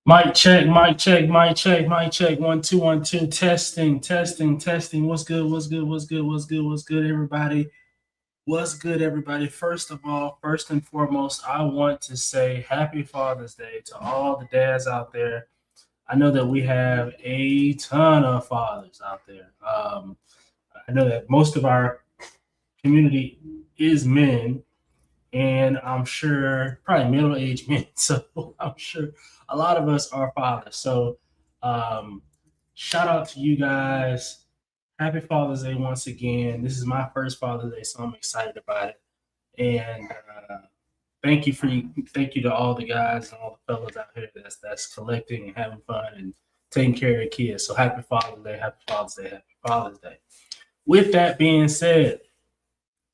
Mic check, mic check, mic check, mic check. 1 2 1 2. Testing, testing, testing. What's good? What's good? What's good? What's good? What's good, everybody? What's good, everybody? First of all, first and foremost, I want to say Happy Father's Day to all the dads out there. I know that we have a ton of fathers out there. I know that most of our community is men, and I'm sure probably middle-aged men. So I'm sure a lot of us are fathers. So um, shout out to you guys. Happy Father's Day once again. This is my first Father's Day, so I'm excited about it. And thank you thank you to all the guys and all the fellas out here that's collecting and having fun and taking care of their kids. So happy Father's Day, happy Father's Day, happy Father's Day. With that being said,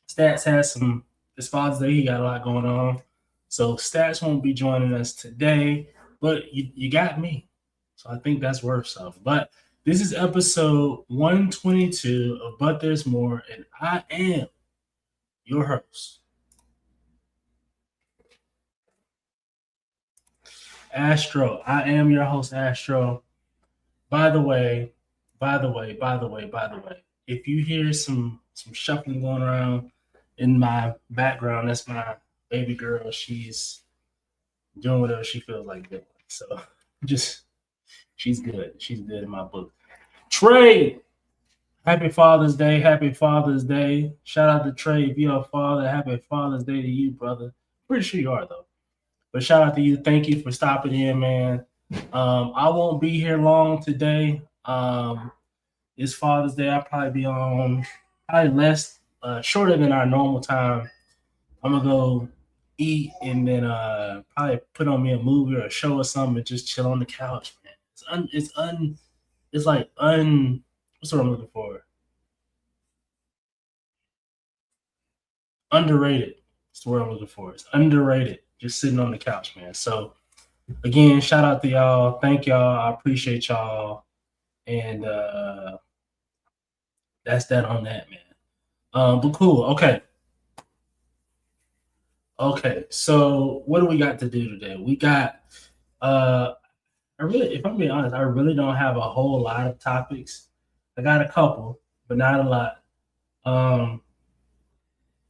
Stats has some this Father's Day. He got a lot going on, so Stats won't be joining us today. But you got me, so I think that's worth something. But this is episode 122 of But There's More, and I am your host, Astro. I am your host, Astro. By the way, by the way, if you hear some shuffling going around in my background, that's my baby girl. She's doing whatever she feels like doing. So just she's good. She's good in my book. Trey, happy Father's Day. Happy Father's Day. Shout out to Trey. If you're a father, happy Father's Day to you, brother. Pretty sure you are though. But shout out to you. Thank you for stopping in, man. I won't be here long today. It's Father's Day. I'll probably be on probably less shorter than our normal time. I'm gonna go eat and then probably put on me a movie or a show or something and just chill on the couch, man. It's like what's what I'm looking for? Underrated. It's the word I'm looking for. It's underrated. Just sitting on the couch, man. So again, shout out to y'all. Thank y'all. I appreciate y'all. And that's that on that, man. But cool. Okay. Okay. So what do we got to do today? We got I really, if I'm being honest, I really don't have a whole lot of topics. I got a couple, but not a lot. Um,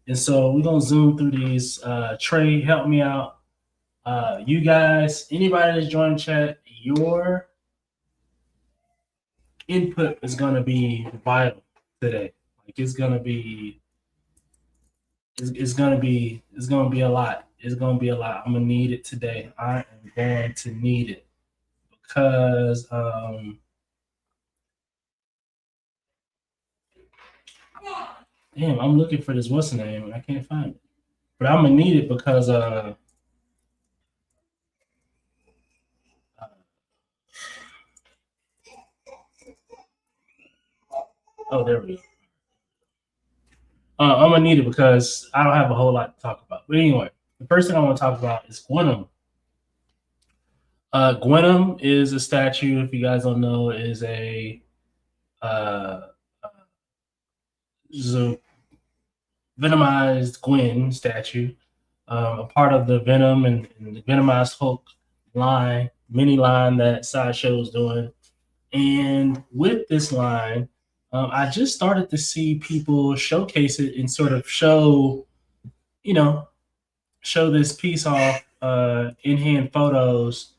and so we're gonna zoom through these. Trey, help me out. You guys, anybody that's joining chat, your input is gonna be vital today. Like it's gonna be a lot. It's gonna be a lot. I'm gonna need it today. I am going to need it because damn, I'm looking for this what's the name and I can't find it. But I'm gonna need it because uh oh, there we go. I'm gonna need it because I don't have a whole lot to talk about. But anyway, the first thing I want to talk about is Gwenum. Gwenum is a statue. If you guys don't know, is uh, a venomized Gwen statue, a part of the Venom and the Venomized Hulk line, mini line that Sideshow is doing. And with this line, I just started to see people showcase it and sort of you know, show this piece off in hand photos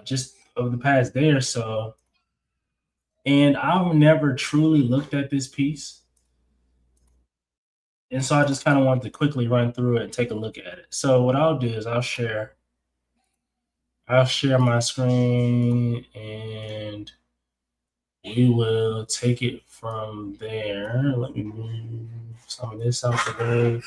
just over the past day or so. And I've never truly looked at this piece. And so I just kind of wanted to quickly run through it and take a look at it. So what I'll do is I'll share my screen and we will take it from there. Let me move some of this out the way.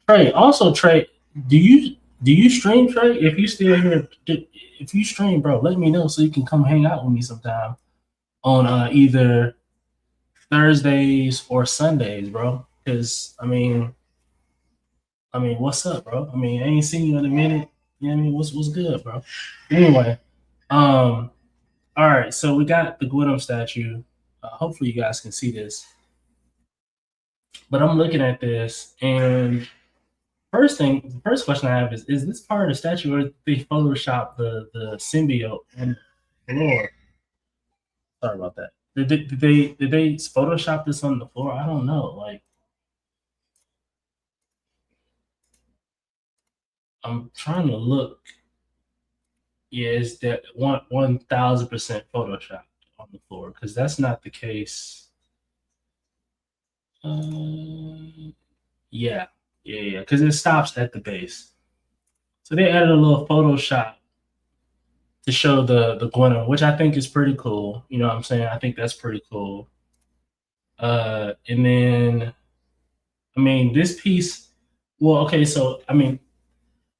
Trey, also Trey, do you stream, Trey? If you still here, if you stream, bro, let me know so you can come hang out with me sometime on either Thursdays or Sundays, bro. Because what's up, bro? I mean, I ain't seen you in a minute. You know what I mean? What's good, bro? Anyway, all right. So we got the Gwynnm statue. Hopefully, you guys can see this. But I'm looking at this, and The first question I have is this part of the statue or they Photoshop the symbiote and floor? Sorry about that. Did they Photoshop this on the floor? I don't know. Like I'm trying to look. Yeah, it's that 1,000% Photoshop on the floor because that's not the case. Yeah, yeah, because it stops at the base. So they added a little Photoshop to show the Gwenna, which I think is pretty cool. You know what I'm saying? I think that's pretty cool. And then I mean this piece. Well, okay, so I mean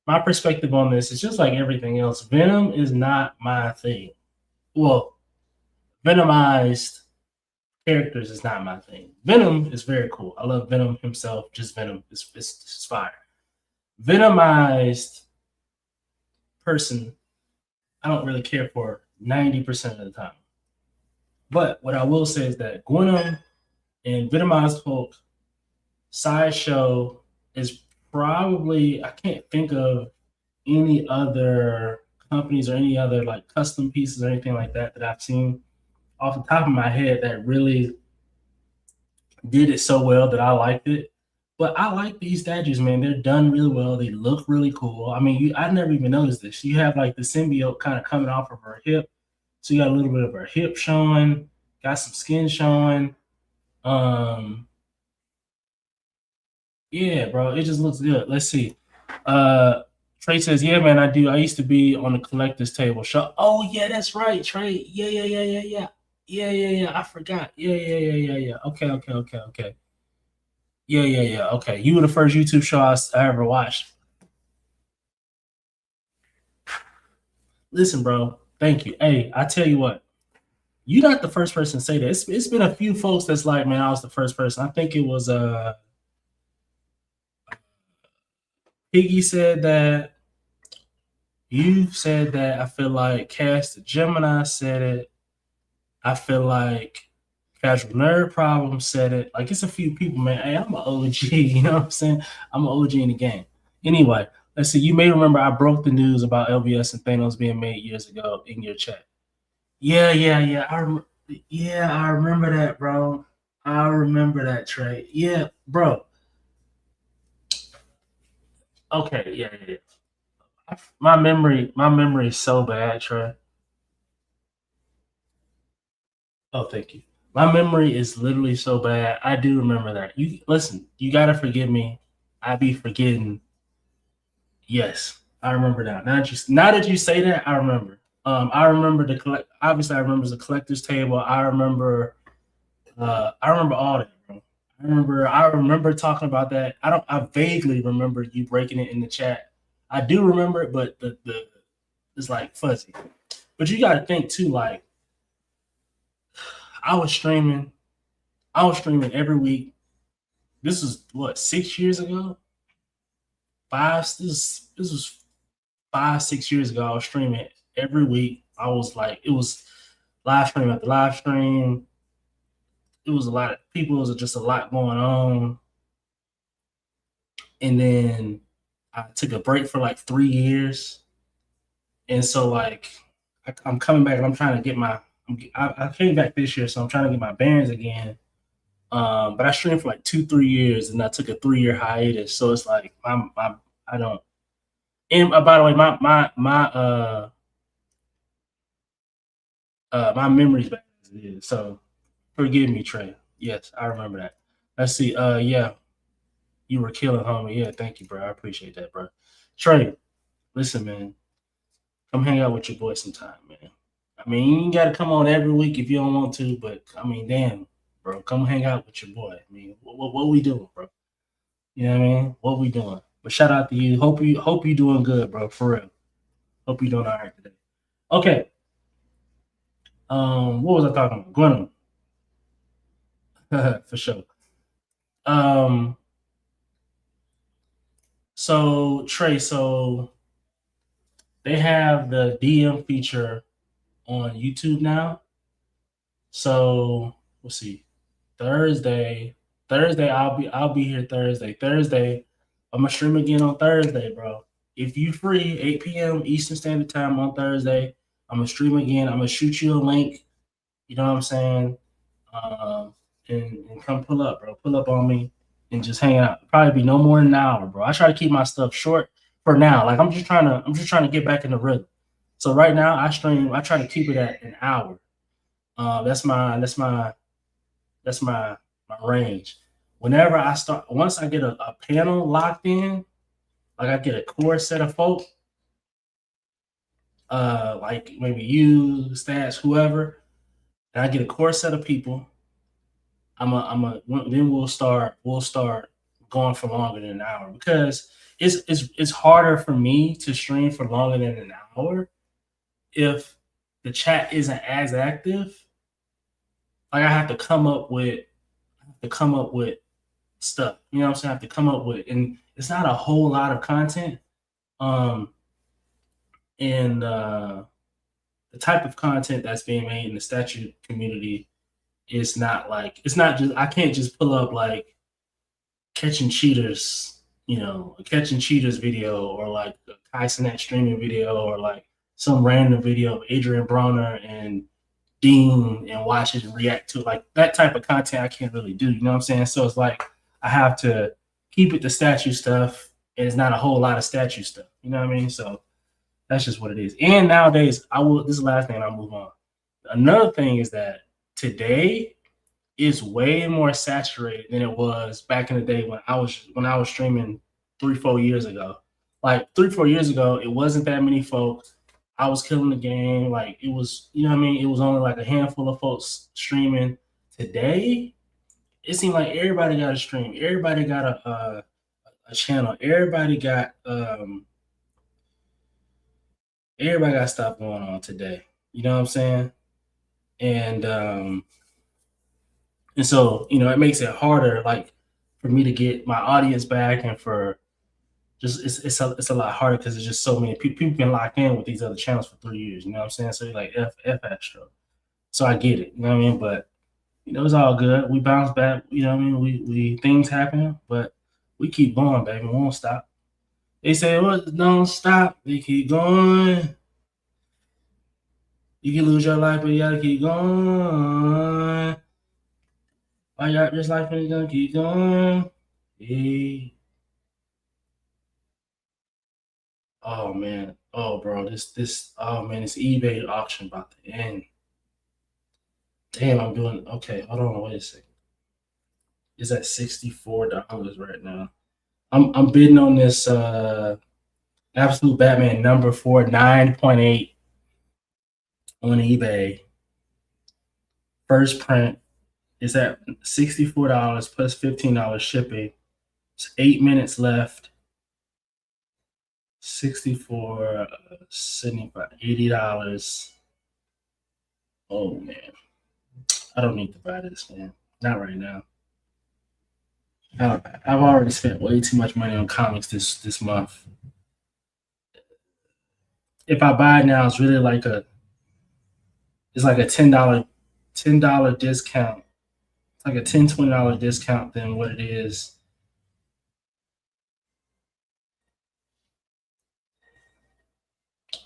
my perspective on this is just like everything else. Venom is not my thing. Well, Venomized characters is not my thing. Venom is very cool. I love Venom himself. Just Venom is fire. Venomized person, I don't really care for 90% of the time. But what I will say is that Gwenom and Venomized Hulk Sideshow is probably I can't think of any other companies or any other like custom pieces or anything like that I've seen off the top of my head that really did it so well that I liked it. But I like these statues, man. They're done really well. They look really cool. I mean, I never even noticed this. You have like the symbiote kind of coming off of her hip, so you got a little bit of her hip showing, got some skin showing. Um, yeah, bro, it just looks good. Let's see. Uh, Trey says, "Yeah, man, I do. I used to be on the collector's table show. Oh, yeah, that's right, Trey. Yeah, yeah, yeah, yeah, yeah, yeah, yeah, yeah. I forgot. Yeah, yeah, yeah, yeah, yeah. Okay, okay, okay, okay. Yeah, yeah, yeah. Okay, you were the first YouTube show I ever watched. Listen, bro. Thank you. Hey, I tell you what. You're not the first person to say that. It's been a few folks that's like, man, I was the first person. I think it was Piggy said that. You said that. I feel like Cast the Gemini said it. I feel like Casual Nerd Problem said it. Like it's a few people, man. Hey, I'm an OG. You know what I'm saying? I'm an OG in the game. Anyway, let's see. You may remember I broke the news about LVS and Thanos being made years ago in your chat. Yeah, yeah, yeah. Yeah, I remember that, bro. I remember that, Trey. Yeah, bro. Okay, yeah, yeah, yeah. My memory is so bad, Trey. Oh, thank you. My memory is literally so bad. I do remember that. You listen. You gotta forgive me. I be forgetting. Yes, I remember now. Now that you say that, I remember. I remember the collect. Obviously, I remember the collector's table. I remember. I remember all that, bro. I remember talking about that. I vaguely remember you breaking it in the chat. I do remember it, but the it's like fuzzy. But you got to think too. Like I was streaming. I was streaming every week. This was what 6 years ago. Five. This was 5 6 years ago. I was streaming every week. I was like, it was live stream after live stream. It was a lot of people. It was just a lot going on. And then I took a break for like 3 years. And so like I'm coming back and I'm trying to get I came back this year, so I'm trying to get my bearings again. But I streamed for like 2 3 years, and I took a 3 year hiatus. So it's like I don't. And by the way, my memory's bad as it is. So forgive me, Trey. Yes, I remember that. Let's see. Yeah, you were killing, homie. Yeah, thank you, bro. I appreciate that, bro. Trey, listen, man. Come hang out with your boy sometime, man. I mean, you ain't got to come on every week if you don't want to, but I mean, damn, bro, come hang out with your boy. I mean, what we doing, bro? You know what I mean? What we doing? But shout out to you. Hope you doing good, bro. For real. Hope you doing all right today. Okay. What was I talking about? Gwenum. For sure. Um, so Trey, so they have the DM feature on YouTube now. So let's see. Thursday. I'll be here Thursday. Thursday, I'm gonna stream again on Thursday, bro. If you free, 8 p.m. Eastern Standard Time on Thursday, I'm gonna stream again. I'm gonna shoot you a link. You know what I'm saying? Um, and come pull up, bro. Pull up on me and just hang out. Probably be no more than an hour, bro. I try to keep my stuff short for now. Like I'm just trying to get back in the rhythm. So right now I stream. I try to keep it at an hour. That's my range. Whenever I start, once I get a panel locked in, like I get a core set of folk, like maybe you, Stats, whoever, and I get a core set of people, then we'll start going for longer than an hour because it's harder for me to stream for longer than an hour if the chat isn't as active. Like I have to come up with stuff. You know what I'm saying? I have to come up with, and it's not a whole lot of content. Um, and The type of content that's being made in the statue community is not like it's not just I can't just pull up like catching cheaters, a catching cheaters video or like a Kai Cenat streaming video or like some random video of Adrian Bronner and Dean and watch it and react to it. Like that type of content I can't really do. You know what I'm saying? So it's like I have to keep it to statue stuff, and it's not a whole lot of statue stuff. You know what I mean? So that's just what it is. And nowadays, this is the last thing, and I'll move on. Another thing is that today is way more saturated than it was back in the day when I was streaming 3-4 years ago. Like 3-4 years ago, it wasn't that many folks. I was killing the game. Like it was, you know what I mean? It was only like a handful of folks streaming. Today, it seemed like everybody got a stream. Everybody got a channel. Everybody got stuff going on today. You know what I'm saying? And so, it makes it harder, like, for me to get my audience back, and for just it's a lot harder because there's just so many people been locked in with these other channels for 3 years. You know what I'm saying? So you're like F Astro. So I get it. You know what I mean? But it's all good. We bounce back. You know what I mean? We things happen, but we keep going, baby. We won't stop. They say, "Well, don't stop." They keep going. You can lose your life, but you gotta keep going. I got this life and it's gonna keep going. Hey. Oh man. Oh bro, this oh man, this eBay auction about to end. Damn, I'm doing okay. Hold on, wait a second. It's at $64 right now. I'm bidding on this Absolute Batman number 4 9.8 on eBay. First print is at $64 plus $15 shipping. It's 8 minutes left. 64, 75, $80. Oh man, I don't need to buy this, man. Not right now. I've already spent way too much money on comics this month. If I buy it now, it's really like it's like a $10 discount. It's like a $10-$20 discount than what it is.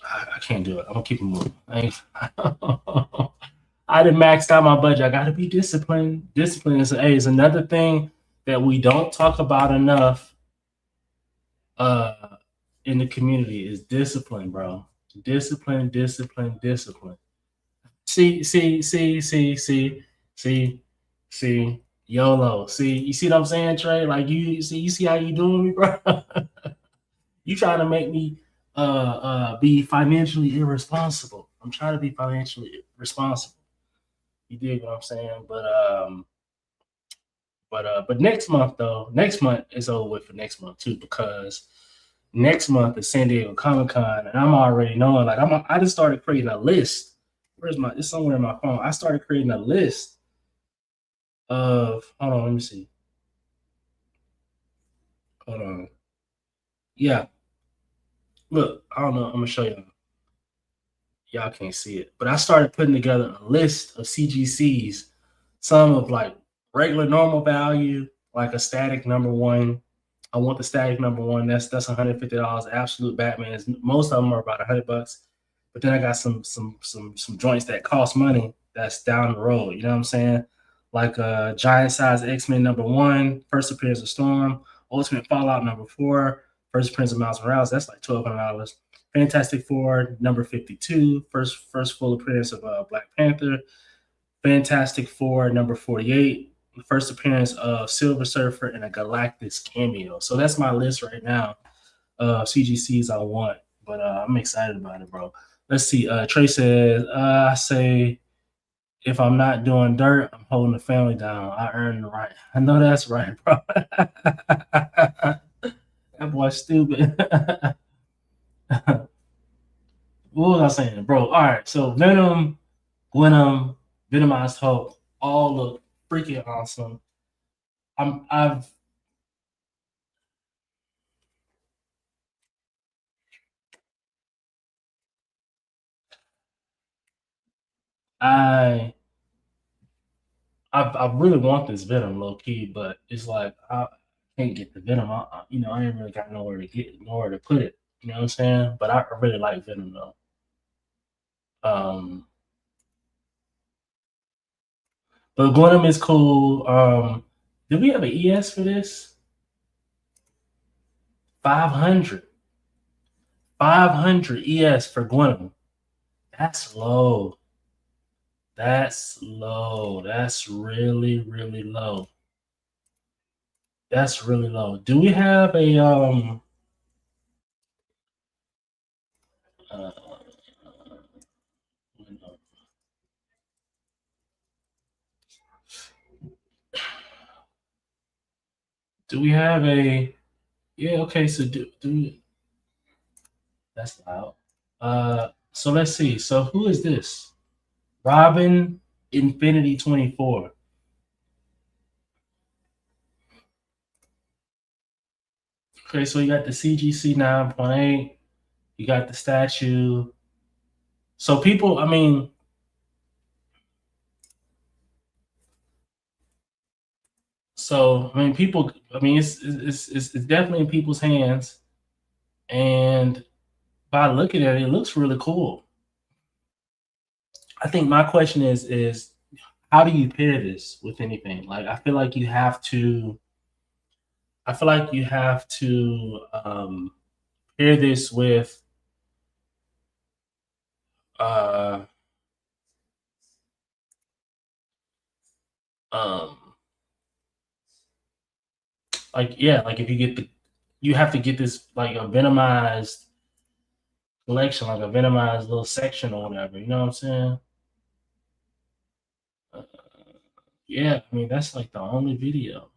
I can't do it. I'm gonna keep it moving. I done maxed out my budget. I gotta be disciplined. Discipline is another thing that we don't talk about enough in the community is discipline, bro. Discipline. See, YOLO. See, you see what I'm saying, Trey? Like you see how you doing me, bro? You trying to make me be financially irresponsible. I'm trying to be financially responsible. You dig what I'm saying? But next month is over with for next month too, because next month is San Diego Comic-Con, and I'm already knowing, like I just started creating a list. It's somewhere in my phone. I started creating a list of, hold on, let me see. Hold on. Yeah. Look, I don't know. I'm gonna show y'all. Y'all can't see it, but I started putting together a list of CGCs, some of like regular normal value, like a static number 1, I want the static number one. That's $150. Absolute Batman. Most of them are about $100. But then I got some joints that cost money that's down the road. You know what I'm saying? Like Giant Size X-Men number one, First Appearance of Storm, Ultimate Fallout number four, First Appearance of Miles Morales. That's like $1,200. Fantastic Four number 52, first full appearance of Black Panther. Fantastic Four number 48, the first appearance of Silver Surfer and a Galactus cameo. So that's my list right now of CGCs I want, but I'm excited about it, bro. Let's see. Trey says, I say if I'm not doing dirt, I'm holding the family down. I earn the right. I know that's right, bro. That boy's stupid. What was I saying, bro? All right, so Venom, Gwenom, Venomized Hulk, all look freaking awesome. I've I I really want this Venom low key, but it's like I can't get the Venom. I ain't really got nowhere to put it. You know what I'm saying? But I really like Venom though. Um, but Gwenom is cool. Did we have an ES for this? 500. 500 ES for Gwenom. That's low. That's low. That's really, really low. That's really low. Do we have a uh, do we have a yeah, okay, so do that's loud. So let's see. So who is this? Robin Infinity 24. Okay, so you got the CGC 9.8, you got the statue. So people, people, it's definitely in people's hands, and by looking at it, it looks really cool. I think my question is how do you pair this with anything? Like I feel like you have to. I feel like you have to pair this with uh, um, like yeah, like if you get you have to get this like a venomized collection, like a venomized little section or whatever. You know what I'm saying? Uh, yeah, that's like the only video.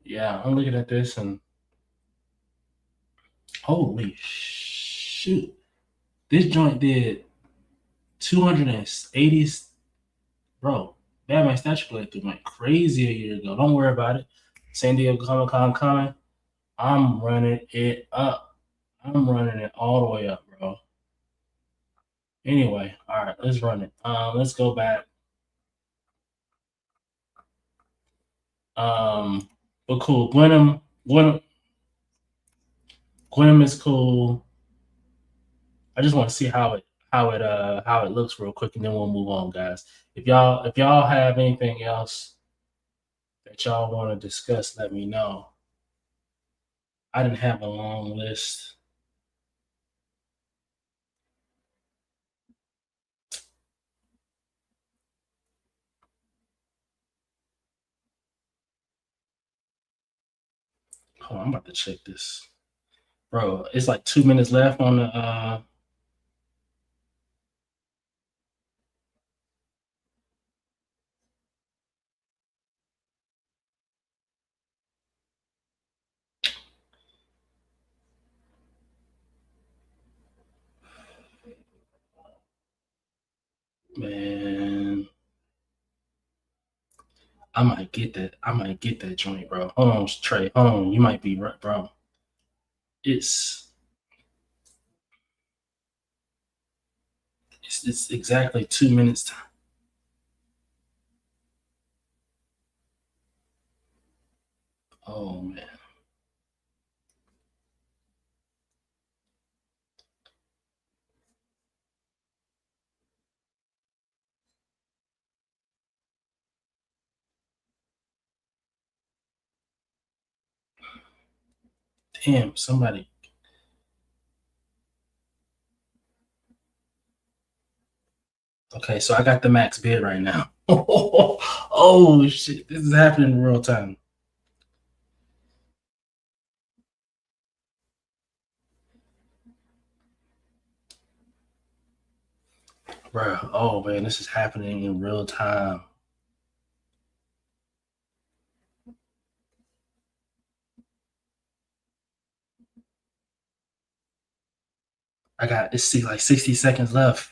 Yeah, I'm looking at this and holy shoot, this joint did 280. Bro, Batman Statue Collector went crazy a year ago. Don't worry about it. San Diego Comic Con coming. I'm running it up. I'm running it all the way up, bro. Anyway, all right, let's run it. Let's go back. But cool. Gwenom is cool. I just want to see how it looks real quick, and then we'll move on, guys. If y'all have anything else that y'all want to discuss, let me know. I didn't have a long list. Hold on, I'm about to check this. Bro, it's like 2 minutes left on the man. I might get that. I might get that joint, bro. Hold on, Trey. Hold on. You might be right, bro. It's exactly 2 minutes time. Oh man. Damn, somebody. Okay, so I got the max bid right now. Oh shit, this is happening in real time. Bro, oh man, this is happening in real time. I got it's like 60 seconds left.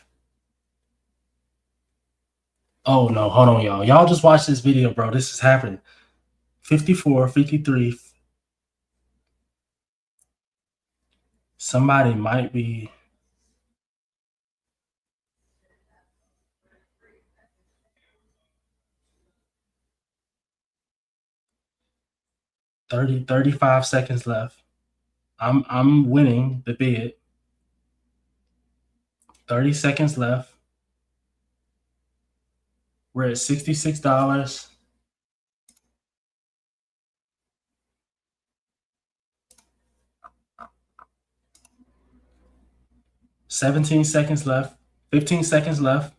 Oh no, hold on, y'all. Y'all just watch this video, bro. This is happening. 54, 53. Somebody might be 35 seconds left. I'm winning the bid. 30 seconds left. We're at $66. 17 seconds left. 15 seconds left.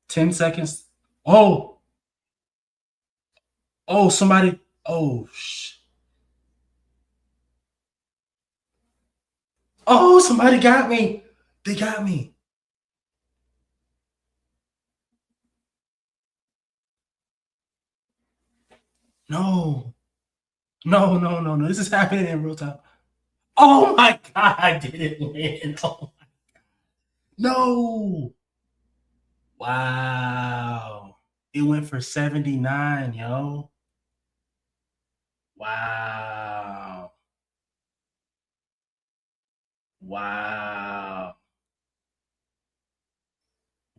10 seconds. Oh, oh, somebody. Oh, oh, somebody got me. They got me. No, no, no, no, no. This is happening in real time. Oh my God, I didn't win. Oh, no. Wow. It went for 79, yo. Wow. Wow.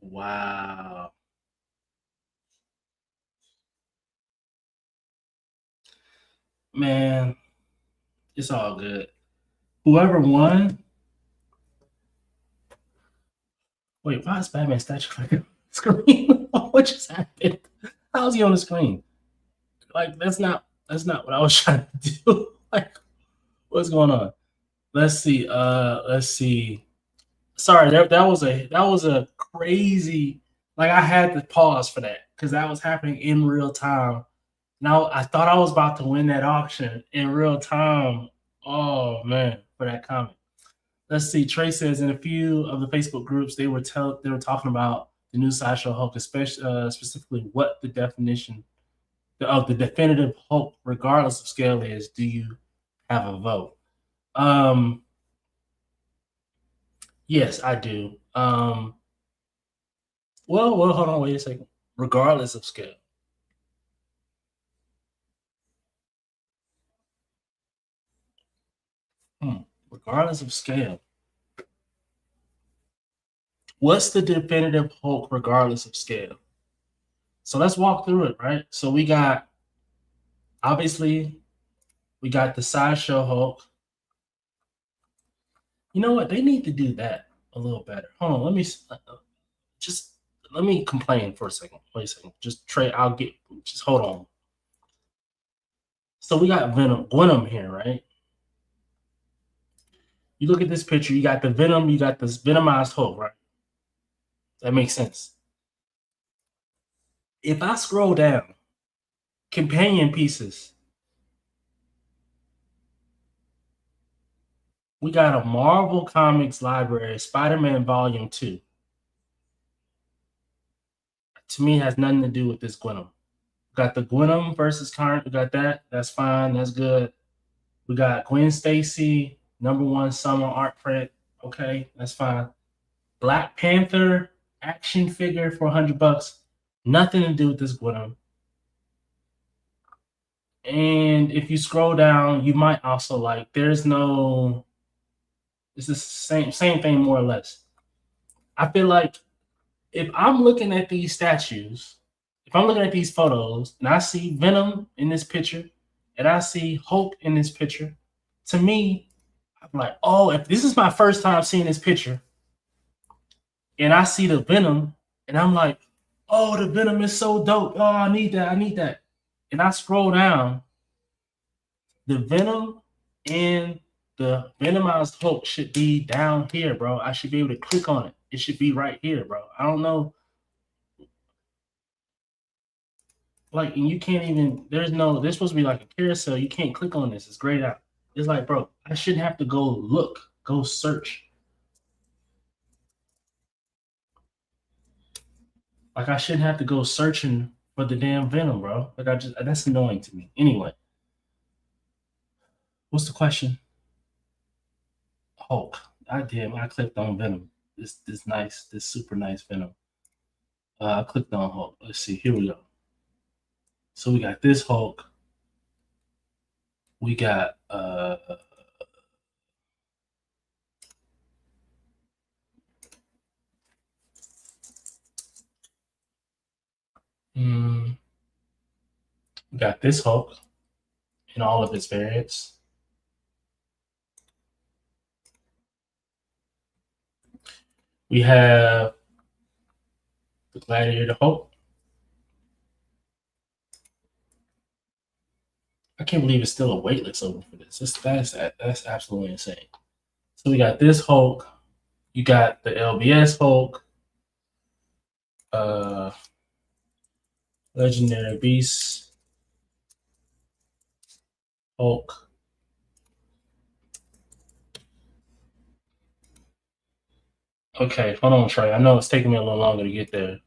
Wow. Man, it's all good. Whoever won. Wait, why is Batman statue like on the screen? What just happened? How's he on the screen? Like that's not what I was trying to do. Like, what's going on? Let's see. Let's see. Sorry, that was a crazy. Like I had to pause for that because that was happening in real time. Now I thought I was about to win that auction in real time. Oh man, for that comment. Let's see. Trey says in a few of the Facebook groups they were talking about the new Sideshow Hulk, especially specifically what the definition of the definitive Hulk, regardless of scale, is. Do you have a vote? Um, yes, I do. Well, hold on, wait a second. Regardless of scale. Regardless of scale. What's the definitive Hulk regardless of scale? So let's walk through it, right? So obviously we got the Sideshow Hulk. You know what? They need to do that a little better. Hold on, just let me complain for a second. Wait a second. Just Trey, just hold on. So we got Venom here, right? You look at this picture, you got the Venom, you got this Venomized Hulk, right? That makes sense. If I scroll down, companion pieces, we got a Marvel Comics library, Spider-Man Volume 2. To me, it has nothing to do with this Gwenom. We got the Gwenom versus Current. We got that. That's fine. That's good. We got Gwen Stacy, #1 summer art print. Okay, that's fine. Black Panther action figure for $100. Nothing to do with this Venom. And if you scroll down, you might also like there's no it's the same thing more or less. I feel like if I'm looking at these statues, if I'm looking at these photos and I see Venom in this picture and I see Hulk in this picture, to me, I'm like, oh, if this is my first time seeing this picture and I see the Venom and I'm like, oh, the Venom is so dope. Oh, I need that. I need that. And I scroll down, the Venom and the Venomized Hulk should be down here, bro. I should be able to click on it. It should be right here, bro. I don't know. Like, and you can't even, there's supposed to be like a carousel. You can't click on this. It's grayed out. It's like, bro, I shouldn't have to go look, go search. Like, I shouldn't have to go searching for the damn Venom, bro. Like, that's annoying to me. Anyway, what's the question? Hulk. I clicked on Venom. This super nice Venom. I clicked on Hulk. Let's see. Here we go. So we got this Hulk. We got we got this Hulk in all of its variants. We have the Gladiator Hulk. I can't believe it's still a waitlist open for this. That's absolutely insane. So we got this Hulk. You got the LBS Hulk. Legendary Beast Hulk. Okay, hold on, Trey. I know it's taking me a little longer to get there.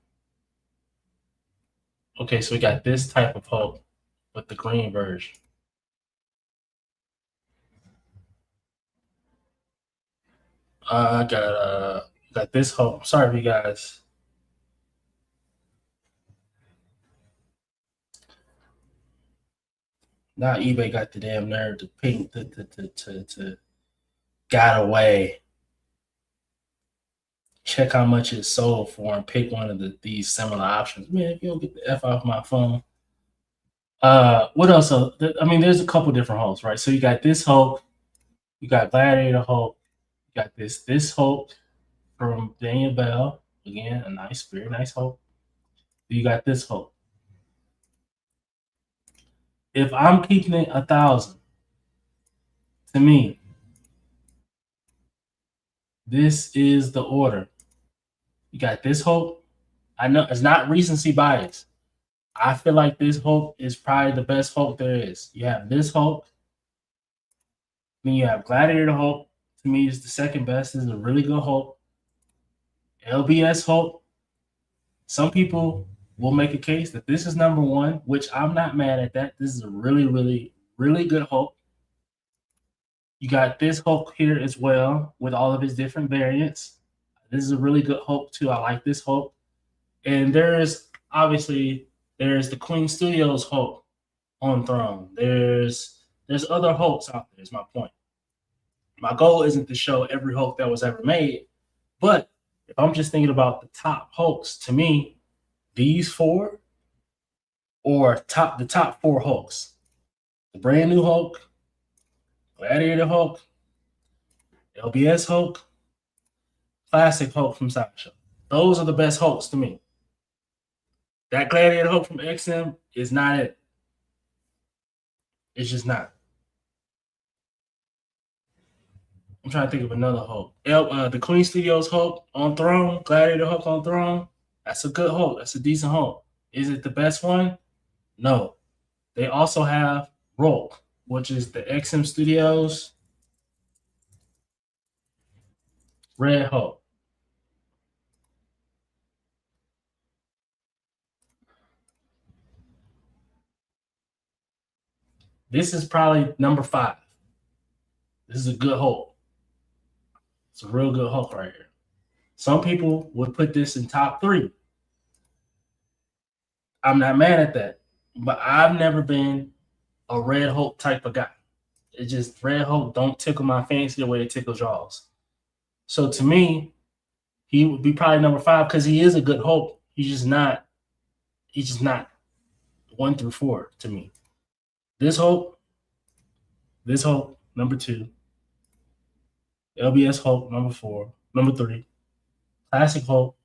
Okay, so we got this type of Hulk with the green version. I got this Hulk. Sorry if you guys. Now eBay got the damn nerve to ping to got away. Check how much it sold for and pick one of these similar options. Man, if you don't get the F off my phone. What else? I mean, there's a couple different Hulks, right? So you got this Hulk, you got Gladiator Hulk, you got this Hulk from Daniel Bell. Again, a nice, very nice Hulk. You got this Hulk. If I'm keeping it 1,000, to me, this is the order. You got this Hulk. I know it's not recency bias. I feel like this Hulk is probably the best Hulk there is. You have this Hulk. Then you have Gladiator Hulk. To me, is the second best. This is a really good Hulk. LBS Hulk. Some people will make a case that this is number one, which I'm not mad at that. This is a really, really, really good Hulk. You got this Hulk here as well with all of his different variants. This is a really good Hulk too. I like this Hulk. And there's the Queen Studios Hulk on Throne. There's other Hulks out there, is my point. My goal isn't to show every Hulk that was ever made, but if I'm just thinking about the top Hulks, to me, these four or the top four Hulks. The brand new Hulk, Gladiator Hulk, LBS Hulk, classic Hulk from Sideshow. Those are the best Hulks to me. That Gladiator Hulk from XM is not it. It's just not. I'm trying to think of another Hulk. The Queen Studios Hulk on Throne, Gladiator Hulk on Throne. That's a good Hulk. That's a decent Hulk. Is it the best one? No. They also have Rolk, which is the XM Studios Red Hulk. This is probably number 5. This is a good Hulk. It's a real good Hulk right here. Some people would put this in top 3. I'm not mad at that. But I've never been a Red Hulk type of guy. It's just Red Hulk don't tickle my fancy the way it tickles y'all's. So to me, he would be probably number 5 because he is a good Hulk. He's just not. He's just not 1 through 4 to me. This Hulk, number 2. LBS Hulk, number 4, number 3. Classic Hulk.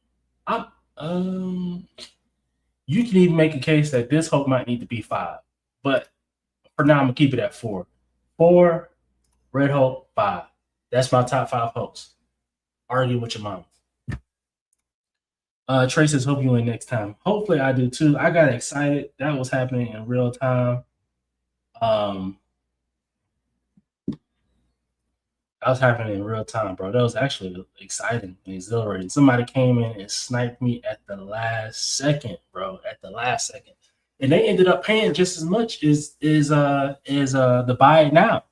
You can even make a case that this Hulk might need to be 5, but for now I'm gonna keep it at 4. 4, Red Hulk, 5. That's my top 5 Hulks. Argue with your mom. Trey says, hope you win next time. Hopefully I do too. I got excited. That was happening in real time. That was happening in real time, bro. That was actually exciting and exhilarating. Somebody came in and sniped me at the last second, bro. At the last second. And they ended up paying just as much as the buy it now.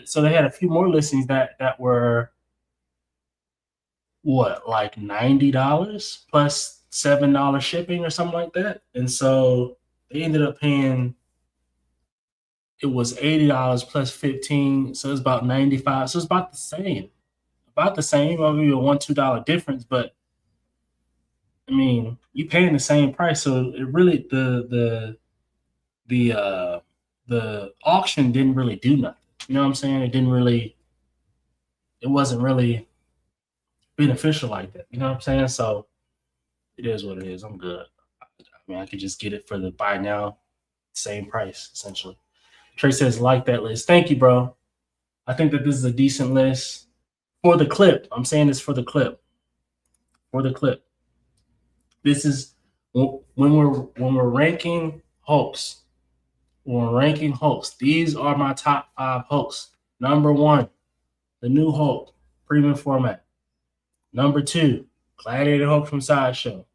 So they had a few more listings that were what, like $90 plus $7 shipping or something like that. And so they ended up paying, it was $80 plus 15, so it's about 95. So it's about the same. About the same, maybe a $1-2 difference, but I mean, you paying the same price. So it really the auction didn't really do nothing. You know what I'm saying? It wasn't really beneficial like that. You know what I'm saying? So it is what it is. I'm good. I mean, I could just get it for the buy now, same price, essentially. Trey says, like that list. Thank you, bro. I think that this is a decent list for the clip. I'm saying this for the clip. For the clip. This is when we're ranking Hulks. When we're ranking Hulks, these are my top 5 Hulks. Number 1, the new Hulk, premium format. Number 2, Gladiator Hulk from Sideshow.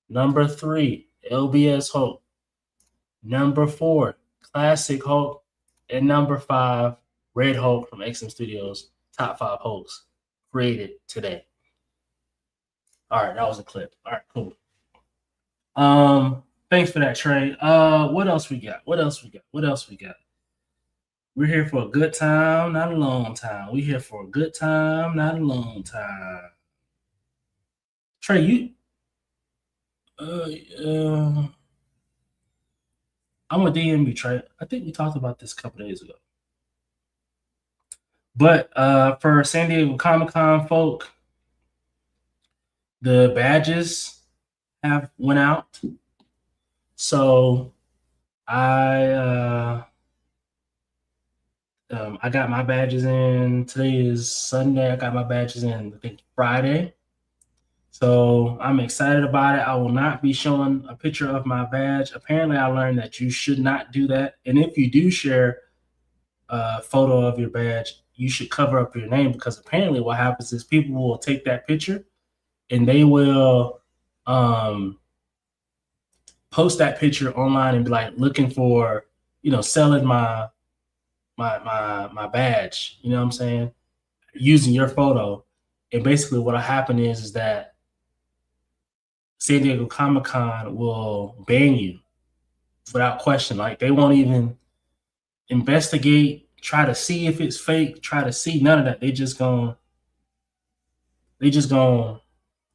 Number 3, LBS Hulk. Number 4, Classic Hulk. And number 5, Red Hulk from XM Studios. Top 5 Hulks created today. All right, that was a clip. All right, cool. Thanks for that, Trey. What else we got? We're here for a good time, not a long time. We're here for a good time, not a long time. Trey, you I'm gonna DM you, Trey. I think we talked about this a couple days ago. But for San Diego Comic-Con folk, the badges have went out. So I got my badges in. Today is Sunday. I got my badges in, I think, Friday. So I'm excited about it. I will not be showing a picture of my badge. Apparently, I learned that you should not do that. And if you do share a photo of your badge, you should cover up your name, because apparently what happens is people will take that picture and they will post that picture online and be like looking for, selling my badge, you know what I'm saying, using your photo. And basically what'll happen is that San Diego Comic-Con will ban you without question. Like, they won't even investigate, try to see if it's fake, try to see none of that. They just gonna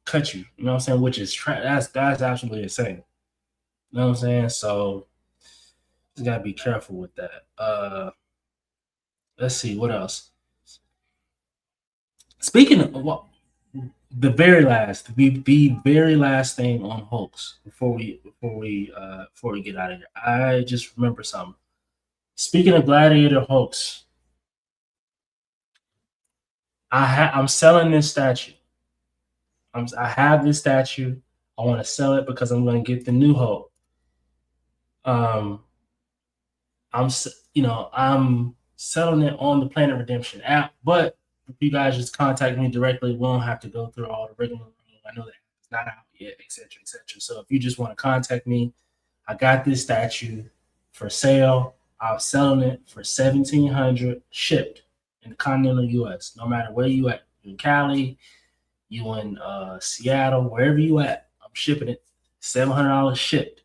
cut you, you know what I'm saying? Which is that's absolutely insane. You know what I'm saying? So just gotta be careful with that. Let's see what else. Speaking of the very last thing on Hulks before we get out of here, I just remember something. Speaking of Gladiator Hulks, I'm selling this statue. I have this statue. I want to sell it because I'm going to get the new Hulk. I'm selling it on the Planet Redemption app, but if you guys just contact me directly, we don't have to go through all the rigmarole. I know that it's not out yet, etc., etc. So if you just want to contact me, I got this statue for sale. I'm selling it for $1,700 shipped in the continental U.S. No matter where you at, you in Cali, you in Seattle, wherever you at, I'm shipping it $700 shipped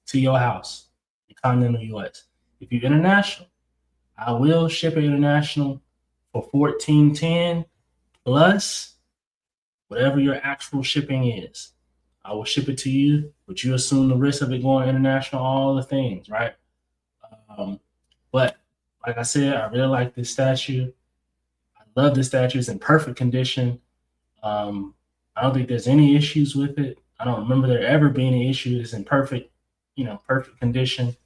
to your house in continental US. If you're international, I will ship it international for $14.10 plus whatever your actual shipping is. I will ship it to you, but you assume the risk of it going international, all the things, right? But like I said, I really like this statue. I love the statue. It's in perfect condition. I don't think there's any issues with it. I don't remember there ever being any issues. It's in perfect, perfect condition.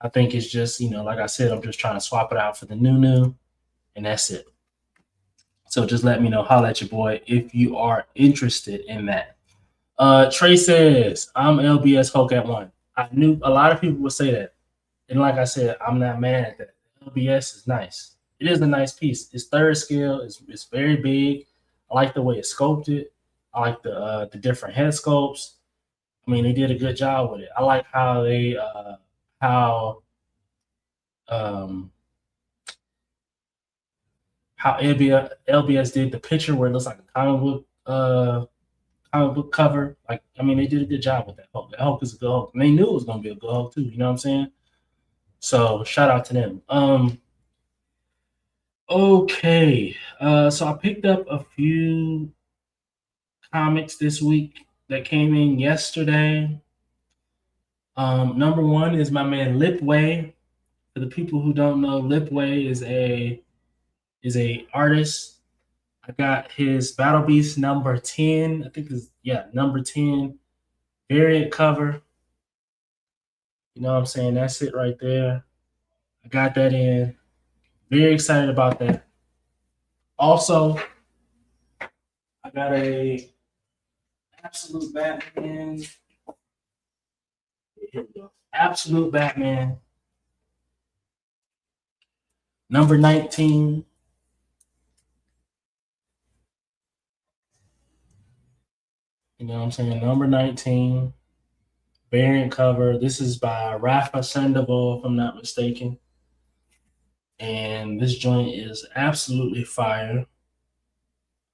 I think it's just, like I said, I'm just trying to swap it out for the new, and that's it. So just let me know, holla at your boy if you are interested in that. Trey says, I'm LBS Hulk at one. I knew a lot of people would say that. And like I said, I'm not mad at that. LBS is nice. It is a nice piece. It's third scale. It's very big. I like the way it's sculpted. I like the different head sculpts. I mean, they did a good job with it. I like how they how LBS did the picture where it looks like a comic book cover. Like, I mean, they did a good job with that Hulk. That Hulk is a good Hulk. And they knew it was gonna be a good Hulk too, you know what I'm saying? So shout out to them. Okay. So I picked up a few comics this week that came in yesterday. Number one is my man Lipway. For the people who don't know, Lipway is a artist. I got his Battle Beast number 10. I think it's number 10 variant cover. You know what I'm saying? That's it right there. I got that in. Very excited about that. Also, I got a Absolute Batman. Here we go. Absolute Batman. Number 19. You know what I'm saying? Number 19. Variant cover. This is by Rafa Sandoval, if I'm not mistaken. And this joint is absolutely fire.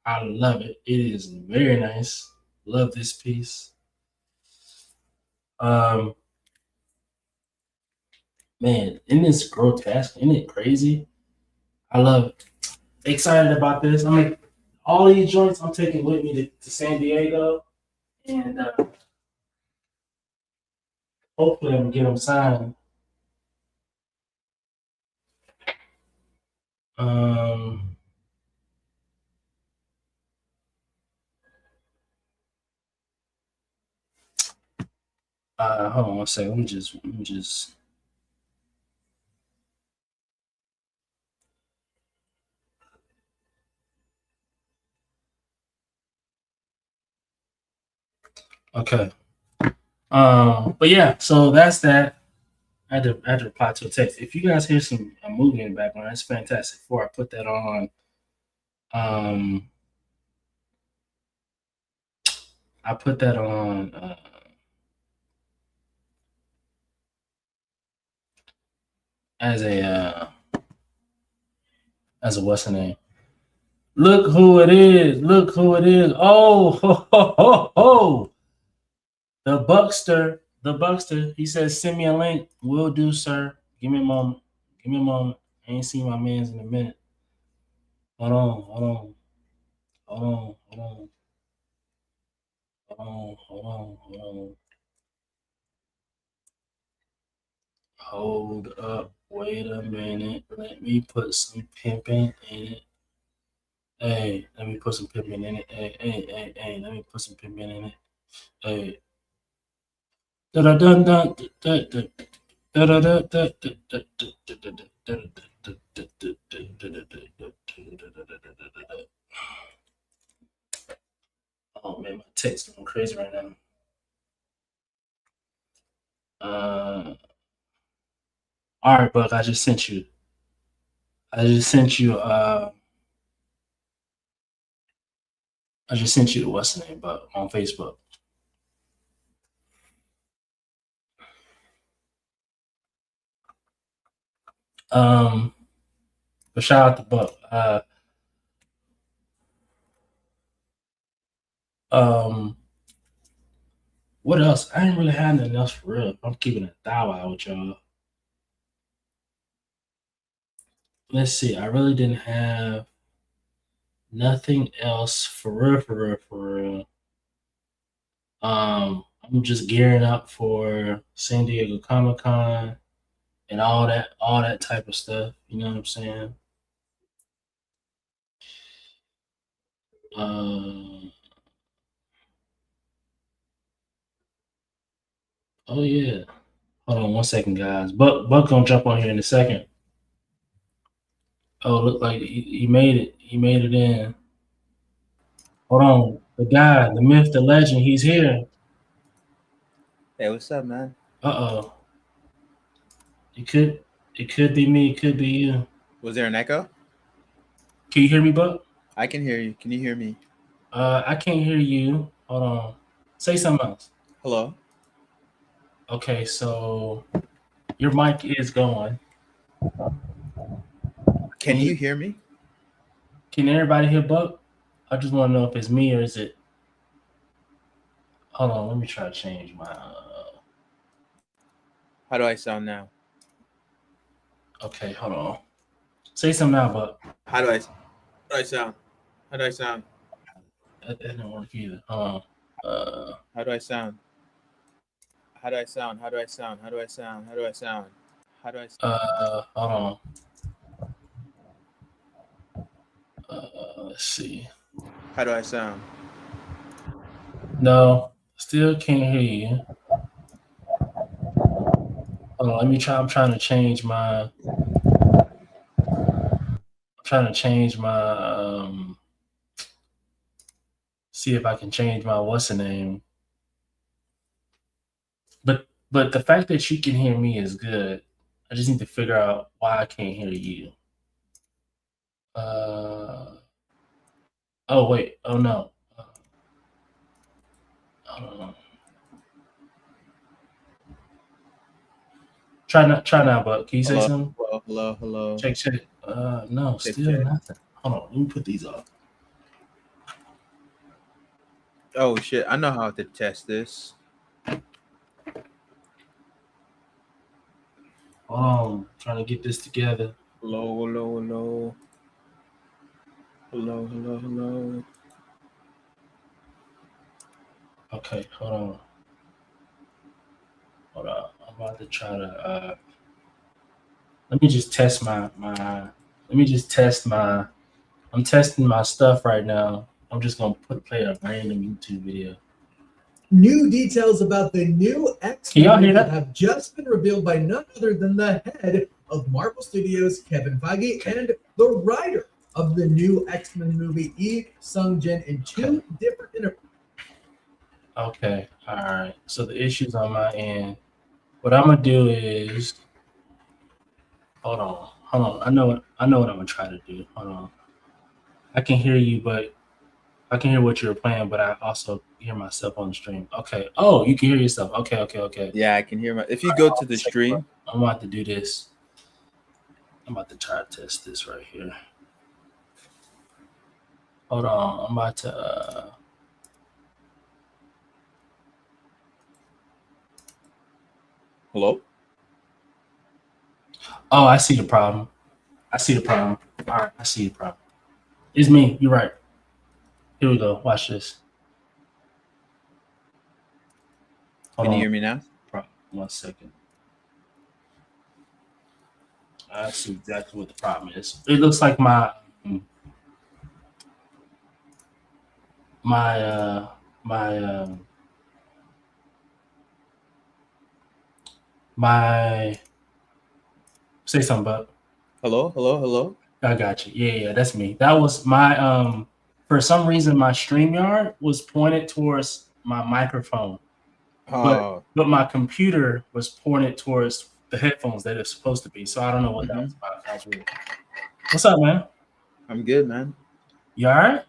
I love it. It is very nice. Love this piece. Man, isn't this grotesque? Isn't it crazy? I love it. Excited about this. I mean, all these joints I'm taking with me to San Diego, and hopefully I'm gonna get them signed. Hold on one second. Let me just. Okay. But yeah, so that's that. I had to reply to a text. If you guys hear a movie in the background, that's fantastic. Before I put that on, I put that on as a what's the name? Look who it is! Look who it is! Oh, ho, ho, ho, ho. The Buckster. He says, "Send me a link." Will do, sir. Give me a moment. I ain't seen my man's in a minute. Hold on. Hold on. Hold up. Wait a minute. Let me put some pimping in it. Hey, let me put some pimping in it. Hey. Let me put some pimping in it. Hey. Da da da da da da da da da Oh man, my text going crazy right now. All right, Buck. I just sent you. I just sent you what's the name, Buck, on Facebook. But shout out to Buck. What else? I ain't really had nothing else for real. I'm keeping it thou out with y'all. Let's see. I really didn't have nothing else for real, for real, for real. I'm just gearing up for San Diego Comic Con and all that type of stuff. You know what I'm saying? Uh, oh yeah. Hold on 1 second, guys. Buck gonna jump on here in a second. Oh, look like he made it. He made it in. Hold on, the guy, the myth, the legend. He's here. Hey, what's up, man? Uh oh. It could be me. It could be you. Was there an echo? Can you hear me, Buck? I can hear you. Can you hear me? I can't hear you. Hold on. Say something else. Hello? Okay, so your mic is going. Can you hear me? Can everybody hear Buck? I just want to know if it's me or is it. Hold on, let me try to change my. How do I sound now? Okay, hold on. Say something now, Buck. How do I sound? How do I sound? That didn't work either. How do I sound? How do I sound? How do I sound? How do I sound? How do I sound? How do I sound? Hold on. Let's see. How do I sound? No, still can't hear you. Hold on, let me try. I'm trying to change my. See if I can change my what's the name. But the fact that you can hear me is good. I just need to figure out why I can't hear you. Oh wait. Oh no. I don't know. Try now, but can you say something? Hello. Check. No, Check, still check. nothing. Hold on, let me put these off. Oh shit! I know how to test this. Hold on, trying to get this together. Hello. Okay, hold on. I'm about to try to. Let me just test my. Let me just test my. I'm testing my stuff right now. I'm just gonna play a random YouTube video. New details about the new Can y'all hear X-Men that? have just been revealed by none other than the head of Marvel Studios, Kevin Feige, and the writer of the new X-Men movie, Yi Sung-jin, in two different interviews. Okay, all right. So the issues on my end. What I'm gonna do is, hold on. I know what I'm gonna try to do. Hold on. I can hear you, but I can hear what you're playing, but I also hear myself on the stream. Okay. Oh, you can hear yourself. Okay. Yeah, I can hear my. If you go to the stream, I'm about to do this. I'm about to try to test this right here. Hold on. I'm about to. Hello. Oh, I see the problem. All right, I see the problem. It's me. You're right. Here we go. Watch this. Can you hear me now? 1 second. I see exactly what the problem is. It looks like my say something about. Hello. I got you. Yeah, that's me. That was my for some reason my StreamYard was pointed towards my microphone. Oh. But my computer was pointed towards the headphones that it's supposed to be. So I don't know what that was about. That's weird. What's up, man? I'm good, man. You all right?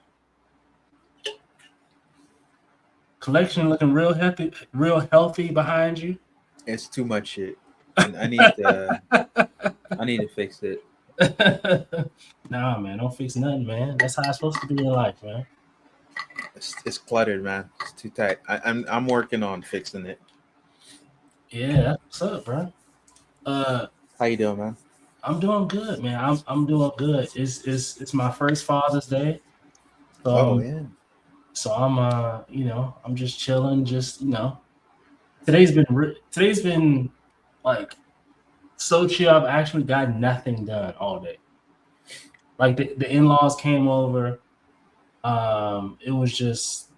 Collection looking real healthy behind you. It's too much shit. I need to fix it. Nah, man, don't fix nothing, man. That's how it's supposed to be in life, man. It's cluttered, man. It's too tight. I'm working on fixing it. Yeah, that's what's up, bro. How you doing, man? I'm doing good, man. I'm doing good. It's my first Father's Day. Oh So yeah. so I'm I'm just chilling, today's been like so chill. I've actually got nothing done all day. Like the in-laws came over. It was just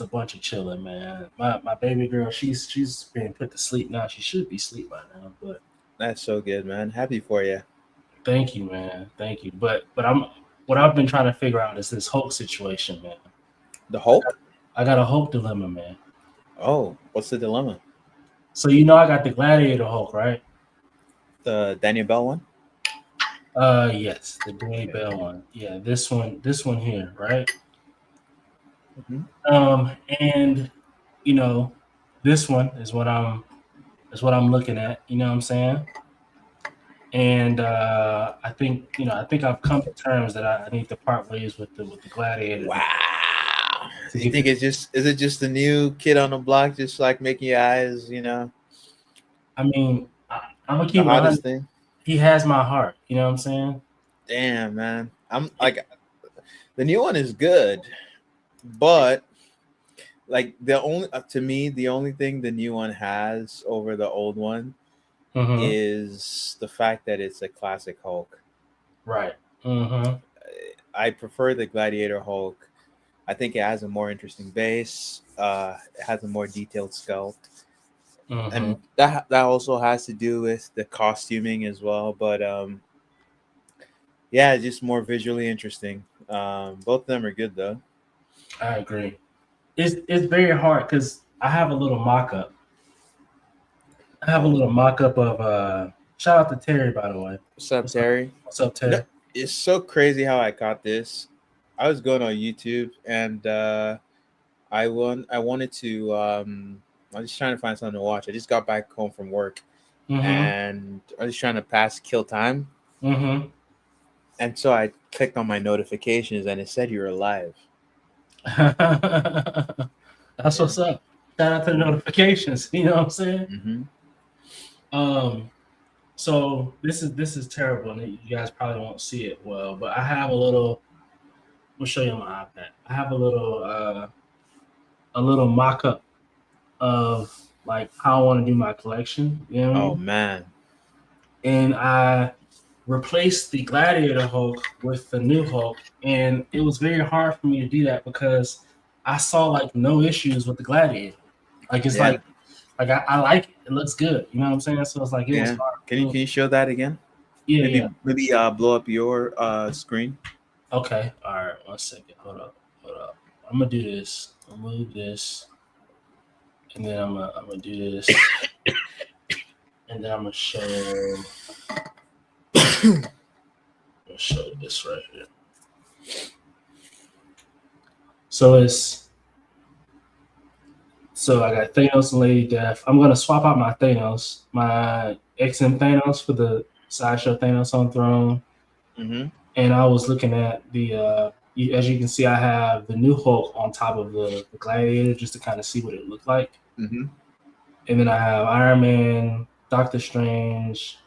a bunch of chilling, man. My baby girl, she's been put to sleep now. She should be asleep by now, but That's so good, man. Happy for you. thank you, man. Thank you. But what I've been trying to figure out is this Hulk situation, man. The Hulk? I got a Hulk dilemma, man. Oh, what's the dilemma? So I got the Gladiator Hulk, right? The Daniel Bell one? Yes, the Danny Bell one. Yeah, this one here, right? Mm-hmm. And this one is what I'm looking at. You know what I'm saying? And I think I've come to terms that I need to part ways with the Gladiator. Wow. To You get think is it just the new kid on the block, just like making your eyes, I mean, I'm gonna the keep it hottest 100. thing? He has my heart. You know what I'm saying? Damn, man. I'm like, the new one is good, but like the only to me the only thing the new one has over the old one Mm-hmm. is the fact that it's a classic Hulk. Right. Mm-hmm. I prefer the Gladiator Hulk. I think it has a more interesting base. It has a more detailed sculpt, Mm-hmm. and that also has to do with the costuming as well. But yeah, just more visually interesting. Both of them are good though. I agree. It's very hard because I have a little mock-up. I have a little mock-up of shout out to Terry, by the way. What's up, Terry? What's up, You know, Terry? it's so crazy how I caught this. I was going on YouTube and I wanted to. I was just trying to find something to watch. I just got back home from work Mm-hmm. and I was just trying to kill time. Mm-hmm. And so I clicked on my notifications and it said you were live. That's what's up. Shout out to the notifications. You know what I'm saying? Mm-hmm. So this is terrible, and you guys probably won't see it well, but I have a little. I'll show you on my iPad. I have a little mock-up of like how I want to do my collection. You know what I Oh mean? man. And I replaced the Gladiator Hulk with the new Hulk, and it was very hard for me to do that because I saw like no issues with the Gladiator. Like it's Yeah. like I like it. It looks good. You know what I'm saying? So it's like it was Yeah. hard. Can you show that again? Yeah. Maybe blow up your screen. Okay. All right. 1 second. Hold up. I'm gonna do this. I'll move this, and then I'm gonna do this, and then I'm gonna show. I'll show this right here. So I got Thanos and Lady Death. I'm gonna swap out my XM Thanos for the Sideshow Thanos on Throne. Mm-hmm. And I was looking at as you can see, I have the new Hulk on top of the Gladiator just to kind of see what it looked like. Mm-hmm. And then I have Iron Man, Doctor Strange,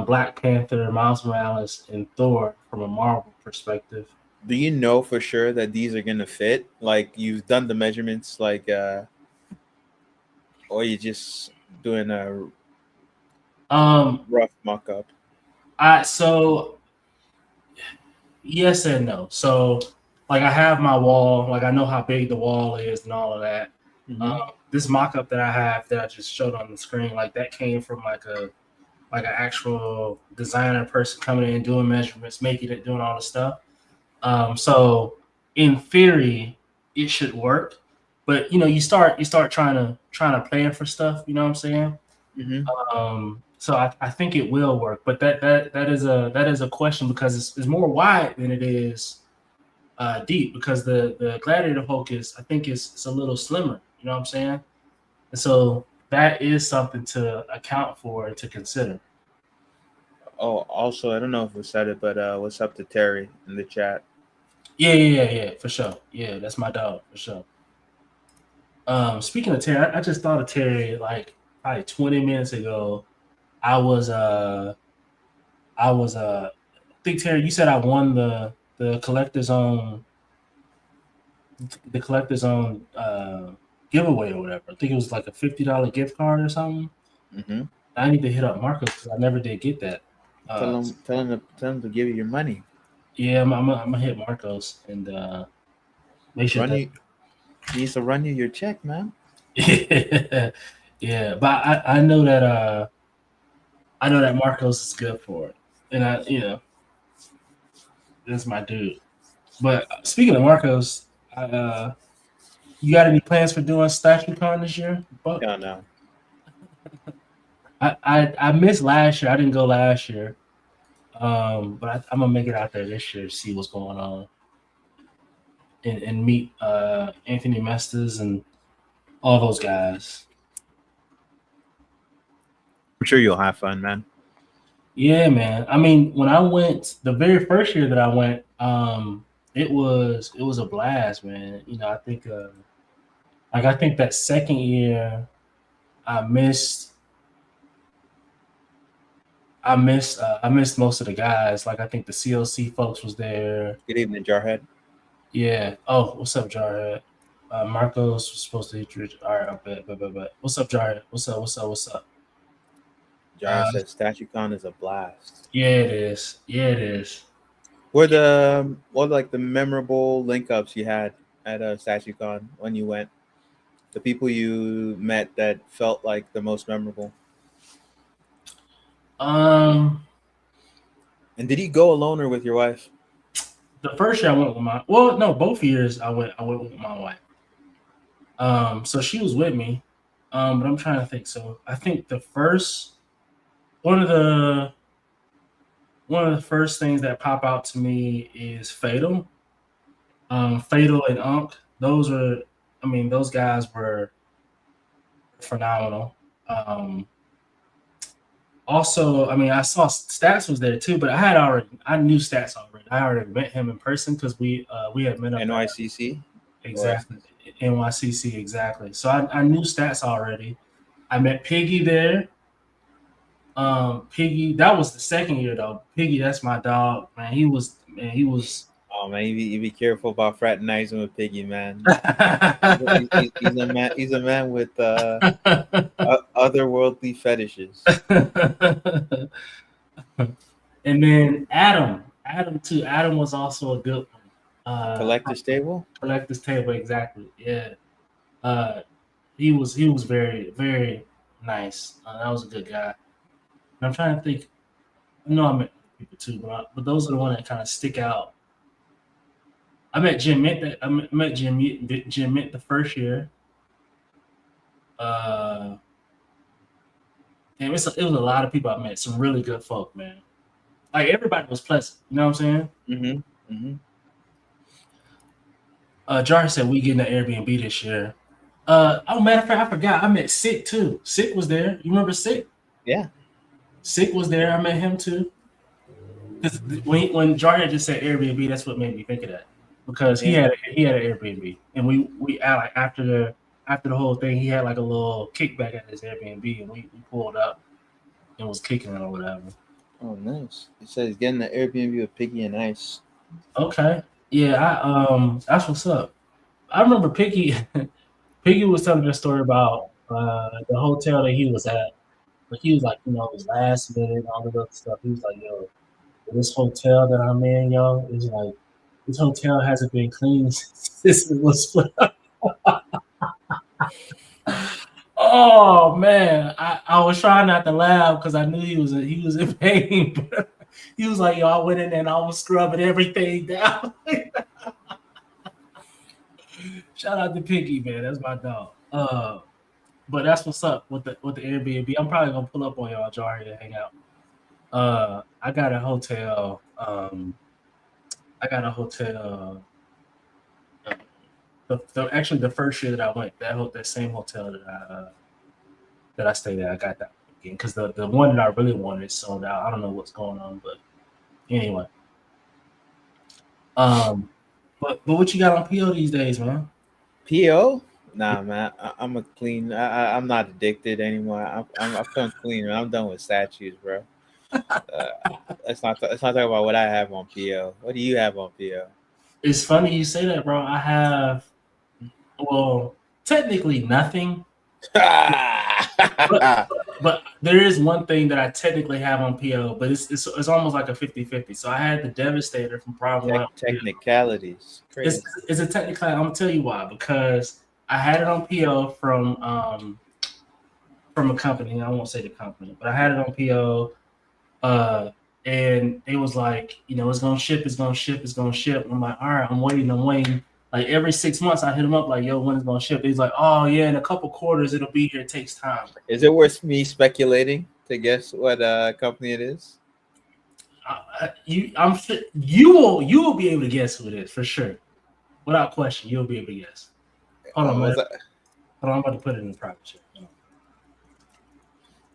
Black Panther, Miles Morales, and Thor from a Marvel perspective. Do you know for sure that these are gonna fit? Like you've done the measurements, like or you just doing a rough mock-up? So yes and no. So like I have my wall, like I know how big the wall is and all of that. Mm-hmm. This mock-up that I have that I just showed on the screen, like that came from like an actual designer person coming in, doing measurements, making it, doing all the stuff. So in theory, it should work, but you start trying to plan for stuff. You know what I'm saying? Mm-hmm. So I think it will work, but that is a question because it's more wide than it is deep because the Gladiator Hulk is a little slimmer. You know what I'm saying? And so that is something to account for and to consider. Oh, also, I don't know if we said it, but what's up to Terry in the chat? Yeah, for sure. Yeah, that's my dog for sure. Speaking of Terry, I just thought of Terry like probably 20 minutes ago. I was I think Terry, you said I won the collector's own giveaway or whatever. I think it was like a $50 gift card or something. Mm-hmm. I need to hit up Marcos because I never did get that. Tell him to give you your money. Yeah, I'm gonna hit Marcos and make sure Run that. you. He needs to run you your check, man. Yeah, but I know that Marcos is good for it, and that's my dude. But speaking of Marcos, you got any plans for doing StatueCon this year? But No. I missed last year. I didn't go last year. But I'm gonna make it out there this year to see what's going on and meet Anthony Mestas and all those guys. I'm sure you'll have fun, man. Yeah, man. I mean, when I went the very first year that I went, it was a blast, man. I think I think that second year I missed most of the guys. Like I think the CLC folks was there. Good evening, Jarhead. Yeah. Oh, what's up, Jarhead? Marcos was supposed to hit you. All right, I bet. What's up, Jarhead? What's up? Jarhead says StatueCon is a blast. Yeah, it is. What like the memorable link ups you had at StatueCon when you went? The people you met that felt like the most memorable. And did you go alone or with your wife? The first year I went with both years I went with my wife. So she was with me. But I'm trying to think. So I think one of the first things that pop out to me is Fatal. Fatal and Unk. Those guys were phenomenal. Also, I saw Stats was there too, but I knew Stats already. I already met him in person because we had met up NYCC. Exactly. NYCC, exactly. So I knew Stats already. I met Piggy there. Piggy, that was the second year though. Piggy, that's my dog, man. He was. Oh man, you be careful about fraternizing with Piggy, man. He's a man with otherworldly fetishes. And then Adam too. Adam was also a good one. Collector's Table, exactly. Yeah. He was very, very nice. That was a good guy. And I'm trying to think. I know I met people too, but those are the ones that kind of stick out. I met Jim Mint. Jim Mint the first year. Damn, it was a lot of people I met. Some really good folk, man. Like everybody was pleasant. You know what I'm saying? Jar said we getting an Airbnb this year. Matter of fact, I forgot. I met Sick too. Sick was there. You remember Sick? Yeah. Sick was there. I met him too. Because when Jar just said Airbnb, that's what made me think of that. Because he had an Airbnb, and we like after the whole thing, he had like a little kickback at his Airbnb, and we pulled up and was kicking it or whatever. Oh, nice. He said he's getting the Airbnb with Piggy and Ice. Okay. Yeah, that's what's up. I remember Piggy was telling me a story about the hotel that he was at. But he was like, it was last minute, all the other stuff. He was like, yo, this hotel that I'm in, yo, is like, this hotel hasn't been cleaned since it was split up. Oh man, I was trying not to laugh because I knew he was in pain. But he was like, "Yo, I went in there and I was scrubbing everything down." Shout out to Piggy, man. That's my dog. But that's what's up with the Airbnb. I'm probably gonna pull up on y'all, Jar, here to hang out. I got a hotel. Actually, the first year that I went, that same hotel that I stayed at, I got that again because the one that I really wanted is sold out. I don't know what's going on, but anyway. But what you got on PO these days, man? PO? Nah, man. I'm a clean. I'm not addicted anymore. I've come clean. Man. I'm done with statues, bro. Let's not talk about what I have on PO. What do you have on PO? It's funny you say that, bro. I have, well, technically nothing, but but there is one thing that I technically have on PO, but it's almost like a 50-50. So I had the Devastator from Prime One. Technicalities. Crazy. It's a technical. I'm gonna tell you why, because I had it on PO from a company. I won't say the company, but I had it on PO. And it was like, it's gonna ship, it's gonna ship, it's gonna ship. I'm like, all right, I'm waiting. Like every 6 months, I hit him up like, yo, when it's gonna ship? He's like, oh yeah, in a couple quarters, it'll be here. It takes time. Is it worth me speculating to guess what company it is? You will be able to guess who it is for sure, without question. You'll be able to guess. Hold on, man. Hold on, I'm about to put it in the private chat.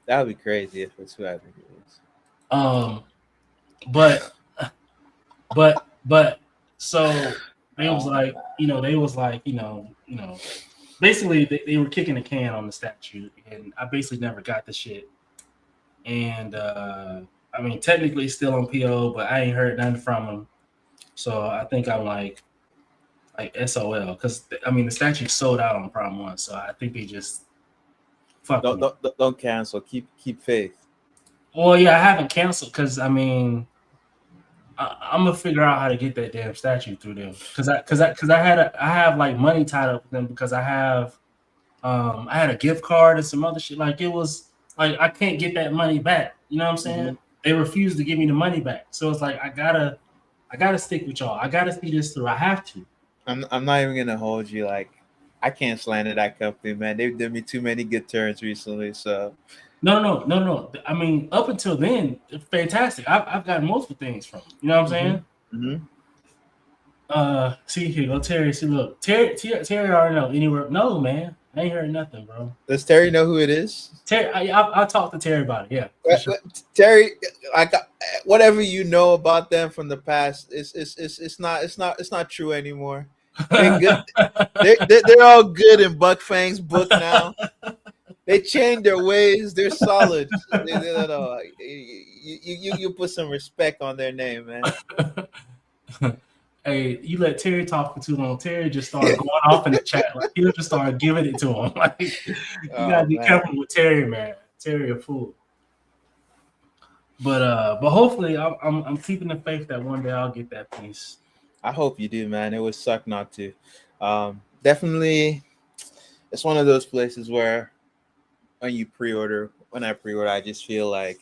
That would be crazy if it's who I think it is. But so they was like, basically they were kicking the can on the statue, and I basically never got the shit. And I mean, technically still on PO, but I ain't heard nothing from them. So I think I'm like SOL, because I mean the statue sold out on Prime One, so I think they just don't cancel. Keep faith. Well, yeah, I haven't canceled because I mean, I'm gonna figure out how to get that damn statue through them, because I have like money tied up with them, because I had a gift card and some other shit. Like it was like I can't get that money back. You know what I'm saying? Mm-hmm. They refused to give me the money back, so it's like I gotta stick with y'all. I gotta see this through. I have to. I'm not even gonna hold you. Like I can't slander that company, man. They've done me too many good turns recently, so. No. I mean, up until then, fantastic. I've gotten multiple things from them. You know what I'm saying? Mm-hmm. See, here go Terry. See, look, Terry already know anywhere. No, man, I ain't heard nothing, bro. Does Terry know who it is? Terry, I'll talk to Terry about it. Yeah, sure. Terry, whatever you know about them from the past, it's not true anymore. They're good. they're all good in Buck Fang's book now. They changed their ways. They're solid. You put some respect on their name, man. Hey, you let Terry talk for too long. Terry just started going off in the chat. Like he'll just start giving it to him. Like you gotta be careful with Terry, man. Terry a fool. But hopefully I'm keeping the faith that one day I'll get that piece. I hope you do, man. It would suck not to. Definitely, it's one of those places where when I pre-order, I just feel like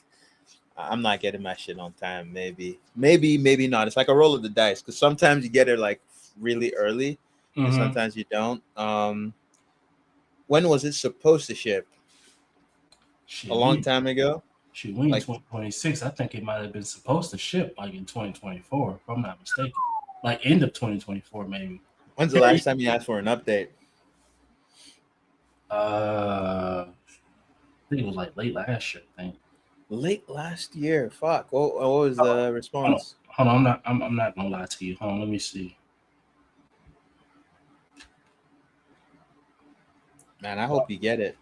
I'm not getting my shit on time. Maybe not. It's like a roll of the dice, because sometimes you get it like really early, and sometimes you don't. When was it supposed to ship? A long time ago. Shoot, we in 2026. I think it might have been supposed to ship like in 2024, if I'm not mistaken. Like end of 2024, maybe. When's the last time you asked for an update? I think it was like late last year. I think. Late last year. Fuck. What was the response? Hold on. I'm not gonna lie to you. Hold on. Let me see. Man, I hope you get it.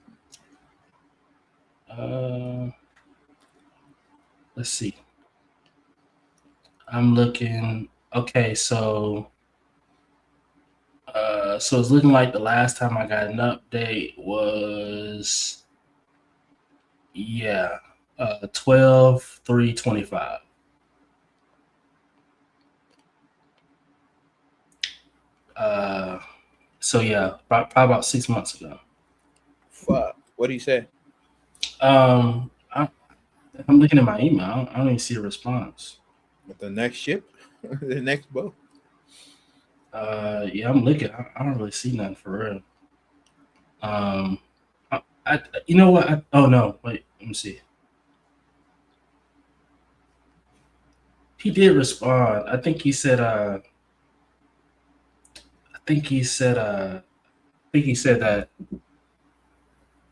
Let's see. I'm looking. Okay, so it's looking like the last time I got an update was 12/3/25. So yeah, probably about 6 months ago. Fuck. What do you say? I'm looking at my email. I don't even see a response. With the next ship, the next boat. Yeah, I'm looking. I don't really see nothing for real. You know what? Oh no, wait. Let me see. He did respond. I think he said that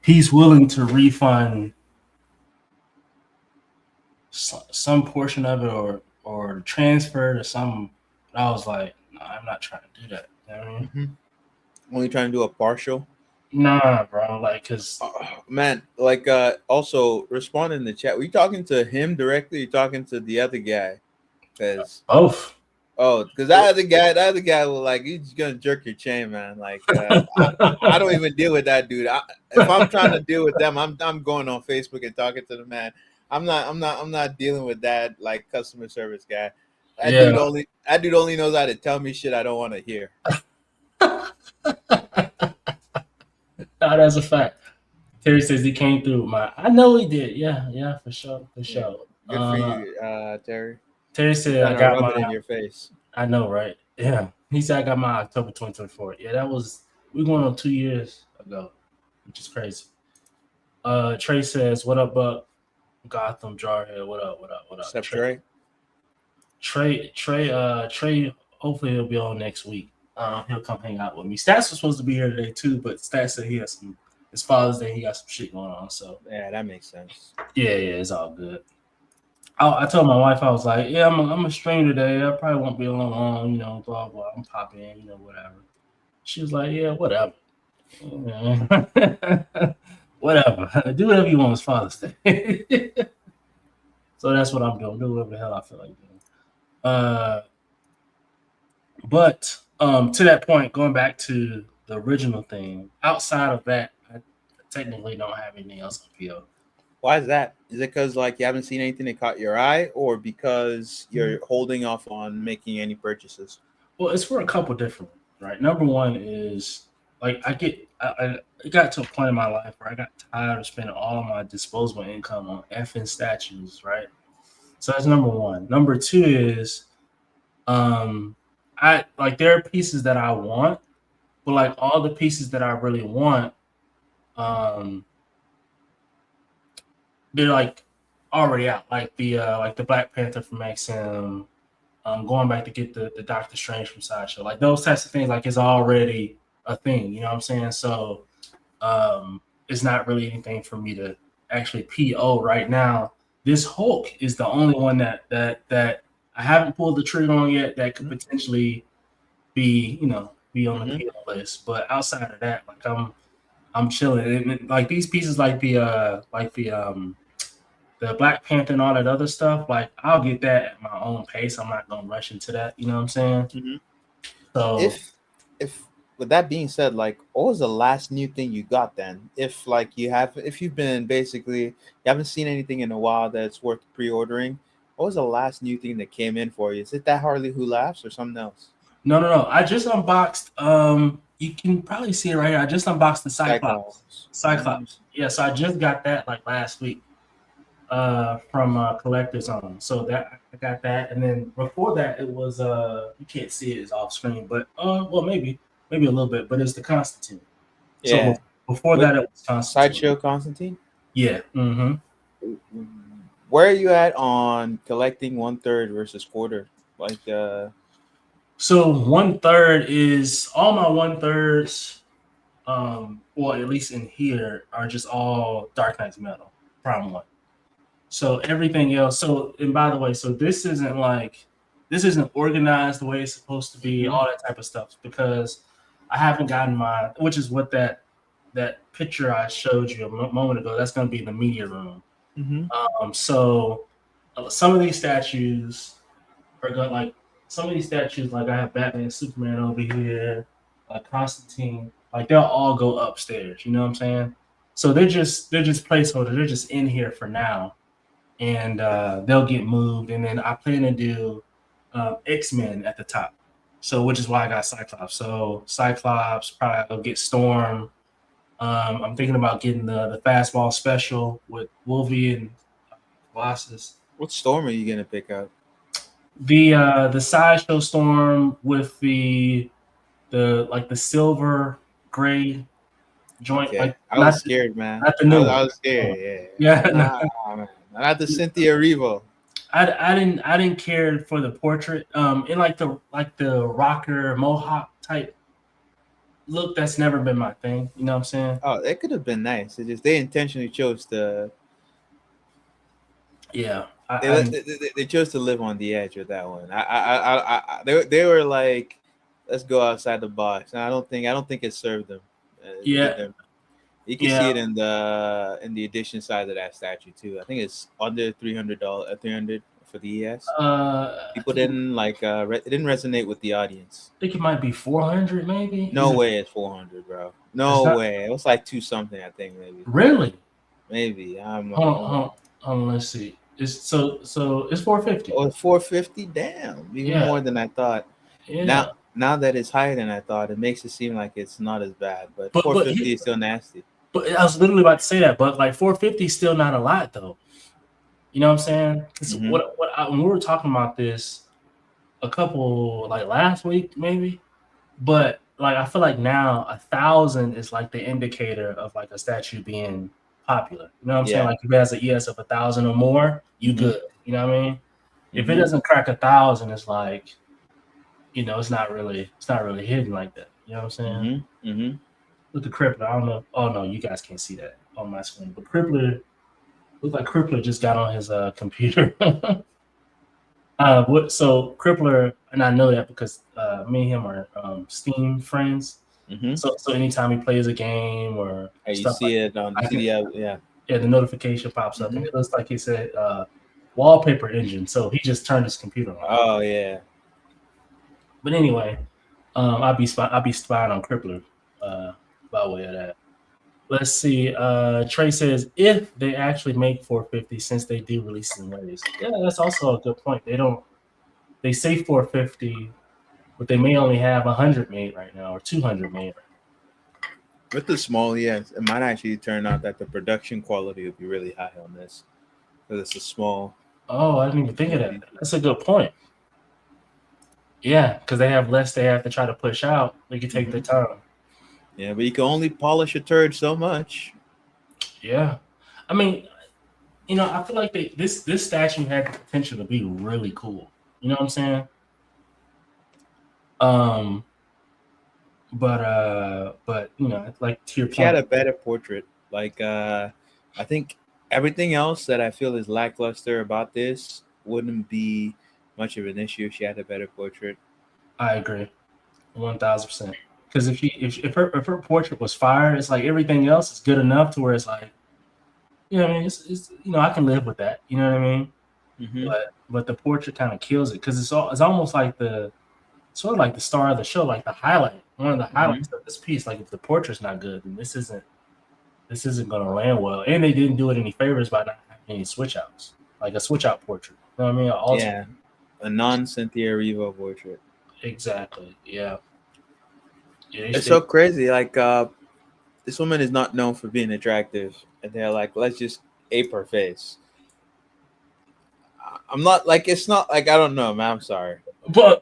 he's willing to refund some portion of it or transfer to some. I was like, I'm not trying to do that. You know what I mean? Only trying to do a partial. Nah, bro. Like, cause Man, like also respond in the chat. Were you talking to him directly? Or you talking to the other guy? Because both. because that other guy was like, he's gonna jerk your chain, man. Like I don't even deal with that dude. If I'm trying to deal with them, I'm going on Facebook and talking to the man. I'm not dealing with that like customer service guy. Yeah. That dude only knows how to tell me shit I don't want to hear. Nah, that's a fact. Terry says he came through with my. I know he did. Yeah, for sure. Good for you, Terry. Terry said Trying I to got rub my. it in your face. I know, right? Yeah. He said I got my October 2024. Yeah, that was we going on 2 years ago, which is crazy. Trey says, "What up, Buck? Gotham Jarhead. What up? What's up, Trey? Trey. Hopefully he'll be on next week. He'll come hang out with me. Stats was supposed to be here today too, but Stats said he has some. It's Father's Day. He got some shit going on. So Yeah, that makes sense. yeah, it's all good. I told my wife, I was like, yeah, I'm a stream today. I probably won't be alone, blah blah. I'm popping in, whatever. She was like, yeah, whatever. Whatever. Do whatever you want. It's Father's Day. So that's what I'm doing. Do whatever the hell I feel like doing. But to that point, going back to the original thing, outside of that, I technically don't have anything else on PO. Why is that? Is it because like you haven't seen anything that caught your eye, or because you're holding off on making any purchases? Well, it's for a couple different, right? Number one is like I got to a point in my life where I got tired of spending all my disposable income on effing statues, right? So that's number one. Number two is I like there are pieces that I want, but like all the pieces that I really want, they're like already out. Like the Black Panther from XM, going back to get the Doctor Strange from Sideshow. Like those types of things, like it's already a thing, you know what I'm saying? So it's not really anything for me to actually PO right now. This Hulk is the only one that I haven't pulled the trigger on yet that could potentially be on the PO list. But outside of that, like I'm chilling. And like these pieces, like the Black Panther and all that other stuff, like I'll get that at my own pace. I'm not gonna rush into that. You know what I'm saying? Mm-hmm. So if with that being said, like what was the last new thing you got then? If you've been basically you haven't seen anything in a while that's worth pre-ordering, what was the last new thing that came in for you? Is it that Harley Who Laughs or something else? No. I just unboxed. You can probably see it right here. I just unboxed the Cyclops. Yeah, so I just got that like last week. From Collector's Zone. So that I got that, and then before that it was you can't see it, it's off screen, but well maybe a little bit, but it's the Constantine. Yeah. So before that it was Constantine. Sideshow Constantine? Yeah. Mm-hmm. Where are you at on collecting 1/3 versus quarter? Like So 1/3 is all my 1/3s, well at least in here are just all Dark Knight's Metal Prime 1. So everything else. So and by the way, so this isn't organized the way it's supposed to be, all that type of stuff, because I haven't gotten my, which is what that picture I showed you a moment ago. That's going to be the media room. Mm-hmm. So some of these statues are going like I have Batman, Superman over here, Constantine. Like they'll all go upstairs. You know what I'm saying? So they're just placeholders. They're just in here for now. And they'll get moved, and then I plan to do X-Men at the top, so which is why I got Cyclops. So Cyclops, probably I'll get Storm. I'm thinking about getting the fastball special with Wolvie and Colossus. What Storm are you gonna pick up? The Sideshow Storm with the silver gray joint. Okay. Like I was scared, man. Not the new one. I was scared. Yeah. Man. Not the Cynthia Erivo. I didn't care for the portrait. In like the rocker mohawk type look, that's never been my thing. You know what I'm saying? Oh, it could have been nice. It's just they intentionally chose to. Yeah, they chose to live on the edge with that one. They were like let's go outside the box. And I don't think it served them. Yeah. You can see it in the edition side of that statue too. I think it's under $300, 300 for the ES. People didn't like it didn't resonate with the audience. I think it might be 400, maybe. No way, it's 400, bro. No way. It was like 2 something, I think, maybe. Really? Maybe. Hold on, let's see. It's so it's 450. Oh, it's 450. Damn, even more than I thought. Yeah. Now that it's higher than I thought, it makes it seem like it's not as bad. But 450 is still nasty. But I was literally about to say that, but like 450 is still not a lot, though. You know what I'm saying? Mhm. When we were talking about this a couple like last week, maybe, but like I feel like now 1,000 is like the indicator of like a statue being popular. You know what I'm saying? Like if it has an ES of 1,000 or more, you good. You know what I mean? If it doesn't crack 1,000, it's like, you know, it's not really hidden like that. You know what I'm saying? Look at Crippler. I don't know. Oh no, you guys can't see that on my screen. But Crippler looked like Crippler just got on his computer. So Crippler, and I know that because me and him are Steam friends. So anytime he plays a game or you stuff see like it on the notification pops up, and it looks like he said wallpaper engine. So he just turned his computer on. Oh yeah. But anyway, I'll be spying on Crippler by way of that. Let's see. Trey says if they actually make 450, since they do release in waves. Yeah, that's also a good point. They say 450, but they may only have 100 made right now or 200 made. With the small, yes, it might actually turn out that the production quality would be really high on this because it's a small. Oh, I didn't even think of that. That's a good point. Yeah, because they have less they have to try to push out. They can take their time. Yeah, but you can only polish a turd so much. Yeah, I mean, you know, I feel like this statue had the potential to be really cool. You know what I'm saying? But you know, like to your point, She had a better portrait. Like, I think everything else that I feel is lackluster about this wouldn't be much of an issue if she had a better portrait. I agree, 1,000%. Because if her portrait was fire, it's like everything else is good enough to where it's like, you know what I mean? It's you know, I can live with that. You know what I mean? But the portrait kind of kills it because it's almost like the sort of like the star of the show, like the highlight, one of the highlights of this piece. Like if the portrait's not good, then this isn't going to land well. And they didn't do it any favors by not having any switch outs, like a switch out portrait. You know what I mean? A non-Cynthia Erivo portrait. Exactly. Yeah. It's so crazy. Like, this woman is not known for being attractive, and they're like, let's just ape her face. I'm not like, it's not like, I don't know, man. I'm sorry. But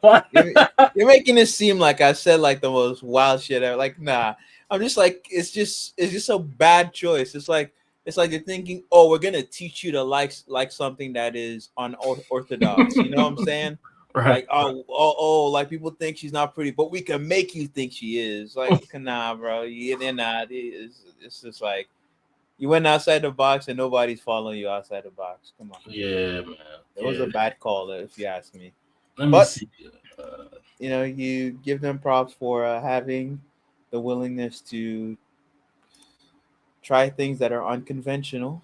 you're making it seem like I said like the most wild shit ever. Like, nah. I'm just like, it's just a bad choice. It's like you're thinking, oh, we're gonna teach you to like something that is unorthodox. You know what I'm saying? Right. Like, oh, like people think she's not pretty, but we can make you think she is. Like, nah, bro, they're not. It's just like you went outside the box and nobody's following you outside the box. Come on. Yeah, man. It was a bad call, if you ask me. Let me see. You know, you give them props for having the willingness to try things that are unconventional.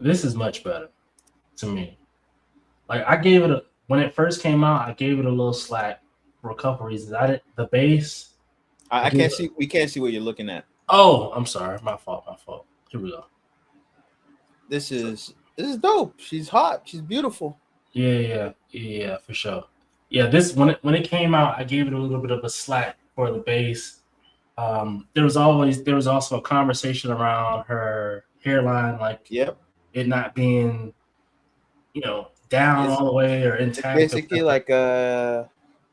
This is much better to me. Like I gave it when it first came out, I gave it a little slack for a couple reasons. The base. I can't see. We can't see what you're looking at. Oh, I'm sorry. My fault. Here we go. This is dope. She's hot. She's beautiful. Yeah, for sure. Yeah, this when it came out, I gave it a little bit of a slack for the base. There was also a conversation around her hairline, like it not being, you know, down all the way or intact. It's basically like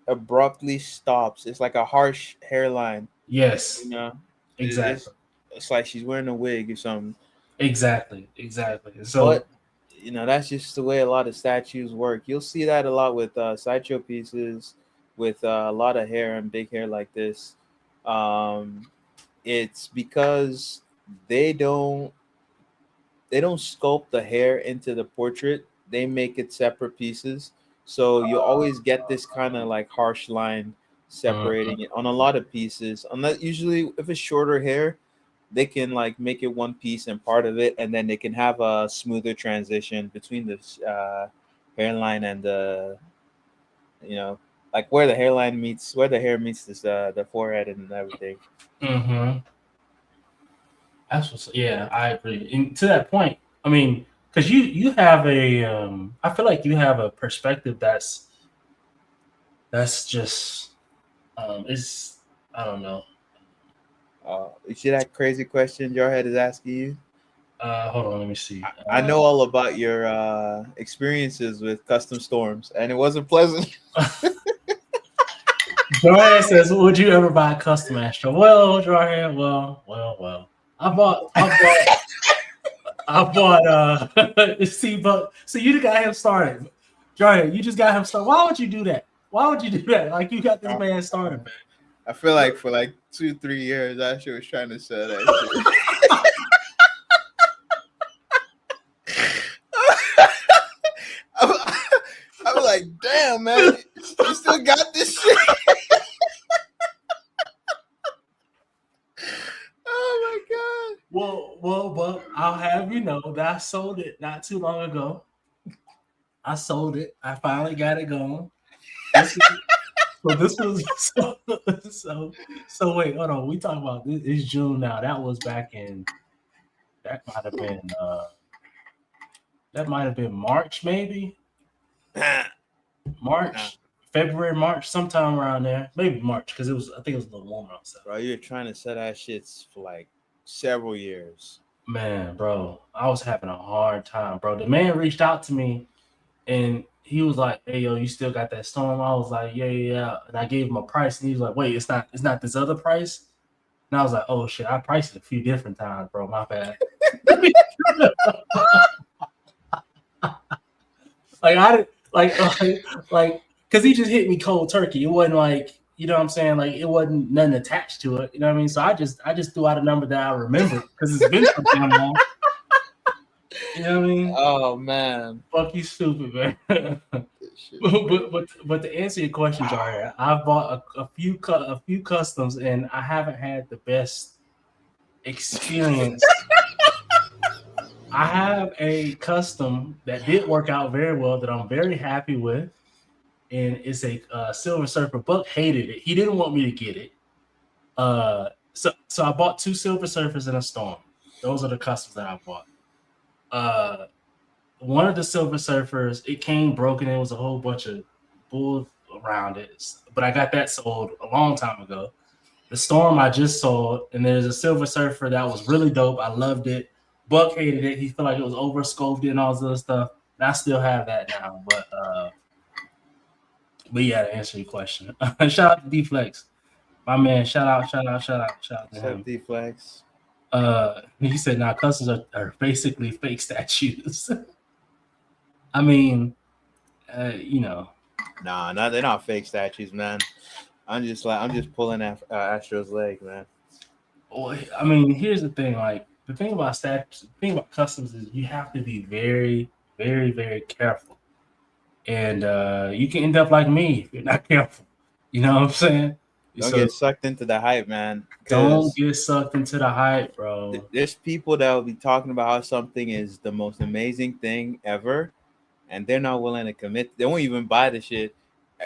abruptly stops. It's like a harsh hairline. Yes. You know, exactly. It's like she's wearing a wig or something. Exactly. So, but you know, that's just the way a lot of statues work. You'll see that a lot with sideshow pieces with a lot of hair and big hair like this. It's because they don't sculpt the hair into the portrait. They make it separate pieces. So you always get this kind of like harsh line separating it on a lot of pieces. Unless usually if it's shorter hair, they can like make it one piece and part of it, and then they can have a smoother transition between the hairline and the, you know, like where the hairline meets, where the hair meets this the forehead and everything. Mm-hmm. That's what's, yeah, I agree. And to that point, I mean, because you have a, I feel like you have a perspective that's just, it's, I don't know. You see that crazy question Jarhead is asking you? Hold on, let me see. I know all about your experiences with custom storms, and it wasn't pleasant. Jarhead says, "Would you ever buy a custom Astro?" Well, Jarhead, well. I bought. See, but so you got him started, Jarhead. You just got him started. Why would you do that? Why would you do that? Like you got this man started, man. I feel like for like 2-3 years, I actually was trying to sell that shit. I'm like, damn, man, you still got this shit. Oh my god. Well, but I'll have you know that I sold it not too long ago. I sold it. I finally got it going. This was so wait, hold on. We talking about this, it's June now. That was back in, that might have been March, maybe. March, February, March, sometime around there. Maybe March, because I think it was a little warmer outside. Bro, you're trying to sell that shit for like several years. Man, bro, I was having a hard time, bro. The man reached out to me and he was like, "Hey, yo, you still got that storm?" I was like, yeah. And I gave him a price, and he was like, "Wait, it's not this other price." And I was like, "Oh shit, I priced it a few different times, bro. My bad." Like I didn't like because he just hit me cold turkey. It wasn't like, you know what I'm saying, like it wasn't nothing attached to it. You know what I mean? So I just threw out a number that I remember because it's been so damn long. You know what I mean? Oh man, fuck you, stupid man. But to answer your question, Jaria, I've bought a few customs and I haven't had the best experience. I have a custom that did work out very well that I'm very happy with, and it's a Silver Surfer. Buck hated it. He didn't want me to get it. So I bought 2 Silver Surfers and a Storm. Those are the customs that I bought. One of the Silver Surfers, it came broken. It was a whole bunch of bull around it, but I got that sold a long time ago. The Storm I just sold, and there's a Silver Surfer that was really dope. I loved it. Buck hated it. He felt like it was over scoped and all this other stuff. And I still have that now. But yeah, to answer your question, shout out to D-Flex, my man. Shout out to him. D-Flex. He said, "Now customs are basically fake statues." I mean, you know. Nah, they're not fake statues, man. I'm just pulling Astro's leg, man. Well, I mean, here's the thing. Like the thing about statues, the thing about customs is you have to be very, very, very careful, and you can end up like me if you're not careful. You know what I'm saying? Don't get sucked into the hype, man. Don't get sucked into the hype, bro. There's people that will be talking about how something is the most amazing thing ever, and they're not willing to commit. They won't even buy the shit.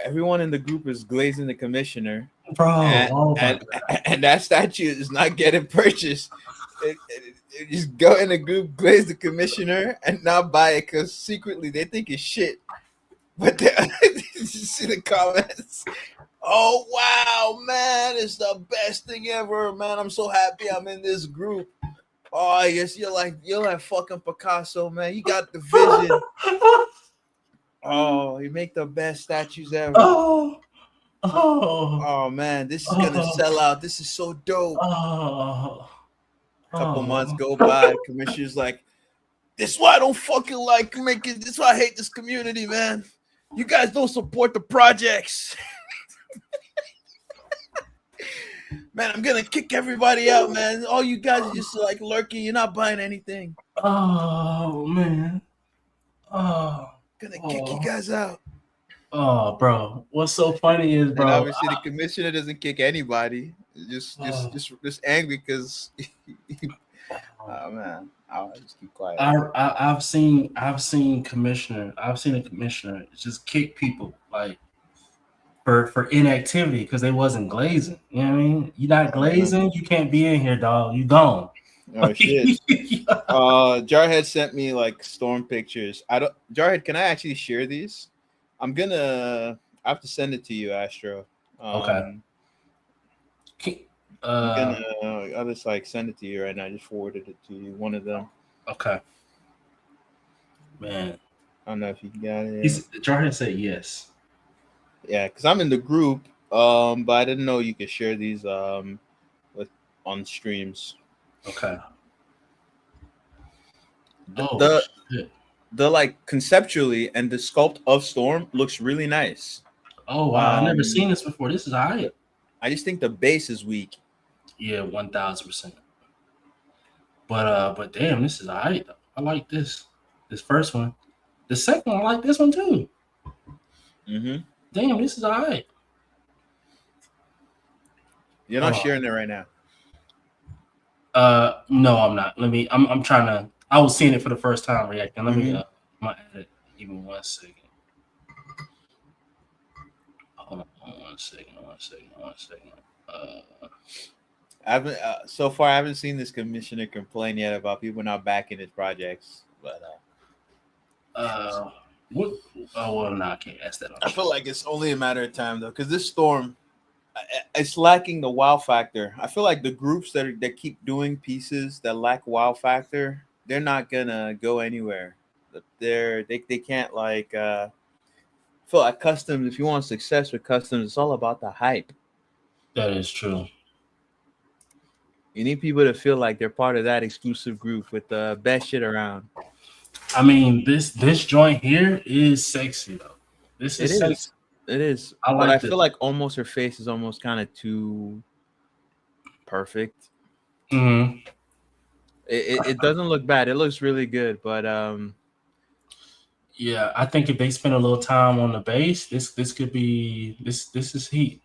Everyone in the group is glazing the commissioner, bro. And that statue is not getting purchased. It just go in the group, glaze the commissioner, and not buy it because secretly they think it's shit. But you see the comments. Oh wow, man, it's the best thing ever, man. I'm so happy I'm in this group. Oh, yes, you're like fucking Picasso, man. You got the vision. Oh, you make the best statues ever. Oh man, this is gonna sell out. This is so dope. Couple months go by, commissioner's like, this is why I don't fucking like making. This is why I hate this community, man. You guys don't support the projects. Man, I'm gonna kick everybody out, man. All you guys are just like lurking. You're not buying anything. Oh man. Gonna kick you guys out. Oh, bro, what's so funny is, And bro. obviously, the commissioner doesn't kick anybody. Just angry because. Oh man, I'll just keep quiet. I've seen a commissioner just kick people like for inactivity because they wasn't glazing. You know what I mean? You not glazing, you can't be in here, dog. You gone. Oh shit. Jarhead sent me like storm pictures. I don't. Jarhead, can I actually share these? I have to send it to you, Astro. Okay. I'll just like send it to you right now. I just forwarded it to you. One of them. Okay. Man, I don't know if you got it. Jarhead said yes. Yeah, because I'm in the group. But I didn't know you could share these with on streams. Okay. The like conceptually and the sculpt of Storm looks really nice. Oh wow, I've never seen this before. This is alright. I just think the base is weak. Yeah, 1000%. But damn, this is alright. I like this. This first one. The second one, I like this one too. Mm-hmm. Damn, this is alright. You're not sharing it right now. No, I'm not. I'm trying to. I was seeing it for the first time reacting. Let me. I'm gonna add it. Give me 1 second. Hold on, 1 second. I haven't so far. I haven't seen this commissioner complain yet about people not backing his projects. But what? Oh well, no, I can't ask that. I feel like it's only a matter of time though, because this Storm, it's lacking the wow factor. I feel like the groups that keep doing pieces that lack wow factor, they're not gonna go anywhere. They can't like. I feel like customs. If you want success with customs, it's all about the hype. That is true. You need people to feel like they're part of that exclusive group with the best shit around. I mean, this joint here is sexy though. This is sexy. It is. I feel like almost her face is almost kind of too perfect. Mm-hmm. It doesn't look bad. It looks really good, but yeah, I think if they spend a little time on the base, this could be this is heat.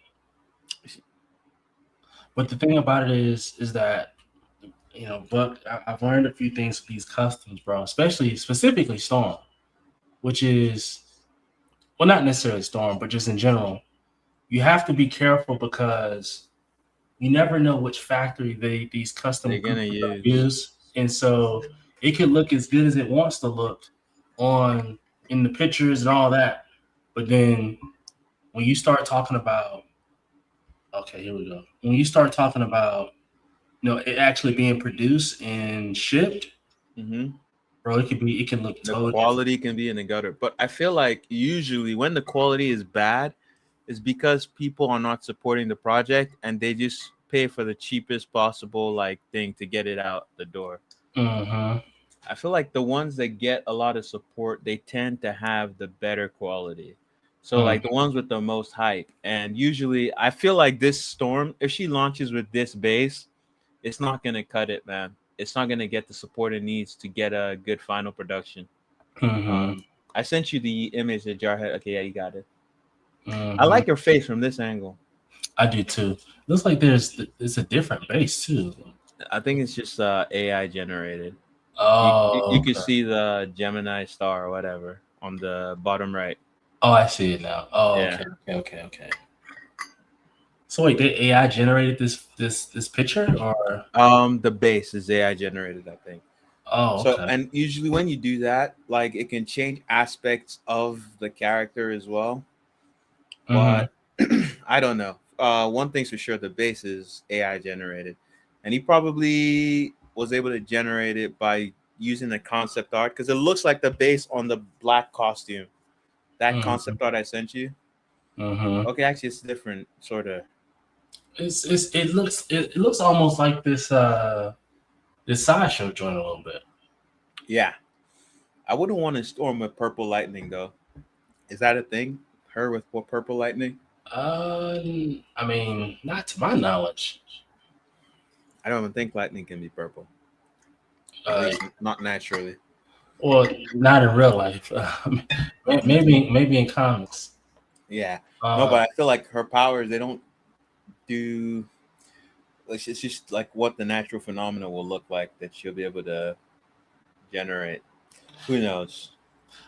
But the thing about it is that, you know, Buck, I've learned a few things with these customs, bro, specifically Storm, which is, well, not necessarily Storm, but just in general, you have to be careful because you never know which factory these custom they're gonna use, and so it could look as good as it wants to look in the pictures and all that, but then when you start talking about, okay, here we go. When you start talking about, you know, it actually being produced and shipped, bro, it can look the quality can be in the gutter. But I feel like usually when the quality is bad, it's because people are not supporting the project and they just pay for the cheapest possible like thing to get it out the door. I feel like the ones that get a lot of support, they tend to have the better quality. So like the ones with the most hype. And usually I feel like this Storm, if she launches with this base, it's not going to cut it, man. It's not going to get the support it needs to get a good final production. I sent you the image that Jarhead. Okay, yeah, you got it. I like your face from this angle. I do too. Looks like it's a different base too. I think it's just AI generated. Oh, you can see the Gemini star or whatever on the bottom right. Oh, I see it now. Oh, yeah. Okay. So wait, did AI generated this picture or? The base is AI generated, I think. Oh, okay. So and usually when you do that, like it can change aspects of the character as well. But I don't know. One thing's for sure, the base is AI generated, and he probably was able to generate it by using the concept art because it looks like the base on the black costume. That concept art I sent you. Okay, actually, it's different, sort of. It looks almost like this sideshow joint a little bit. Yeah, I wouldn't want to Storm with purple lightning though. Is that a thing? Her with purple lightning? I mean, not to my knowledge. I don't even think lightning can be purple. At least not naturally. Well, not in real life. Maybe in comics. Yeah. No, Uh, but I feel like her powers, they don't do like it's just like what the natural phenomena will look like that she'll be able to generate. Who knows?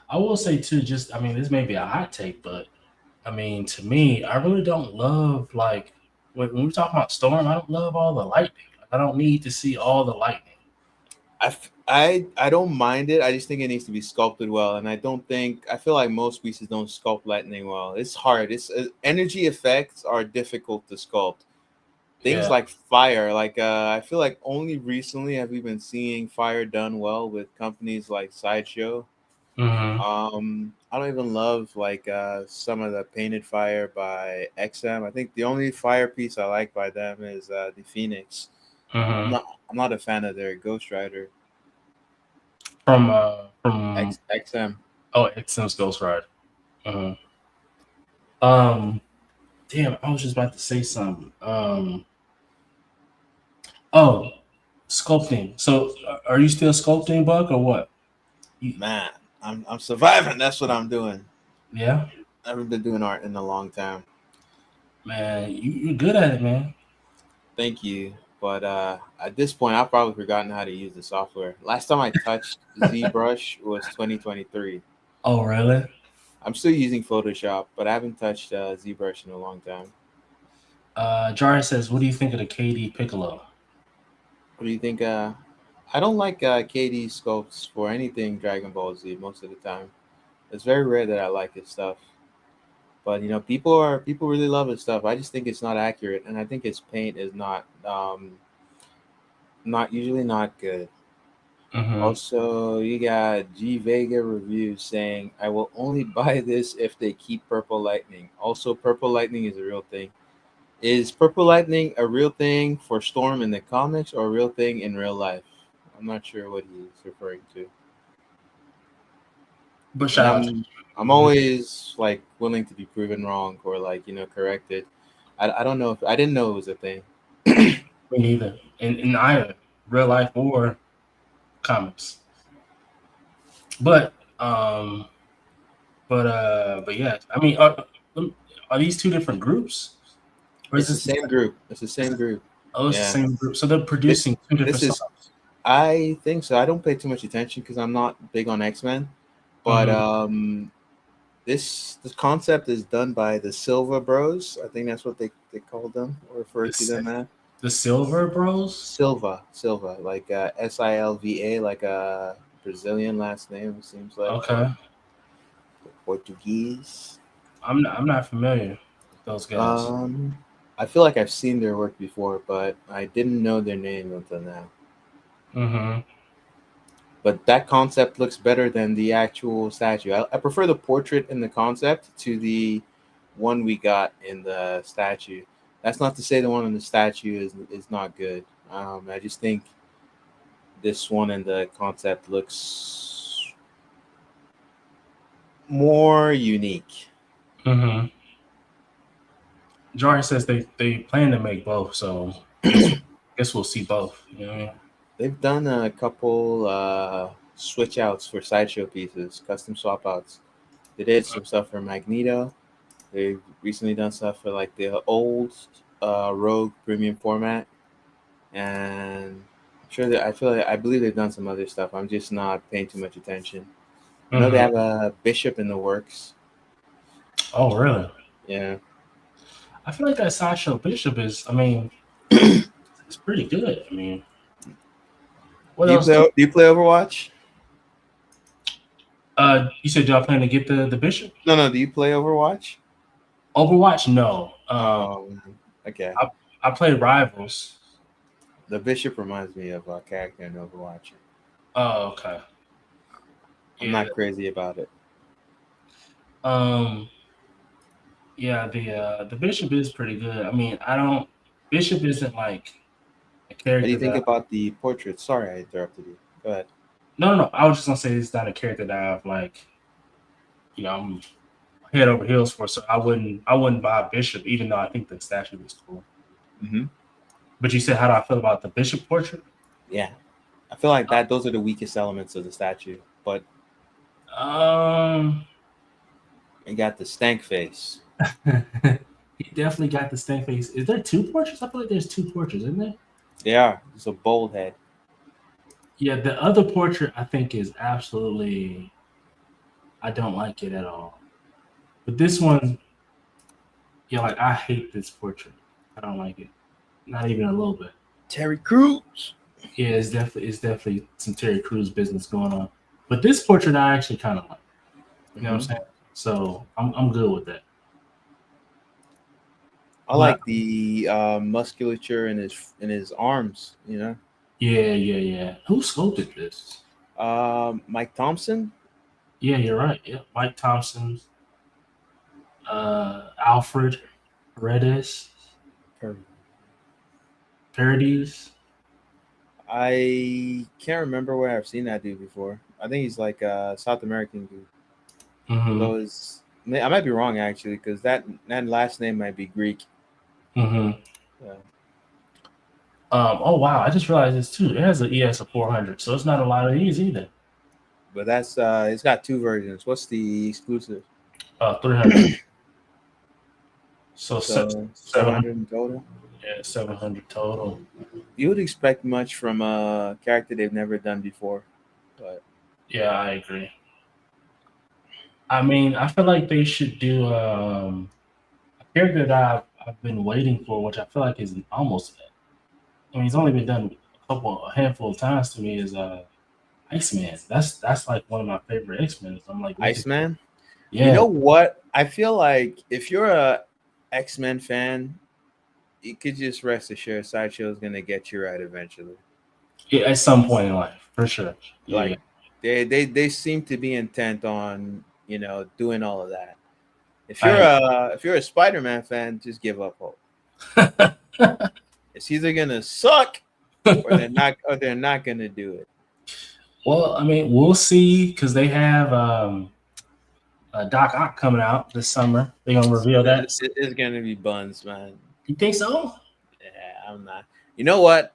I will say too, just I mean, this may be a hot take, but I mean, to me, I really don't love like when we talk about Storm. I don't love all the lightning. Like, I don't need to see all the lightning. I don't mind it. I just think it needs to be sculpted well, and I feel like most pieces don't sculpt lightning well. It's hard. It's energy effects are difficult to sculpt. Things Yeah. like fire, like I feel like only recently have we been seeing fire done well with companies like Sideshow. Mm-hmm. I don't even love like some of the painted fire by XM. I think the only fire piece I like by them is the Phoenix. Mm-hmm. I'm not a fan of their Ghost Rider From XM. XM's Ghost Rider. Mm-hmm. Damn, I was just about to say something. Oh, sculpting. So, are you still sculpting, Buck, or what? Man, I'm surviving. That's what I'm doing. Yeah, I haven't been doing art in a long time. man, you're good at it, man. Thank you. But at this point, I've probably forgotten how to use the software. Last time I touched ZBrush was 2023. Oh, really? I'm still using Photoshop, but I haven't touched ZBrush in a long time. Jari says, "What do you think of the KD Piccolo?" What do you think? I don't like KD sculpts for anything Dragon Ball Z most of the time. It's very rare that I like his stuff. But people really love his stuff. I just think it's not accurate, and I think his paint is not usually not good. Mm-hmm. Also, you got G Vega reviews saying, "I will only buy this if they keep Purple Lightning." Also, Purple Lightning is a real thing. Is Purple Lightning a real thing for Storm in the comics or a real thing in real life? I'm not sure what he's referring to. But And shout out to I'm always like willing to be proven wrong or like corrected. I don't know if I didn't know it was a thing. me neither in either real life or comics. But but yeah, I mean, are these two different groups, or is It's the this? same group. It's the same group. Oh, it's the Yeah. same group. So they're This producing two different this is songs. I think so. I don't pay too much attention because I'm not big on X-Men. But Mhm. this concept is done by the Silva Bros. I think that's what they call them or refer The, to Si- them as. the Silver Bros. Silva, like Silva, like a Brazilian last name. It seems like Okay, Portuguese. I'm not familiar with those guys. Um, I feel like I've seen their work before, but I didn't know their name until now. Mm-hmm. But that concept looks better than the actual statue. I prefer the portrait in the concept to the one we got in the statue. That's not to say the one in the statue is not good. I just think this one in the concept looks more unique. Mm-hmm. Jari says they plan to make both, so guess we'll see both. You know what I mean? They've done a couple switch outs for sideshow pieces, custom swap outs. They did some stuff for Magneto. They've recently done stuff for like the old Rogue premium format, and I believe they've done some other stuff. I'm just not paying too much attention. I know they Mm-hmm. have a Bishop in the works. Oh, really? Yeah. I feel like that Sideshow Bishop is. I mean, it's pretty good. I mean, what else? Do you play Overwatch? You said y'all plan to get the Bishop? No. Do you play Overwatch? Overwatch? No. Okay. I play Rivals. The Bishop reminds me of a character in Overwatch. Oh, okay. I'm not crazy about it. Yeah, the Bishop is pretty good. I mean, Bishop isn't like a What character do you think that. about the portrait? Sorry, I interrupted you. Go ahead. No. I was just gonna say it's not a character that I've like. I'm head over heels for. So I wouldn't buy Bishop, even though I think the statue is cool. Mm-hmm. But you said, how do I feel about the Bishop portrait? Yeah, I feel like those are the weakest elements of the statue. But Um, you got the stank face. He definitely got the stank face. Is there two portraits? I feel like there's two portraits, isn't there? Yeah, it's a bold head. Yeah, the other portrait I think is absolutely. I don't like it at all. But this one, yeah, like I hate this portrait. I don't like it. Not even a little bit. Terry Crews. Yeah, it's definitely some Terry Crews business going on. But this portrait I actually kind of like. You know what I'm saying? So I'm good with that. I like the musculature in his arms. You know. Yeah. Who sculpted this? Mike Thompson. Yeah, you're right. Yeah, Mike Thompson, Alfred Paredes, Paredes. I can't remember where I've seen that dude before. I think he's like a South American dude. Mm-hmm. I might be wrong actually, because that last name might be Greek. Mm-hmm. Yeah. Oh wow! I just realized this too. It has an ES of 400, so it's not a lot of these either. But that's it's got two versions. What's the exclusive? 300. So 700 in total. Yeah, 700 total. You would expect much from a character they've never done before, but yeah, I agree. I mean, I feel like they should do a character that I've been waiting for, which I feel like is almost. I mean, he's only been done a handful of times to me. Is Iceman. That's like one of my favorite X-Men. I'm like Iceman. Yeah. You know what? I feel like if you're a X-Men fan, you could just rest assured Sideshow is gonna get you right eventually. Yeah, at some point in life, for sure. Like they seem to be intent on doing all of that. If you're a Spider-Man fan, just give up hope. It's either gonna suck or they're not gonna do it. Well, I mean, we'll see because they have Doc Ock coming out this summer. They're gonna reveal that. It's gonna be buns, man. You think so? Yeah, I'm not. You know what?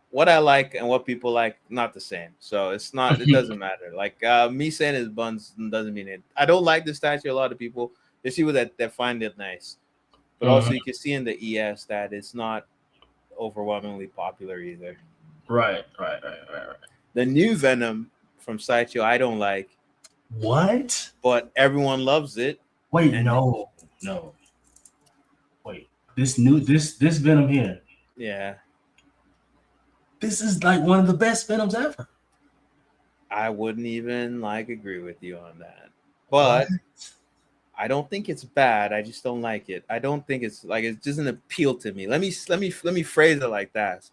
What I like and what people like, not the same. So it doesn't matter. Like me saying it's buns doesn't mean it. I don't like the statue. A lot of people, they see that find it nice, but also you can see in the ES that it's not overwhelmingly popular either. Right. The new Venom from Sideshow, I don't like. What? But everyone loves it. Wait, no. Wait, this Venom here. Yeah. This is like one of the best Venoms ever. I wouldn't even agree with you on that. But I don't think it's bad. I just don't like it. I don't think it doesn't appeal to me. Let me phrase it like that.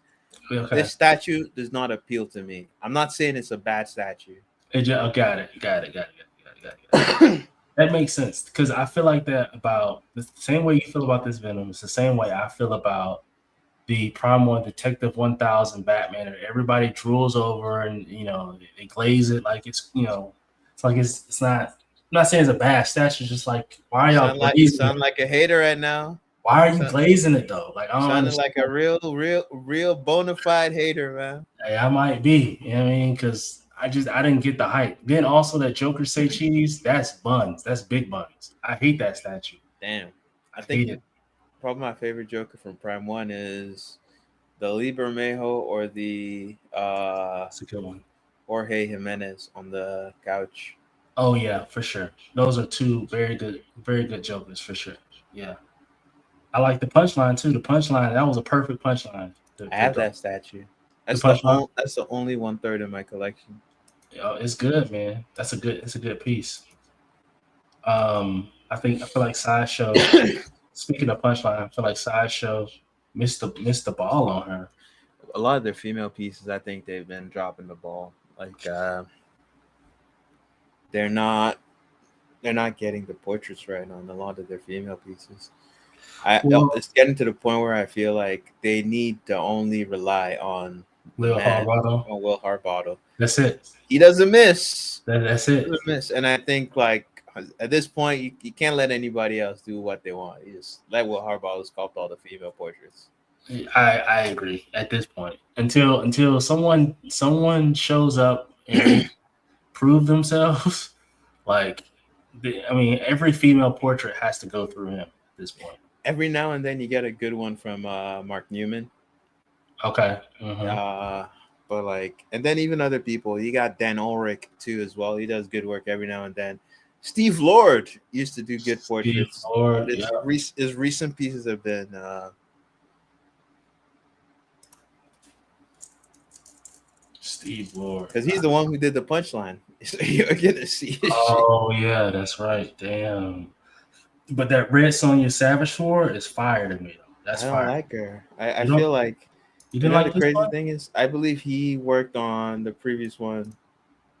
Okay. This statue does not appeal to me. I'm not saying it's a bad statue. Got it. That makes sense because I feel like that about the same way you feel about this Venom. It's the same way I feel about the Prime 1 Detective 1000 Batman. And everybody drools over and they glaze it like it's it's like it's not. I'm not saying it's a bad statue. Just like why are y'all? You sound like a hater right now. Why are you glazing it though? Like I don't understand. Like a real bona fide hater, man. Hey, I might be. You know what I mean? Because I didn't get the hype. Then also that Joker say cheese, that's buns. That's big buns. I hate that statue. Damn. I think probably my favorite Joker from Prime 1 is the Lee Bermejo or the that's a good one. Jorge Jimenez on the couch. Oh yeah, for sure. Those are two very good Jokers for sure. Yeah. I like the punchline too. The punchline, that was a perfect punchline. I have that statue. That's the only 1/3 in my collection. Yo, it's good, man. It's a good piece. I feel like Sideshow. Speaking of punchline, I feel like Sideshow missed the ball on her. A lot of their female pieces, I think they've been dropping the ball. Like they're not getting the portraits right on a lot of their female pieces. It's getting to the point where I feel like they need to only rely on Will Harbottle. That's it. He doesn't miss. That's it. He doesn't miss. And I think at this point you can't let anybody else do what they want. You just let Will Harbottle sculpt all the female portraits. I agree at this point. Until someone shows up and prove themselves, like I mean, every female portrait has to go through him at this point. Every now and then you get a good one from Mark Newman. Okay. Mhm. But like, and then even other people. You got Dan Ulrich too as well. He does good work every now and then. Steve Lord used to do good portraits. Lord, But yeah. his recent pieces have been Steve Lord. because he's the one who did the punchline. So you're gonna see his shit. Oh yeah, that's right. Damn. But that Red Sonja Savage Sword is fire to me though. That's I don't fire. like her. I You don't- feel like You you didn't know like the this crazy one? thing is I believe he worked on the previous one,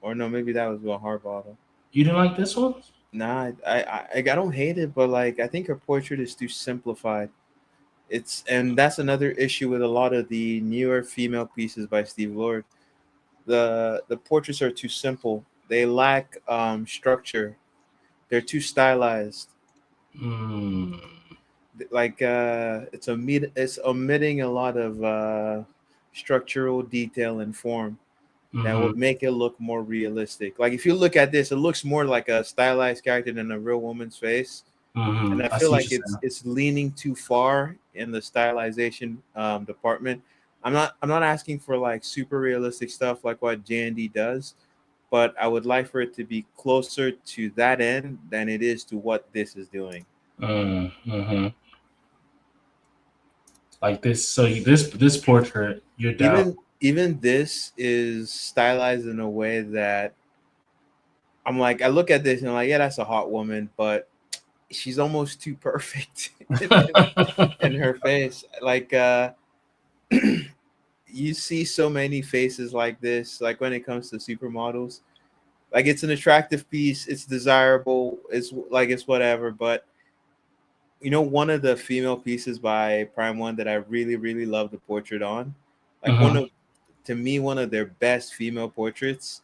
or no, maybe that was Will Harbottle. You didn't like this one? Nah, I don't hate it, but like I think her portrait is too simplified. And that's another issue with a lot of the newer female pieces by Steve Lord. The portraits are too simple. They lack structure. They're too stylized. Mm. Like it's omitting a lot of structural detail and form that Mhm. would make it look more realistic. Like if you look at this, it looks more like a stylized character than a real woman's face. And I I feel see what like you're it's leaning too far in the stylization department. I'm not asking for like super realistic stuff like what J&D does, but I would like for it to be closer to that end than it is to what this is doing. saying. Mm-hmm. Like this. So this portrait, you're down. Even this is stylized in a way that I'm like, I look at this and I'm like, yeah, that's a hot woman, but she's almost too perfect in her face. Like you see so many faces like this, like when it comes to supermodels. Like it's an attractive piece, it's desirable, it's like it's whatever, but one of the female pieces by Prime One that I really, really love the portrait on, like to me, one of their best female portraits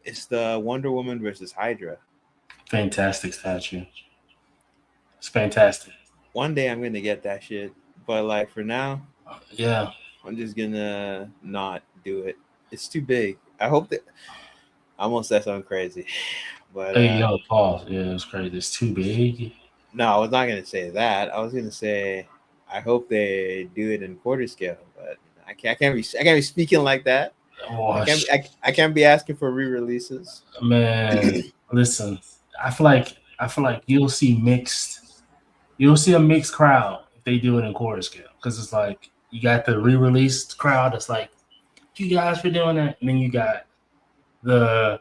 is the Wonder Woman versus Hydra. Fantastic statue. It's fantastic. One day I'm gonna get that shit, but like for now, Yeah. I'm just gonna not do it. It's too big. I hope that I almost said something crazy, but Hey, yo, pause. Yeah, it's crazy. It's too big. no, I was not gonna say that. I was gonna say I hope they do it in quarter scale, but I can't be speaking like that. Oh, I can't be asking for re-releases. man, listen. I feel like you'll see a mixed crowd if they do it in quarter scale, because it's like you got the re-released crowd that's like, you guys for doing that, and then you got the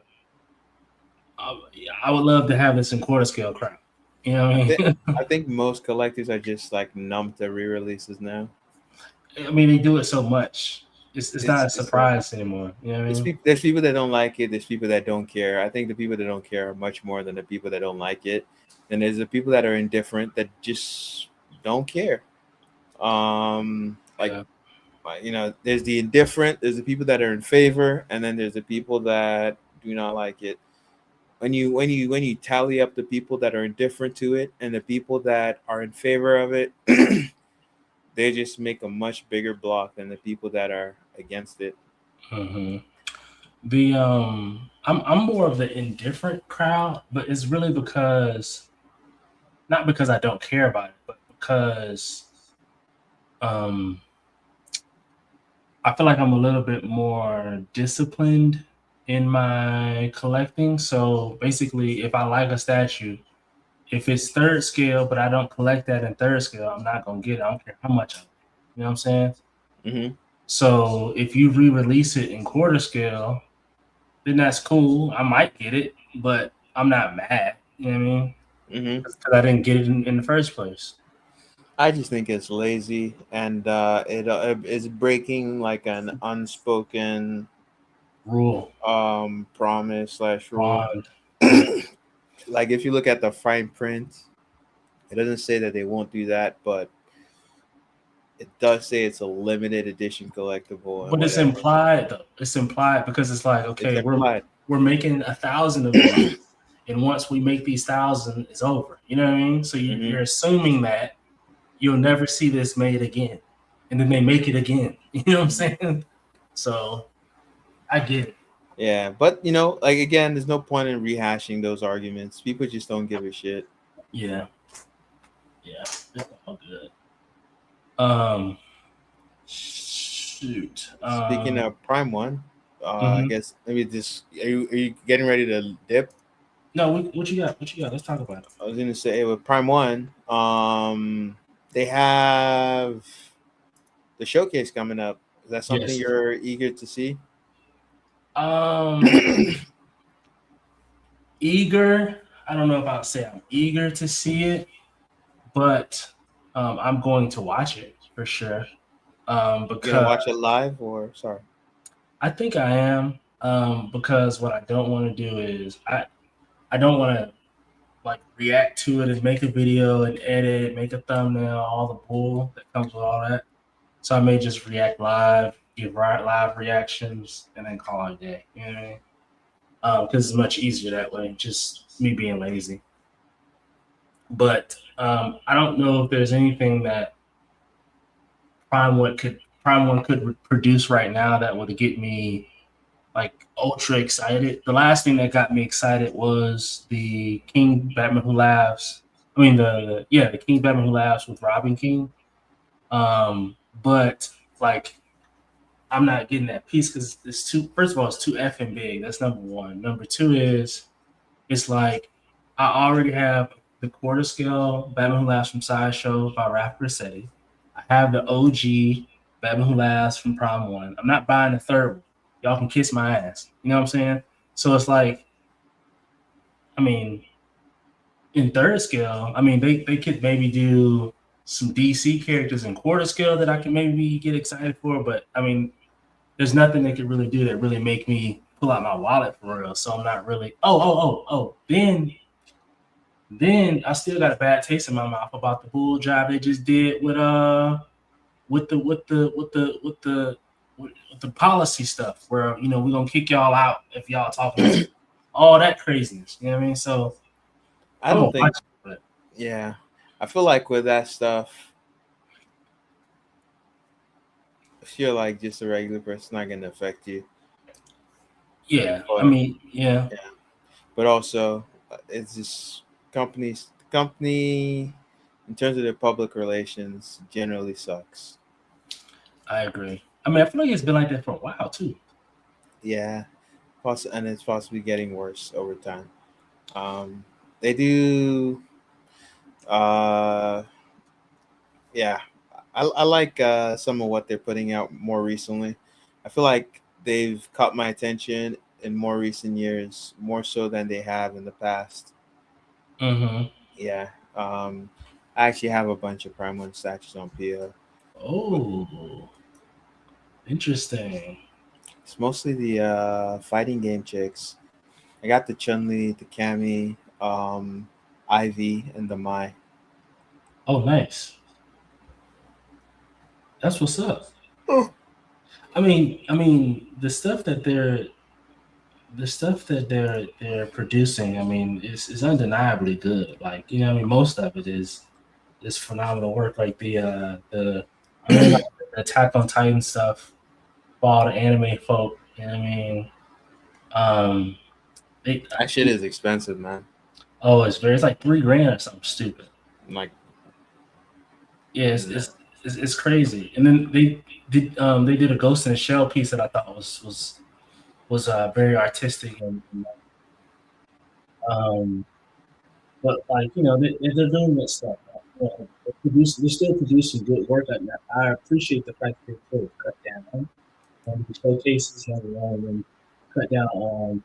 I would love to have this in quarter scale crowd. You know what I mean? I think most collectors are just like numb to re-releases now. I mean, they do it so much. It's not a surprise anymore. You know what I mean? There's people that don't like it. There's people that don't care. I think the people that don't care are much more than the people that don't like it. And there's the people that are indifferent that just don't care. There's the indifferent. There's the people that are in favor, and then there's the people that do not like it. When you tally up the people that are indifferent to it and the people that are in favor of it, they just make a much bigger block than the people that are against it. Mm-hmm. I'm more of the indifferent crowd, but it's really not because I don't care about it, but because I feel like I'm a little bit more disciplined in my collecting. So basically, if I like a statue, if it's third scale, but I don't collect that in third scale, I'm not gonna get it. I don't care how much of it. You know what I'm saying? Mm-hmm. So if you re-release it in quarter scale, then that's cool. I might get it, but I'm not mad. You know what I mean? Mm-hmm. Because I didn't get it in the first place. I just think it's lazy, and it is breaking like an unspoken Rule. promise / rule. Like if you look at the fine print, it doesn't say that they won't do that, but it does say it's a limited edition collectible. But it's implied though. It's implied because it's like, okay, we're making 1,000 of these, and once we make these 1,000, it's over. You know what I mean? So you're assuming that you'll never see this made again, and then they make it again. You know what I'm saying? So I get it. Yeah, but like again, there's no point in rehashing those arguments. People just don't give a shit. Yeah, yeah, it's all good. Um, shoot. Speaking of Prime One, I Mhm. guess maybe this. Are you getting ready to dip? No, what you got? What you got? Let's talk about it. I was gonna say with Prime One, they have the showcase coming up. Is that something Yes. you're eager to see? Um, eager. I don't know if I'll say I'm eager to see it, but I'm going to watch it for sure. You gonna Because watch it live or sorry? I think I am. Because what I don't want to do is I don't want to like react to it and make a video and edit, make a thumbnail, all the bull that comes with all that. So I may just react live, give live reactions, and then call it a day. You know what I mean? Because it's much easier that way. Just me being lazy. But I don't know if there's anything that Prime One could produce right now that would get me like ultra excited. The last thing that got me excited was the King Batman Who Laughs. I mean the King Batman Who Laughs with Robin King. But like I'm not getting that piece because it's too. First of all, it's too effing big. That's number one. Number two is it's like I already have the quarter scale Batman Who Laughs from Sideshow by Ralph Grassetti. I have the OG Batman Who Laughs from Prime One. I'm not buying the third one. Y'all can kiss my ass. You know what I'm saying? So it's like, I mean, in third scale, I mean, they could maybe do some DC characters in quarter scale that I can maybe get excited for, but I mean, there's nothing they could really do that really make me pull out my wallet for real. So I'm not really. Oh. Then I still got a bad taste in my mouth about the bull job they just did with the policy stuff where we're gonna kick y'all out if y'all talking all that craziness. You know what I mean? So I I'm don't gonna watch think. it, but Yeah, I feel like with that stuff, if you're like just a regular person, it's not gonna affect you. yeah, I But mean, yeah, yeah, but also it's just company in terms of their public relations generally sucks. I agree. I mean, I feel like it's been like that for a while too. Yeah, and it's possibly getting worse over time. Um, they do. Uh, yeah, I like some of what they're putting out more recently. I feel like they've caught my attention in more recent years, more so than they have in the past. Mm-hmm. Yeah. I actually have a bunch of Prime One statues on PO. Oh, interesting. It's mostly the fighting game chicks. I got the Chun Li, the Cammy, Ivy, and the Mai. Oh, nice. That's what's up. Oh. I mean, the stuff that they're producing. I mean, is undeniably good. Like I mean, most of it is phenomenal work. Like the I mean, like the Attack on Titan stuff, for all the anime folk. You know what I mean? Um, they That shit is expensive, man. oh, it's like $3,000 or something stupid. Like, Yeah, no. it's crazy. And then they did a Ghost in the Shell piece that I thought was very artistic and um, but like they're doing that stuff. They're still producing good work. I appreciate the fact that they cut down on the showcases and cut down on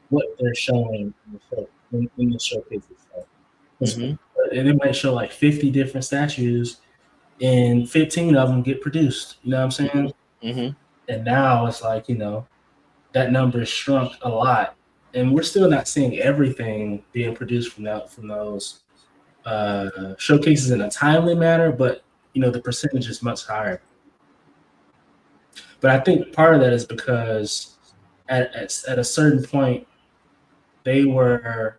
what they're showing in the show in the showcases. So, 'cause Mm-hmm. they might show like 50 different statues and 15 of them get produced. You know what I'm saying? Mm-hmm. And now it's like, that number is shrunk a lot. And we're still not seeing everything being produced from those showcases in a timely manner, but the percentage is much higher. But I think part of that is because at a certain point they were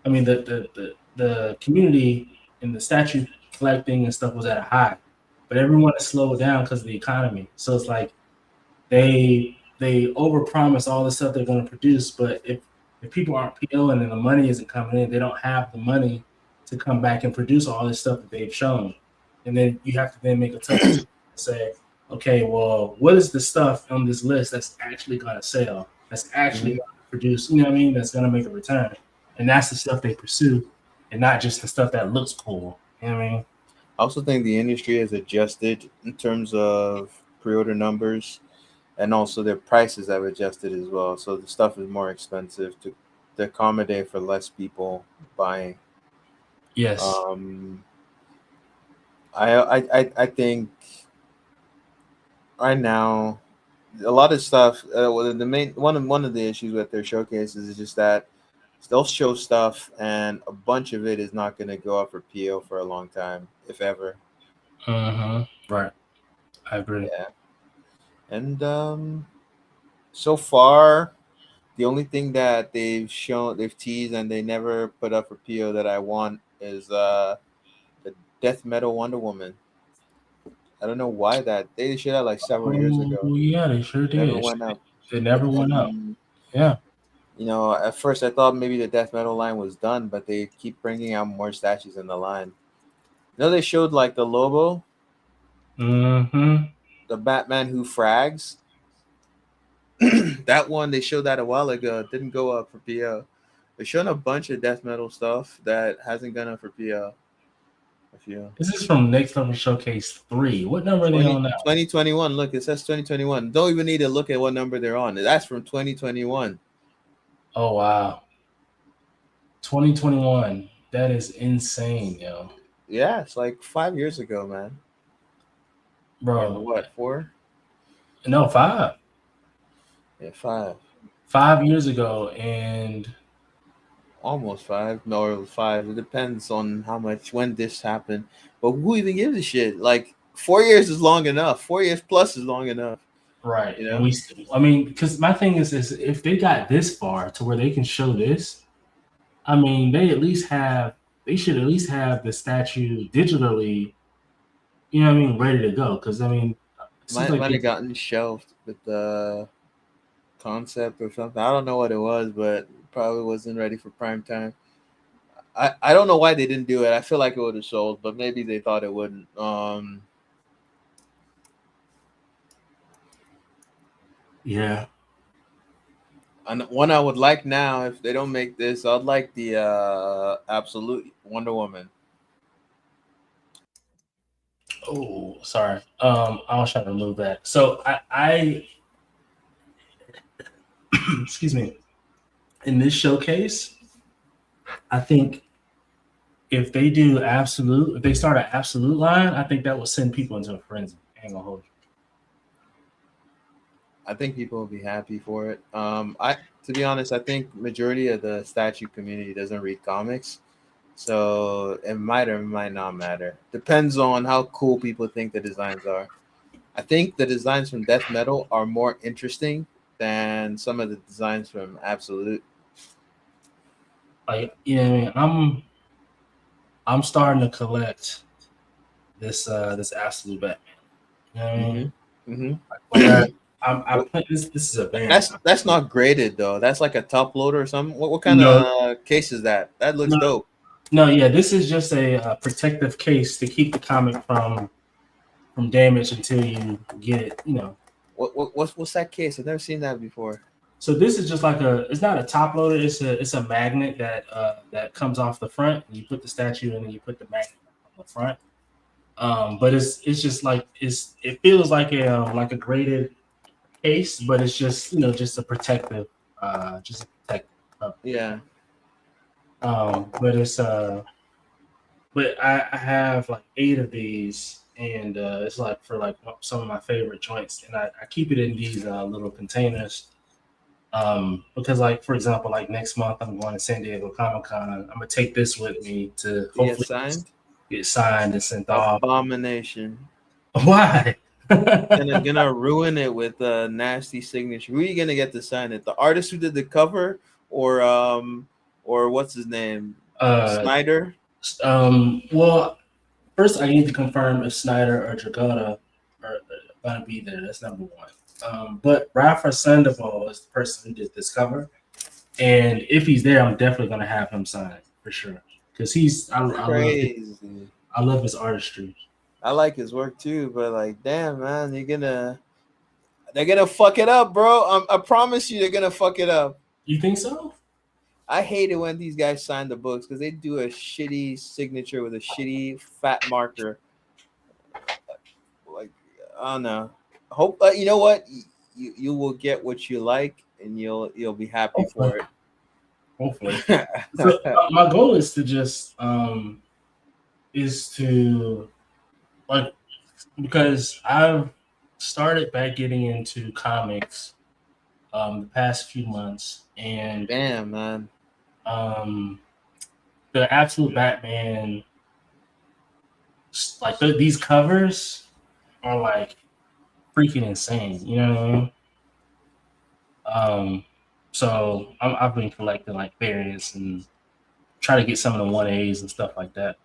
I mean the community and the statue collecting and stuff was at a high, but everyone has slowed down because of the economy. So it's like they they overpromise all the stuff they're going to produce, but if people aren't POing and the money isn't coming in, they don't have the money to come back and produce all this stuff that they've shown. And then you have to then make a tough decision to say, okay, well, what is the stuff on this list that's actually going to sell? That's actually going to produce, you know what I mean? That's going to make a return. And that's the stuff they pursue, and not just the stuff that looks cool. You know what I mean? I also think the industry has adjusted in terms of pre-order numbers, and also their prices have adjusted as well. So the stuff is more expensive to accommodate for less people buying. Yes. I think right now a lot of stuff. The main one of the issues with their showcases is just that they'll show stuff, and a bunch of it is not going to go up for PO for a long time, if ever. Right. I agree. Yeah. And so far, the only thing that they've teased, and they never put up for PO that I want is the Death Metal Wonder Woman. I don't know why they showed that like several years ago. Oh yeah, they sure did. Never went up. It never went up. Yeah. You know, at first I thought maybe the Death Metal line was done, but they keep bringing out more statues in the line. You know, they showed like the Lobo, the Batman Who Frags. That one, they showed that a while ago. It didn't go up for PO. They're showing a bunch of death metal stuff that hasn't gone up for PO. This is from Next Level Showcase 3. What number are they on now? 2021. Look, it says 2021. Don't even need to look at what number they're on. That's from 2021. Oh, wow. 2021. That is insane, yo. Yeah, it's like 5 years ago, man. Bro. Or what, 4? No, 5. Yeah, 5. 5 years ago, and almost 5. No, it was 5. It depends on when this happened. But who even gives a shit? Like 4 years is long enough. 4 years plus is long enough. Right. You know? I mean, because my thing is if they got this far to where they can show this, I mean, they should at least have the statue digitally, you know what I mean, ready to go. Because I mean, might have gotten shelved with the concept or something. I don't know what it was, but probably wasn't ready for prime time. I don't know why they didn't do it. I feel like it would have sold, but maybe they thought it wouldn't. Yeah. And one I would like now, if they don't make this, I'd like the Absolute Wonder Woman. Oh, sorry. I was trying to remove that. So I excuse me. In this showcase, I think if they start an Absolute line, I think that will send people into a frenzy. I ain't gonna hold you. I think people will be happy for it. To be honest, I think majority of the statue community doesn't read comics, so it might or might not matter. Depends on how cool people think the designs are. I think the designs from Death Metal are more interesting than some of the designs from Absolute. Like, you know what I mean? I'm starting to collect this Absolute Batman. You know what I mean? Like, I play this is a band. That's not graded though. That's like a top loader or something. What kind of case is that? That looks dope. No, yeah, this is just a protective case to keep the comic from damage until you get it. You know. What's that case? I've never seen that before. So this is just like it's not a top loader. It's a magnet that comes off the front. And you put the statue in, and you put the magnet on the front. But it's just like it feels like a graded case, but it's just just a protective, Yeah. But it's but I have like 8 of these, and it's like for like some of my favorite joints, and I keep it in these little containers. Because like for example, like next month I'm going to San Diego Comic-Con. I'm gonna take this with me to hopefully get signed and sent off. Abomination. Why? gonna ruin it with a nasty signature. Who are you gonna get to sign it? The artist who did the cover, or what's his name? Snyder. Well, first I need to confirm if Snyder or Dragotta are gonna be there. That's number one. But Rafa Sandoval is the person who did this cover, and if he's there, I'm definitely gonna have him sign for sure because Crazy. I love his artistry. I like his work too, but like, damn, man, they're gonna fuck it up, bro. I promise you, they're gonna fuck it up. You think so? I hate it when these guys sign the books because they do a shitty signature with a shitty fat marker. Like, I don't know. Hope you know what you will get what you like, and you'll be happy for Hopefully. it. So my goal is to just like because I've started back getting into comics the past few months, and Damn, man. um the Absolute Batman, like these covers are like freaking insane. You know what I mean? So I've been collecting like variants and try to get some of the 1As and stuff like that.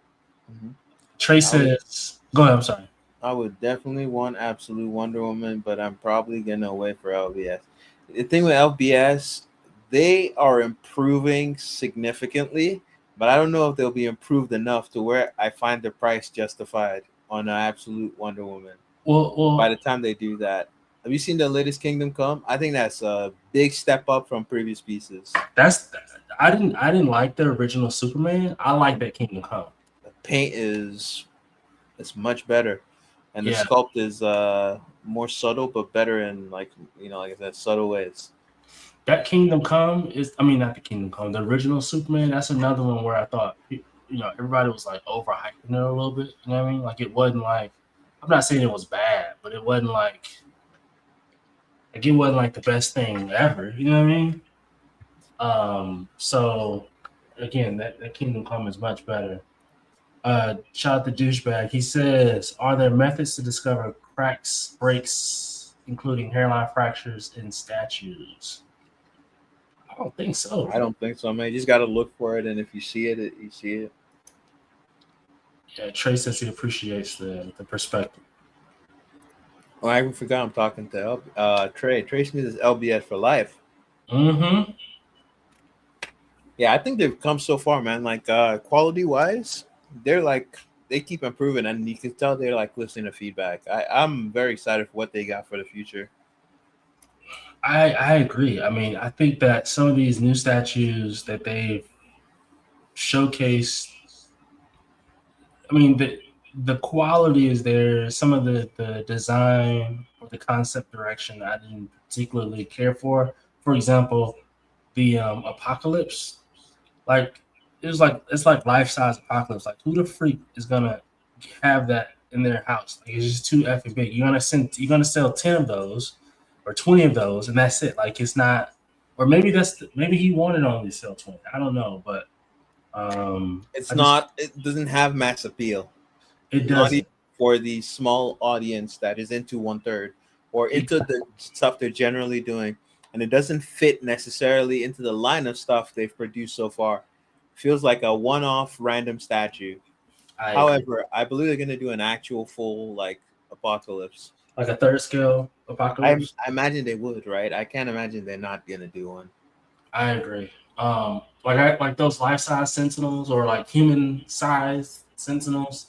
Mhm. Trey says, "Go ahead." I'm sorry. I would definitely want Absolute Wonder Woman, but I'm probably gonna wait for LBS. The thing with LBS, they are improving significantly, but I don't know if they'll be improved enough to where I find the price justified on an Absolute Wonder Woman. By the Well, time they do that, have you seen the latest Kingdom Come? I think that's a big step up from previous pieces. that's I didn't like the original Superman. I like that Kingdom Come. The paint is it's much better, and the Yeah, sculpt is more subtle but better in like I said, subtle ways. that Kingdom Come is. I mean, not the Kingdom Come. The original Superman. That's another one where I thought everybody was like overhyping it a little bit. You know what I mean? Like it wasn't like. I'm not saying it was bad, but it wasn't like it wasn't like the best thing ever. You know what I mean? So again, that Kingdom Come is much better. Shout out to douchebag. He says, "Are there methods to discover cracks, breaks, including hairline fractures in statues?" I don't think so. I don't think so, man. You just got to look for it, and if you see it, you see it. Yeah, Trey says he appreciates the perspective. Oh, I even forgot I'm talking to Trey. Trey Smith is LBS for life. Mm-hmm. Yeah, I think they've come so far, man. Like quality wise, they keep improving, and you can tell they're like listening to feedback. I'm very excited for what they got for the future. I agree. I mean, I think that some of these new statues that they've showcased, I mean, the quality is there. Some of the design or the concept direction I didn't particularly care for. For example, the Apocalypse, like it's like life size Apocalypse. Like who the freak is gonna have that in their house? Like it's just too effing big. You're gonna sell 10 of those or 20 of those, and that's it. Like it's not, or maybe maybe he wanted to only sell 20. I don't know, but It's I just not. It doesn't have mass appeal. it Not even doesn't. for the small audience that is into one third or into Exactly. the stuff they're generally doing, and it doesn't fit necessarily into the line of stuff they've produced so far. Feels like a one-off random statue. I agree. However, I believe they're gonna do an actual full like apocalypse. Like a third scale Apocalypse. I imagine they would, right? I can't imagine they're not gonna do one. I agree. Like those life size Sentinels or like human size Sentinels.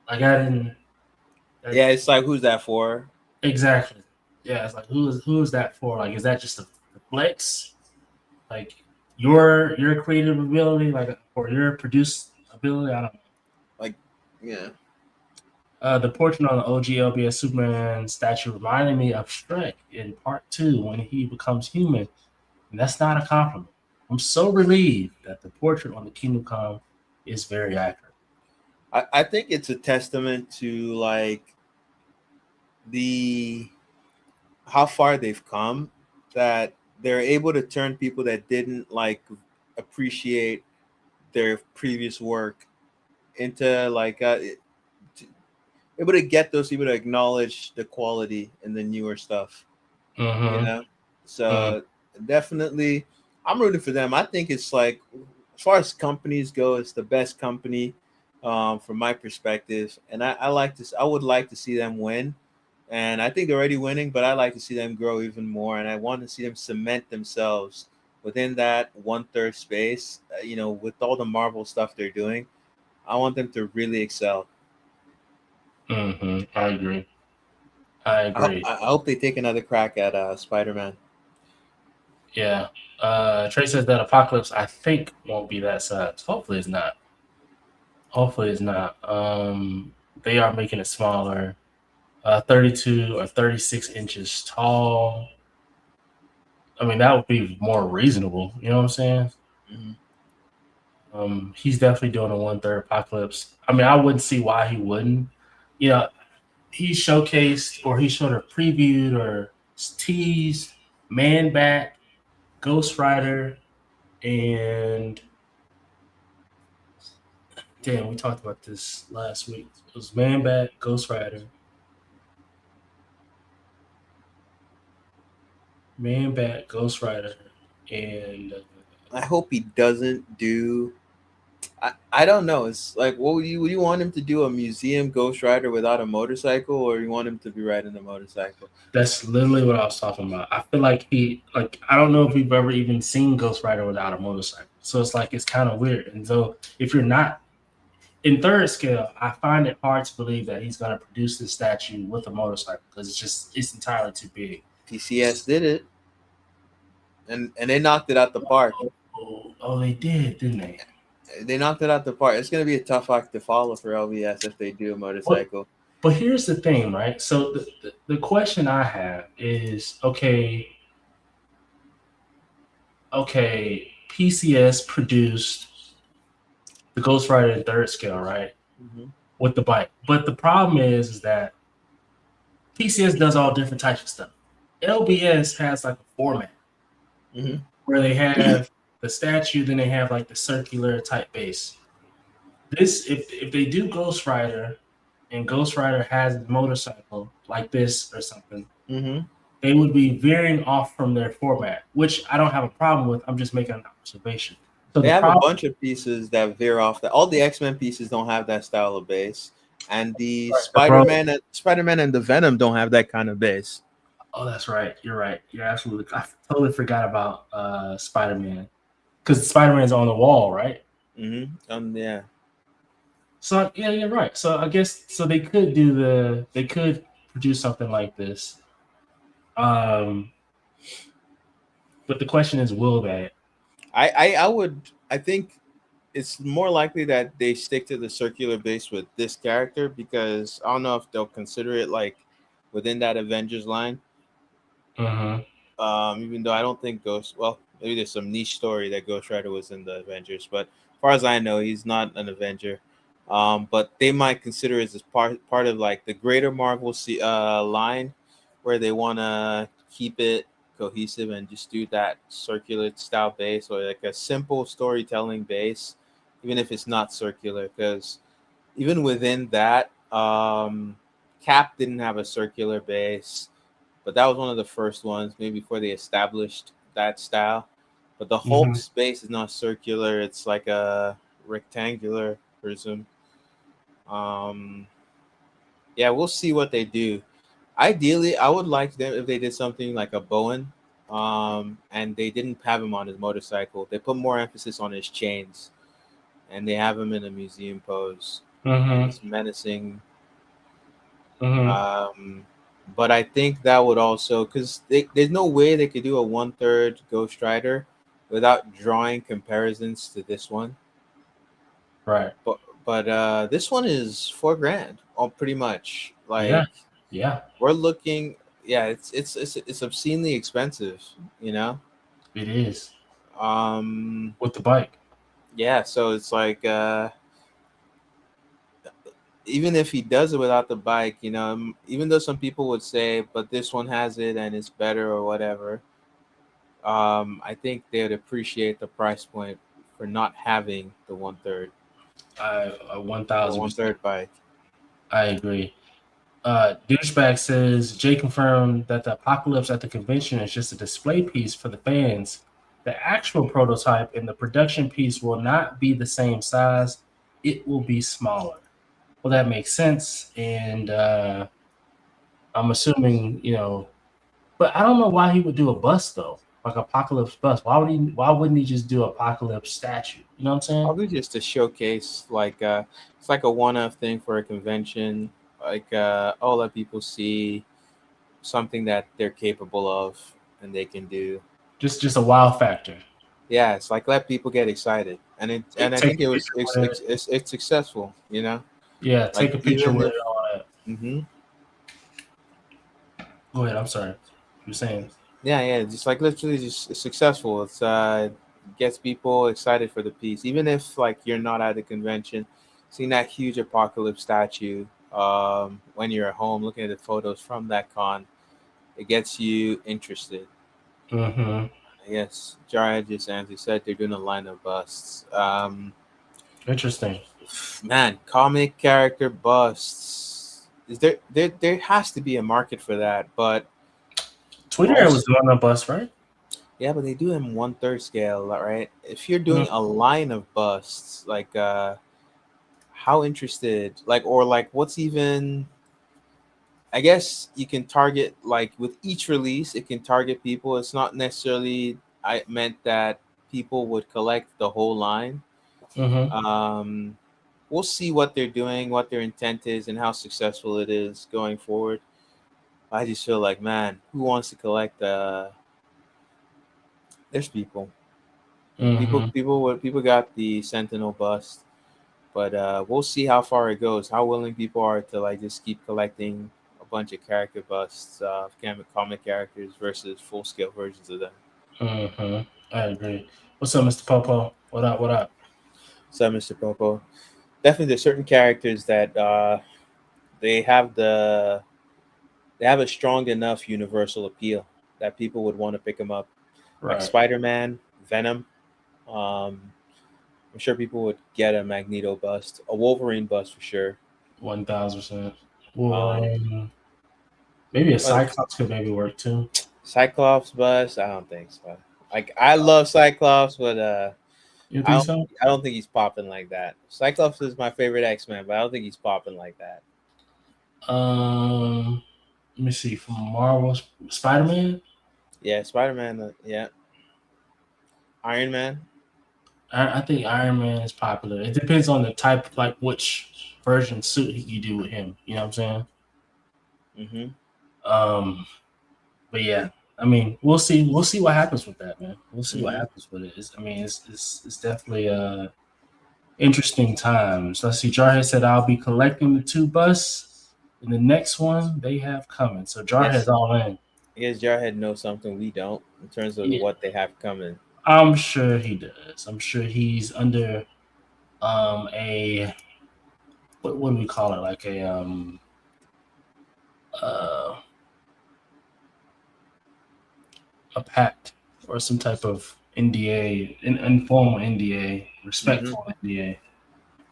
Like I didn't. That, Yeah, it's like who's that for? exactly. Yeah, it's like who is that for? Like, is that just a flex? Like your creative ability, like or your produce ability? I don't know. Like, yeah. The portrait on the OG LBS Superman statue reminded me of Shrek in Part Two when he becomes human, and that's not a compliment. I'm so relieved that the portrait on the Kingdom Come is very accurate. I think it's a testament to like the how far they've come that they're able to turn people that didn't like appreciate their previous work into like able to get those people to acknowledge the quality in the newer stuff, you Mm-hmm. know. So definitely I'm rooting for them. I think it's like as far as companies go, it's the best company from my perspective, and I would like to see them win, and I think they're already winning. But I like to see them grow even more, and I want to see them cement themselves within that 1/3 space. With all the Marvel stuff they're doing, I want them to really excel. I agree. I agree. I hope they take another crack at Spider-Man. Yeah. Trey says that Apocalypse, I think, won't be that size. Hopefully it's not. They are making it smaller. 32 or 36 inches tall. I mean, that would be more reasonable. You know what I'm saying? Mhm. He's definitely doing a 1/3 Apocalypse. I mean, I wouldn't see why he wouldn't. He showcased or he showed or previewed or teased Man Bat, Ghost Rider, and damn, we talked about this last week. It was Man Bat, Ghost Rider, Man Bat, Ghost Rider, and I hope he doesn't do. I don't know. It's like, what would you want him to do? A museum Ghost Rider without a motorcycle, or you want him to be riding a motorcycle? that's literally what I was talking about. I feel like I don't know if we've ever even seen Ghost Rider without a motorcycle. So it's kind of weird. And so if you're not in 3rd scale, I find it hard to believe that he's going to produce this statue with a motorcycle because it's entirely too big. TCS did it, and they knocked it out the park. Oh, they did, didn't they? They knocked it out the park. It's going to be a tough act to follow for LBS if they do a motorcycle. But here's the thing, right? So the question I have is, okay, PCS produced the Ghost Rider in 3rd scale, right? Mm-hmm. With the bike. But the problem is that PCS does all different types of stuff. LBS has like a format where they have the statue, then they have like the circular type base. This, if they do Ghost Rider and Ghost Rider has a motorcycle like this or something, they would be veering off from their format, which I don't have a problem with. I'm just making an observation. So they have a bunch of pieces that veer off. All the X-Men pieces don't have that style of base, and the Spider-Man and the Venom don't have that kind of base. Oh, that's right. You're right. You're absolutely. I totally forgot about Spider-Man because Spider-Man's on the wall, right? Yeah. So yeah, you're right. So I guess they could they could produce something like this. But the question is, will they? I think it's more likely that they stick to the circular base with this character, because I don't know if they'll consider it like within that Avengers line. Even though I don't think maybe there's some niche story that Ghost Rider was in the Avengers, but as far as I know, he's not an Avenger. But they might consider it as part of like the greater Marvel line, where they want to keep it cohesive and just do that circular style base, or like a simple storytelling base, even if it's not circular. Because even within that, Cap didn't have a circular base, but that was one of the first ones, maybe before they established that style. But the Hulk space is not circular; it's like a rectangular prism. Yeah, we'll see what they do. Ideally, I would like them if they did something like a Bowen, and they didn't have him on his motorcycle. They put more emphasis on his chains, and they have him in a museum pose. He's menacing. But I think that would also, because there's no way they could do a 1/3 Ghost Rider without drawing comparisons to this one. Right. But this one is $4,000, pretty much. Like, yeah. We're looking. Yeah, it's obscenely expensive. It is. With the bike. Yeah, so it's like even if he does it without the bike, even though some people would say, but this one has it and it's better or whatever, I think they would appreciate the price point for not having the 1/3. 1,000% bike. I agree. Douchebag says Jay confirmed that the Apocalypse at the convention is just a display piece for the fans. The actual prototype and the production piece will not be the same size. It will be smaller. Well, that makes sense. And I'm assuming, but I don't know why he would do a bust though, like Apocalypse bust. Why wouldn't he just do Apocalypse statue? You know what I'm saying? Probably just to showcase, like it's like a one-off thing for a convention. Like oh, let people see something that they're capable of and they can do. Just a wow factor. Yeah, it's like let people get excited, and I Take think a picture with it. it's successful. You know, Yeah, like take a picture even with if it. All that. hmm Go ahead. I'm sorry. You're saying. yeah, just like literally just it's successful. It's gets people excited for the piece, even if like you're not at the convention, seeing that huge apocalypse statue. When you're at home looking at the photos from that con, it gets you interested. Mm-hmm. Yes, Jarhead just as you said, they're doing a line of busts. Interesting. Man, comic character busts. Is there has to be a market for that, but Twitter also was doing a bust, right? yeah, but they do them 1/3 scale, right? If you're Mm, doing a line of busts, like how interested, like or like what's even I guess you can target like with each release, it can target people. It's not necessarily I meant that people would collect the whole line. Mm-hmm. Um, we'll see what they're doing, what their intent is, and how successful it is going forward. I just feel like, man, who wants to collect? There's people, Mm-hmm. people got the Sentinel bust, but we'll see how far it goes. How willing people are to like just keep collecting a bunch of character busts, comic characters versus full scale versions of them. Mm-hmm. I agree. What's up, Mr. Popo? What up? What up? So, Mr. Popo, definitely there's certain characters that they have the they have a strong enough universal appeal that people would want to pick them up, like Right. Spider-Man, Venom. Um, I'm sure people would get a Magneto bust, a Wolverine bust for sure. 1000%. Um, Wolverine. Maybe a well, Cyclops could maybe work too. Cyclops bust, I don't think so. Like I love Cyclops, but You think so? I don't think he's popping like that. Cyclops is my favorite X-Men, but I don't think he's popping like that. Let me see. From Marvel, Spider Man. Yeah, Spider-Man, yeah, Iron Man. I think Iron Man is popular. It depends on the type, like which version suit you do with him. You know what I'm saying? Mm-hmm. Um, but yeah, I mean, we'll see. We'll see what happens with that, man. We'll see what Mm-hmm. happens with it. It's definitely interesting times. Let's see. Jarhead said I'll be collecting the two bus. And the next one they have coming. So Jarhead's Yes, all in. I guess Jarhead knows something we don't in terms of Yeah, what they have coming. I'm sure he does. I'm sure he's under a what do we call it? Like uh a pact or some type of NDA, informal NDA, Mm-hmm. respectful NDA.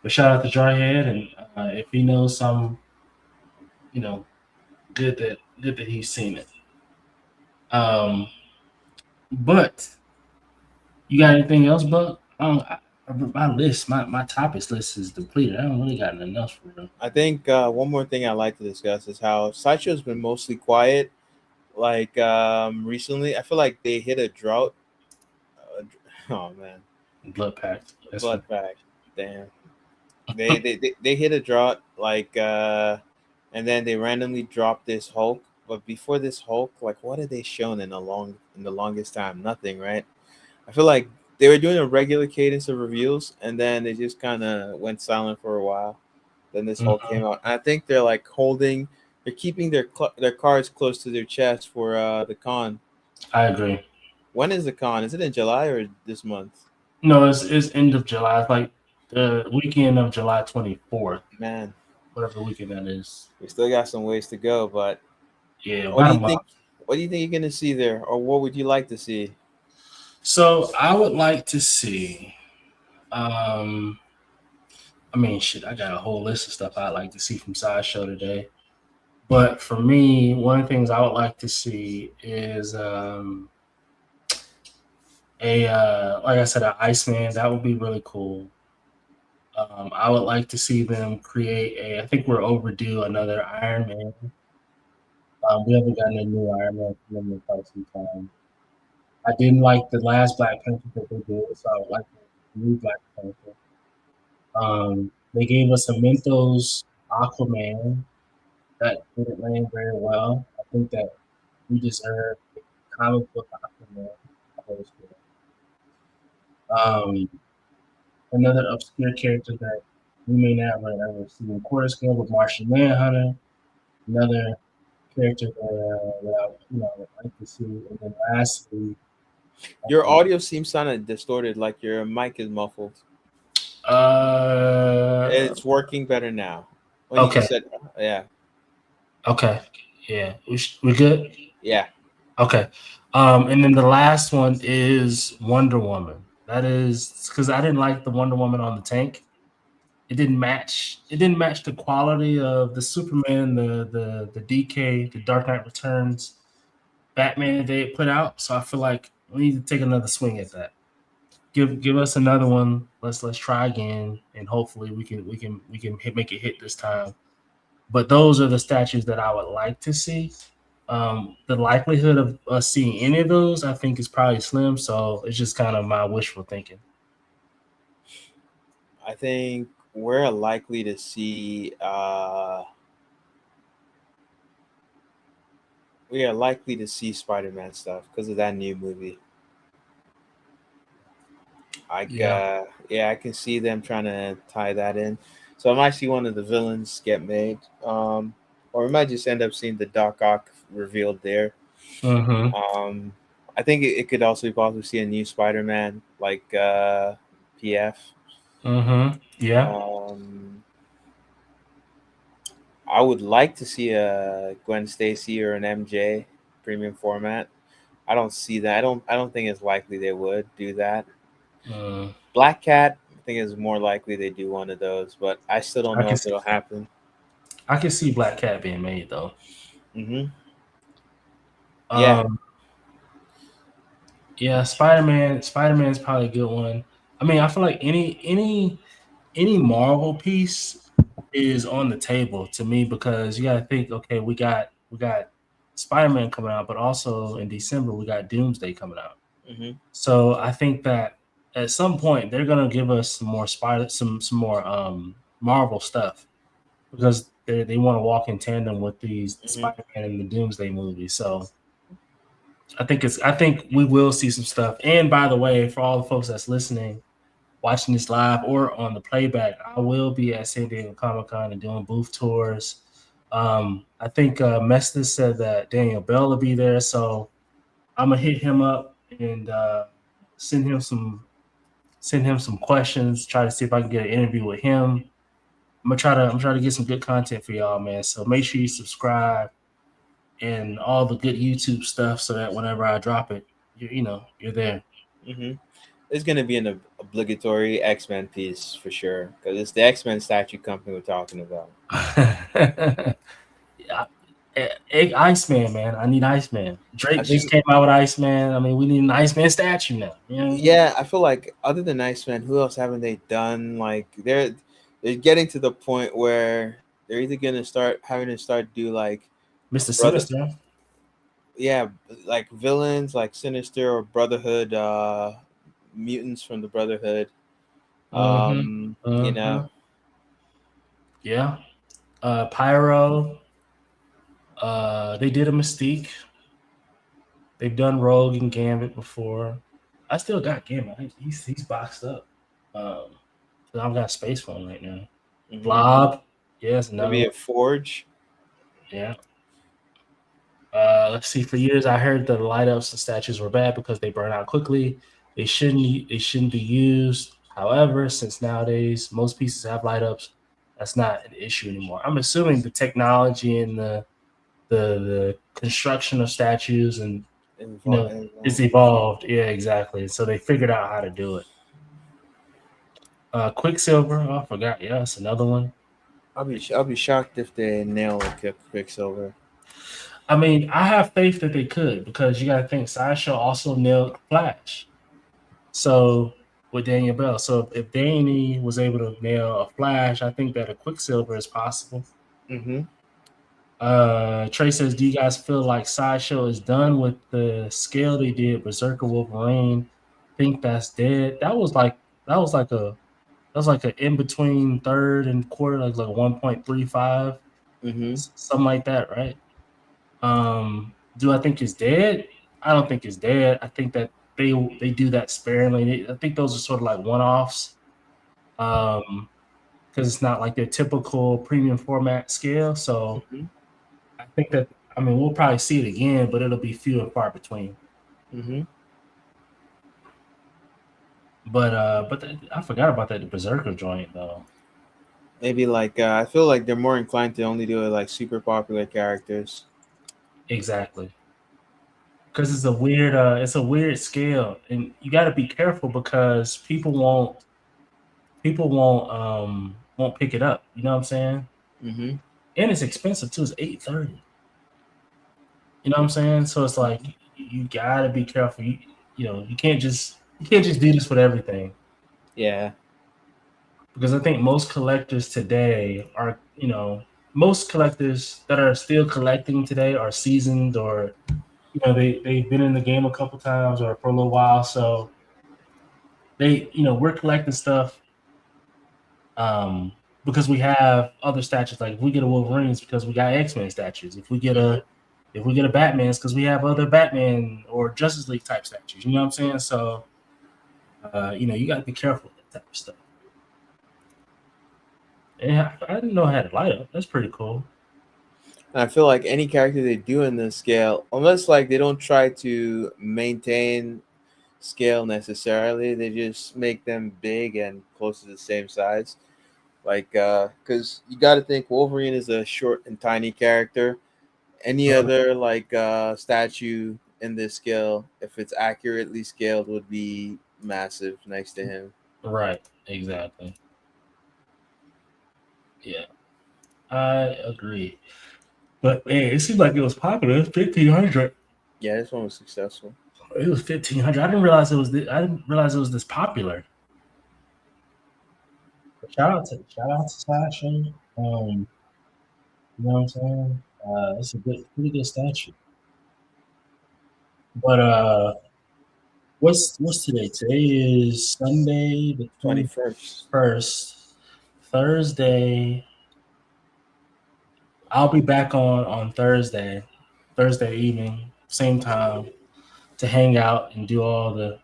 But shout out to Jarhead, and if he knows some, you know, good that he's seen it. Um, but you got anything else, Buck? My topics list is depleted. I don't really got nothing else for real. I think one more thing I like to discuss is how Sideshow's been mostly quiet. Like recently, I feel like they hit a drought. Oh man, Blood Pact. That's blood pack. Damn, they hit a drought. Like and then they randomly dropped this Hulk. But before this Hulk, like what had they shown in the longest time? Nothing, right? I feel like they were doing a regular cadence of reveals, and then they just kind of went silent for a while. Then this Hulk Mhm. came out, and I think they're like they're keeping their cards close to their chest for the con. I agree. When is the con? Is it in July or this month? No, it's end of July. It's like the weekend of July 24th, Man, whatever weekend that is. we still got some ways to go, but Yeah, what do about a you month. think? What do you think you're gonna see there, or what would you like to see? So I would like to see. Um, I mean, shit, I got a whole list of stuff I'd like to see from Sideshow today. But for me, one of the things I would like to see is a like I said, an Iceman. That would be really cool. I would like to see them create a. I think we're overdue another Iron Man. We haven't gotten a new Iron Man film in quite some time. I didn't like the last Black Panther that they did, so I would like the new Black Panther. They gave us a Mentos Aquaman that didn't land very well. I think that we deserve a comic book Aquaman. That was good. Another obscure character that we may not have ever seen in Quarter Scale with Martian Manhunter. Another character that I would like to see. And then lastly, Your audio seems kind of distorted, like your mic is muffled. It's working better now. When you okay, just said, yeah, okay, yeah, we good. yeah. Okay. And then the last one is Wonder Woman. That is because I didn't like the Wonder Woman on the tank. It didn't match. It didn't match the quality of the Superman, the DK, the Dark Knight Returns, Batman they put out. So I feel like we need to take another swing at that. Give us another one. Let's try again, and hopefully we can make it hit this time. But those are the statues that I would like to see. The likelihood of us seeing any of those, I think, is probably slim. So it's just kind of my wishful thinking. I think we're likely to see. We are likely to see Spider-Man stuff because of that new movie. Yeah. I can see them trying to tie that in. So I might see one of the villains get made, or we might just end up seeing the Doc Ock revealed there. Mm-hmm. I think it could also be possible to see a new Spider-Man like PF. Mm-hmm. Yeah. I would like to see a Gwen Stacy or an MJ premium format. I don't see that. I don't think it's likely they would do that. Black Cat, I think it's more likely they do one of those, but I still don't know if it'll happen. I can see Black Cat being made though. Mm-hmm. Yeah. Yeah, Spider-Man is probably a good one. I mean, I feel like any Marvel piece is on the table to me because you got to think, okay, we got Spider-Man coming out, but also in December we got Doomsday coming out. Mm-hmm. So I think that at some point they're gonna give us some more Marvel stuff because they want to walk in tandem with these Spider-Man and the Doomsday movies. So I think we will see some stuff. And by the way, for all the folks that's listening, watching this live or on the playback, I will be at San Diego Comic-Con and doing booth tours. I think Mestis said that Daniel Bell will be there, so I'm gonna hit him up and send him some questions. Try to see if I can get an interview with him. I'm trying to get some good content for y'all, man. So make sure you subscribe and all the good YouTube stuff, so that whenever I drop it, you're there. Mm-hmm. There's gonna be an obligatory X-Men piece for sure because it's the X-Men statue company we're talking about. Iceman, man. I need Iceman. Drake just came out with Iceman. I mean, we need an Iceman statue now. You know? Yeah, I feel like other than Iceman, who else haven't they done? Like they're getting to the point where they're either gonna start do like Mr. Sinister. Yeah, like villains like Sinister or Brotherhood, mutants from the Brotherhood. You know. Yeah. Pyro. They did a Mystique. They've done Rogue and Gambit before. I still got Gambit. He's boxed up. So I've got space for him right now. Mm-hmm. Blob. Yes. No. Maybe a Forge. Yeah. Let's see. For years, I heard the light ups and statues were bad because they burn out quickly. They shouldn't be used. However, since nowadays most pieces have light ups, that's not an issue anymore. I'm assuming the technology and the construction of statues and it's evolved. Yeah, exactly. So they figured out how to do it. Quicksilver. Oh, I forgot. Yeah, that's another one. I'll be shocked if they nail Quicksilver. I mean, I have faith that they could because you got to think Sideshow also nailed Flash. So with Daniel Bell, so if Danny was able to nail a Flash, I think that a Quicksilver is possible. Mm-hmm. Trey says, "Do you guys feel like Sideshow is done with the scale they did Berserker Wolverine? Think that's dead? That was like an in between third and quarter, like 1.35, Mm-hmm. something like that, right? Do I think it's dead? I don't think it's dead. I think that they do that sparingly. I think those are sort of like one offs, because it's not like their typical premium format scale. So Mm-hmm. I think that we'll probably see it again, but it'll be few and far between. Mm-hmm. But I forgot about that, the Berserker joint though. Maybe like I feel like they're more inclined to only do it like super popular characters. Exactly. Because it's a weird scale, and you got to be careful because people won't pick it up. You know what I'm saying? Mm-hmm. And it's expensive too. It's $830. You know what I'm saying? So it's like you got to be careful. You can't just do this with everything, Yeah. because I think most collectors today are most collectors that are still collecting today are seasoned, or they've been in the game a couple times or for a little while, so we're collecting stuff because we have other statues. Like if we get a Wolverine, it's because we got X-Men statues. If we get a Batman, it's because we have other Batman or Justice League type statues. You know what I'm saying? So you got to be careful with that type of stuff. Yeah, I didn't know I had a light up. That's pretty cool. And I feel like any character they do in this scale, unless like they don't try to maintain scale necessarily, they just make them big and close to the same size. Like, because you got to think Wolverine is a short and tiny character. Any other like statue in this scale, if it's accurately scaled, would be massive next to him. Right. Exactly. Yeah, I agree. But man, it seemed like it was popular. It's 1,500. Yeah, this one was successful. It was 1,500. I didn't realize it was. I didn't realize it was this popular. But shout out to Sasha. You know what I'm saying? It's a pretty good statue. But what's today? Today is Sunday, the 21st. 21st. Thursday. I'll be back on Thursday evening, same time, to hang out and do all the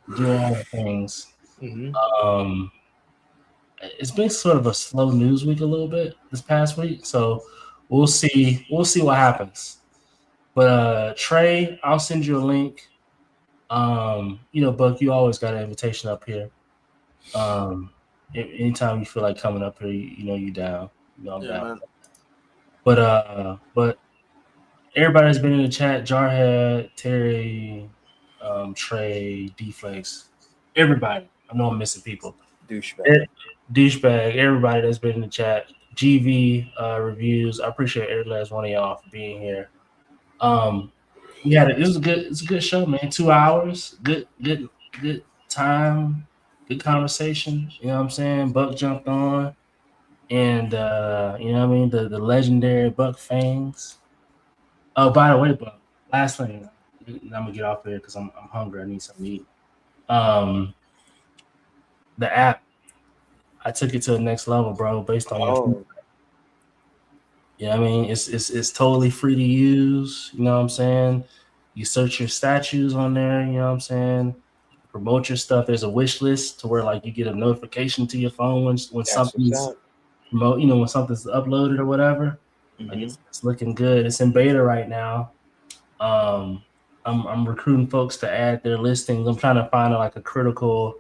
things. Mm-hmm. Um, it's been sort of a slow news week a little bit this past week, so we'll see what happens. But Trey, I'll send you a link. Buck, you always got an invitation up here. Anytime you feel like coming up here, you down. I'm Yeah, down. man. But everybody's been in the chat. Jarhead, Terry, Trey, Deflex, everybody. I know I'm missing people. Douchebag. Douchebag, everybody that's been in the chat. GV reviews. I appreciate every last one of y'all for being here. It's a good show, man. 2 hours, good time, good conversation. You know what I'm saying? Buck jumped on, and you know what I mean, the legendary Buck Fangs. Oh, by the way, Buck, last thing, I'm gonna get off here because I'm hungry. I need something to eat. The app, I took it to the next level, bro, based on your feedback. You know what I mean? It's totally free to use. You know what I'm saying? You search your statues on there. You know what I'm saying? Promote your stuff. There's a wish list to where like you get a notification to your phone when something's when something's uploaded or whatever. Mm-hmm. Like it's looking good. It's in beta right now. I'm recruiting folks to add their listings. I'm trying to find like a critical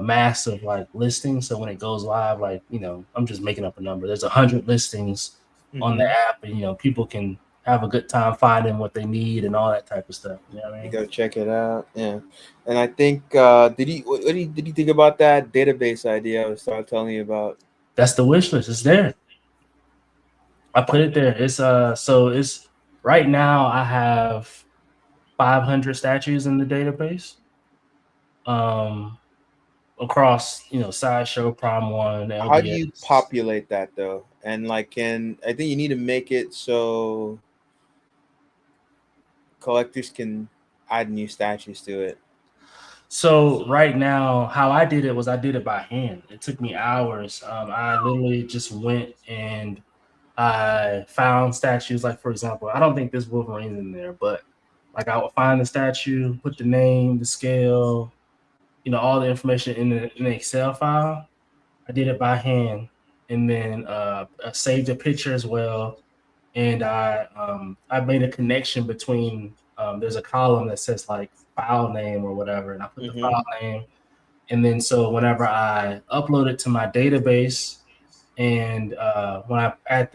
mass of like listings, so when it goes live, like I'm just making up a number. There's 100 listings on the app, and people can have a good time finding what they need and all that type of stuff. You know what I mean? You go check it out. Yeah, and I think did you think about that database idea I was telling you about? That's the wish list. It's there. I put it there. It's so it's right now I have 500 statues in the database. across, Sideshow, Prime One, How do LBS. you populate that though? And like, I think you need to make it so collectors can add new statues to it. So right now, how I did it was I did it by hand. It took me hours. I literally just went and I found statues. Like, for example, I don't think this Wolverine's in there, but like I would find the statue, put the name, the scale, all the information in an Excel file. I did it by hand, and then I saved a picture as well. And I made a connection between there's a column that says like file name or whatever, and I put the file name, and then so whenever I upload it to my database, and when I add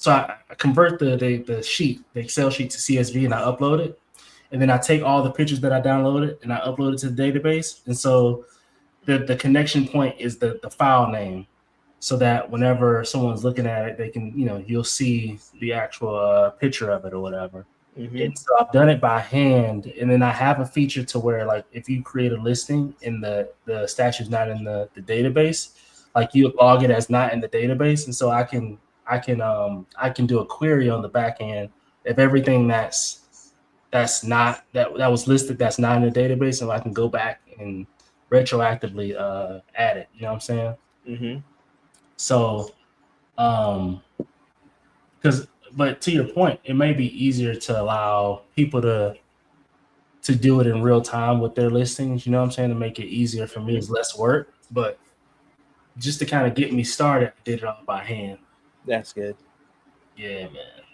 I convert the sheet, the Excel sheet to CSV, and I upload it, and then I take all the pictures that I downloaded and I upload it to the database, and so the connection point is the file name, so that whenever someone's looking at it, they can, you'll see the actual picture of it or whatever. And so I've done it by hand, and then I have a feature to where, like, if you create a listing and the statue's not in the database, like you log it as not in the database, and so I can do a query on the back end if everything that's not that was listed that's not in the database, and I can go back and retroactively add it. You know what I'm saying? Mm-hmm. So, but to your point, it may be easier to allow people to do it in real time with their listings. You know what I'm saying? To make it easier for me, it's less work. But just to kind of get me started, I did it all by hand. That's good. Yeah, man.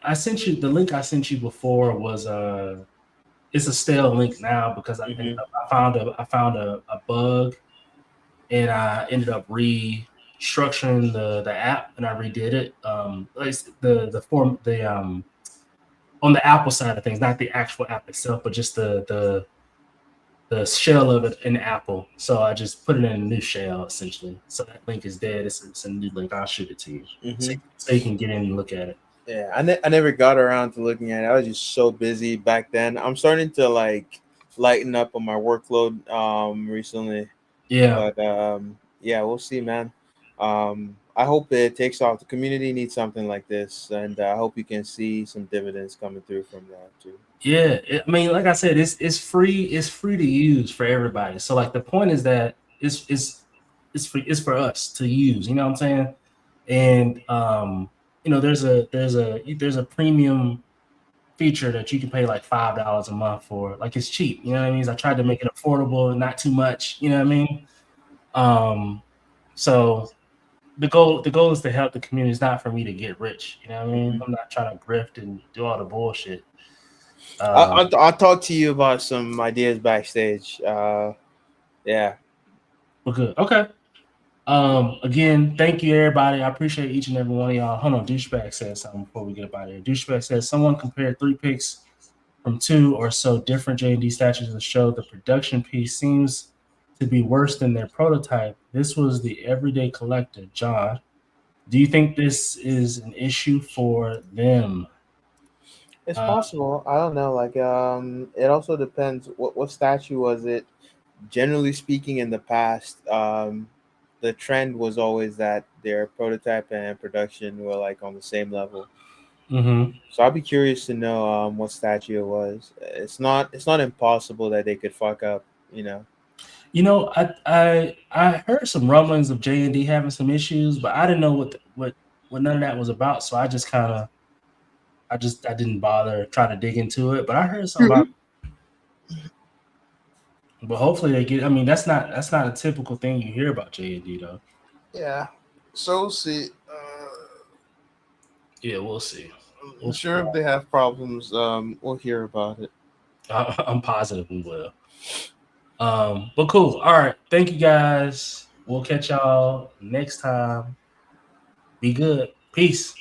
I sent you the link I sent you before was it's a stale link now because I found a bug, and I ended up restructuring the app, and I redid it. Like the on the Apple side of things, not the actual app itself, but just the shell of it in Apple. So I just put it in a new shell essentially. So that link is dead. It's a new link. I'll shoot it to you so you can get in and look at it. Yeah, I never got around to looking at it. I was just so busy back then. I'm starting to like lighten up on my workload recently. Yeah. But yeah, we'll see, man. I hope it takes off. The community needs something like this, and I hope you can see some dividends coming through from that too. Yeah, I mean, like I said, it's free. It's free to use for everybody. So like the point is that it's for us to use. You know what I'm saying? And there's a premium feature that you can pay like $5 a month for. Like it's cheap. You know what I mean? I tried to make it affordable, not too much. You know what I mean? So the goal is to help the community. It's not for me to get rich. You know what I mean? I'm not trying to grift and do all the bullshit. I'll talk to you about some ideas backstage. Yeah. Well, good. Okay. Again, thank you, everybody. I appreciate each and every one of y'all. Hold on, Douchebag says something before we get up out of here. Douchebag says someone compared 3 picks from 2 or so different J&D statues to show the production piece seems to be worse than their prototype. This was the everyday collector, John. Do you think this is an issue for them? It's possible. I don't know. Like, it also depends. What statue was it? Generally speaking, in the past, the trend was always that their prototype and production were like on the same level. Mm-hmm. So I'd be curious to know what statue it was. It's not impossible that they could fuck up. I heard some rumblings of J&D having some issues, but I didn't know what none of that was about. So I just I didn't bother trying to dig into it. But I heard something about. But hopefully they get. I mean, that's not a typical thing you hear about J&D though. Yeah. So we'll see. Yeah, we'll see. I'm sure if they have problems, we'll hear about it. I'm positive we will. But cool. All right. Thank you guys. We'll catch y'all next time. Be good. Peace.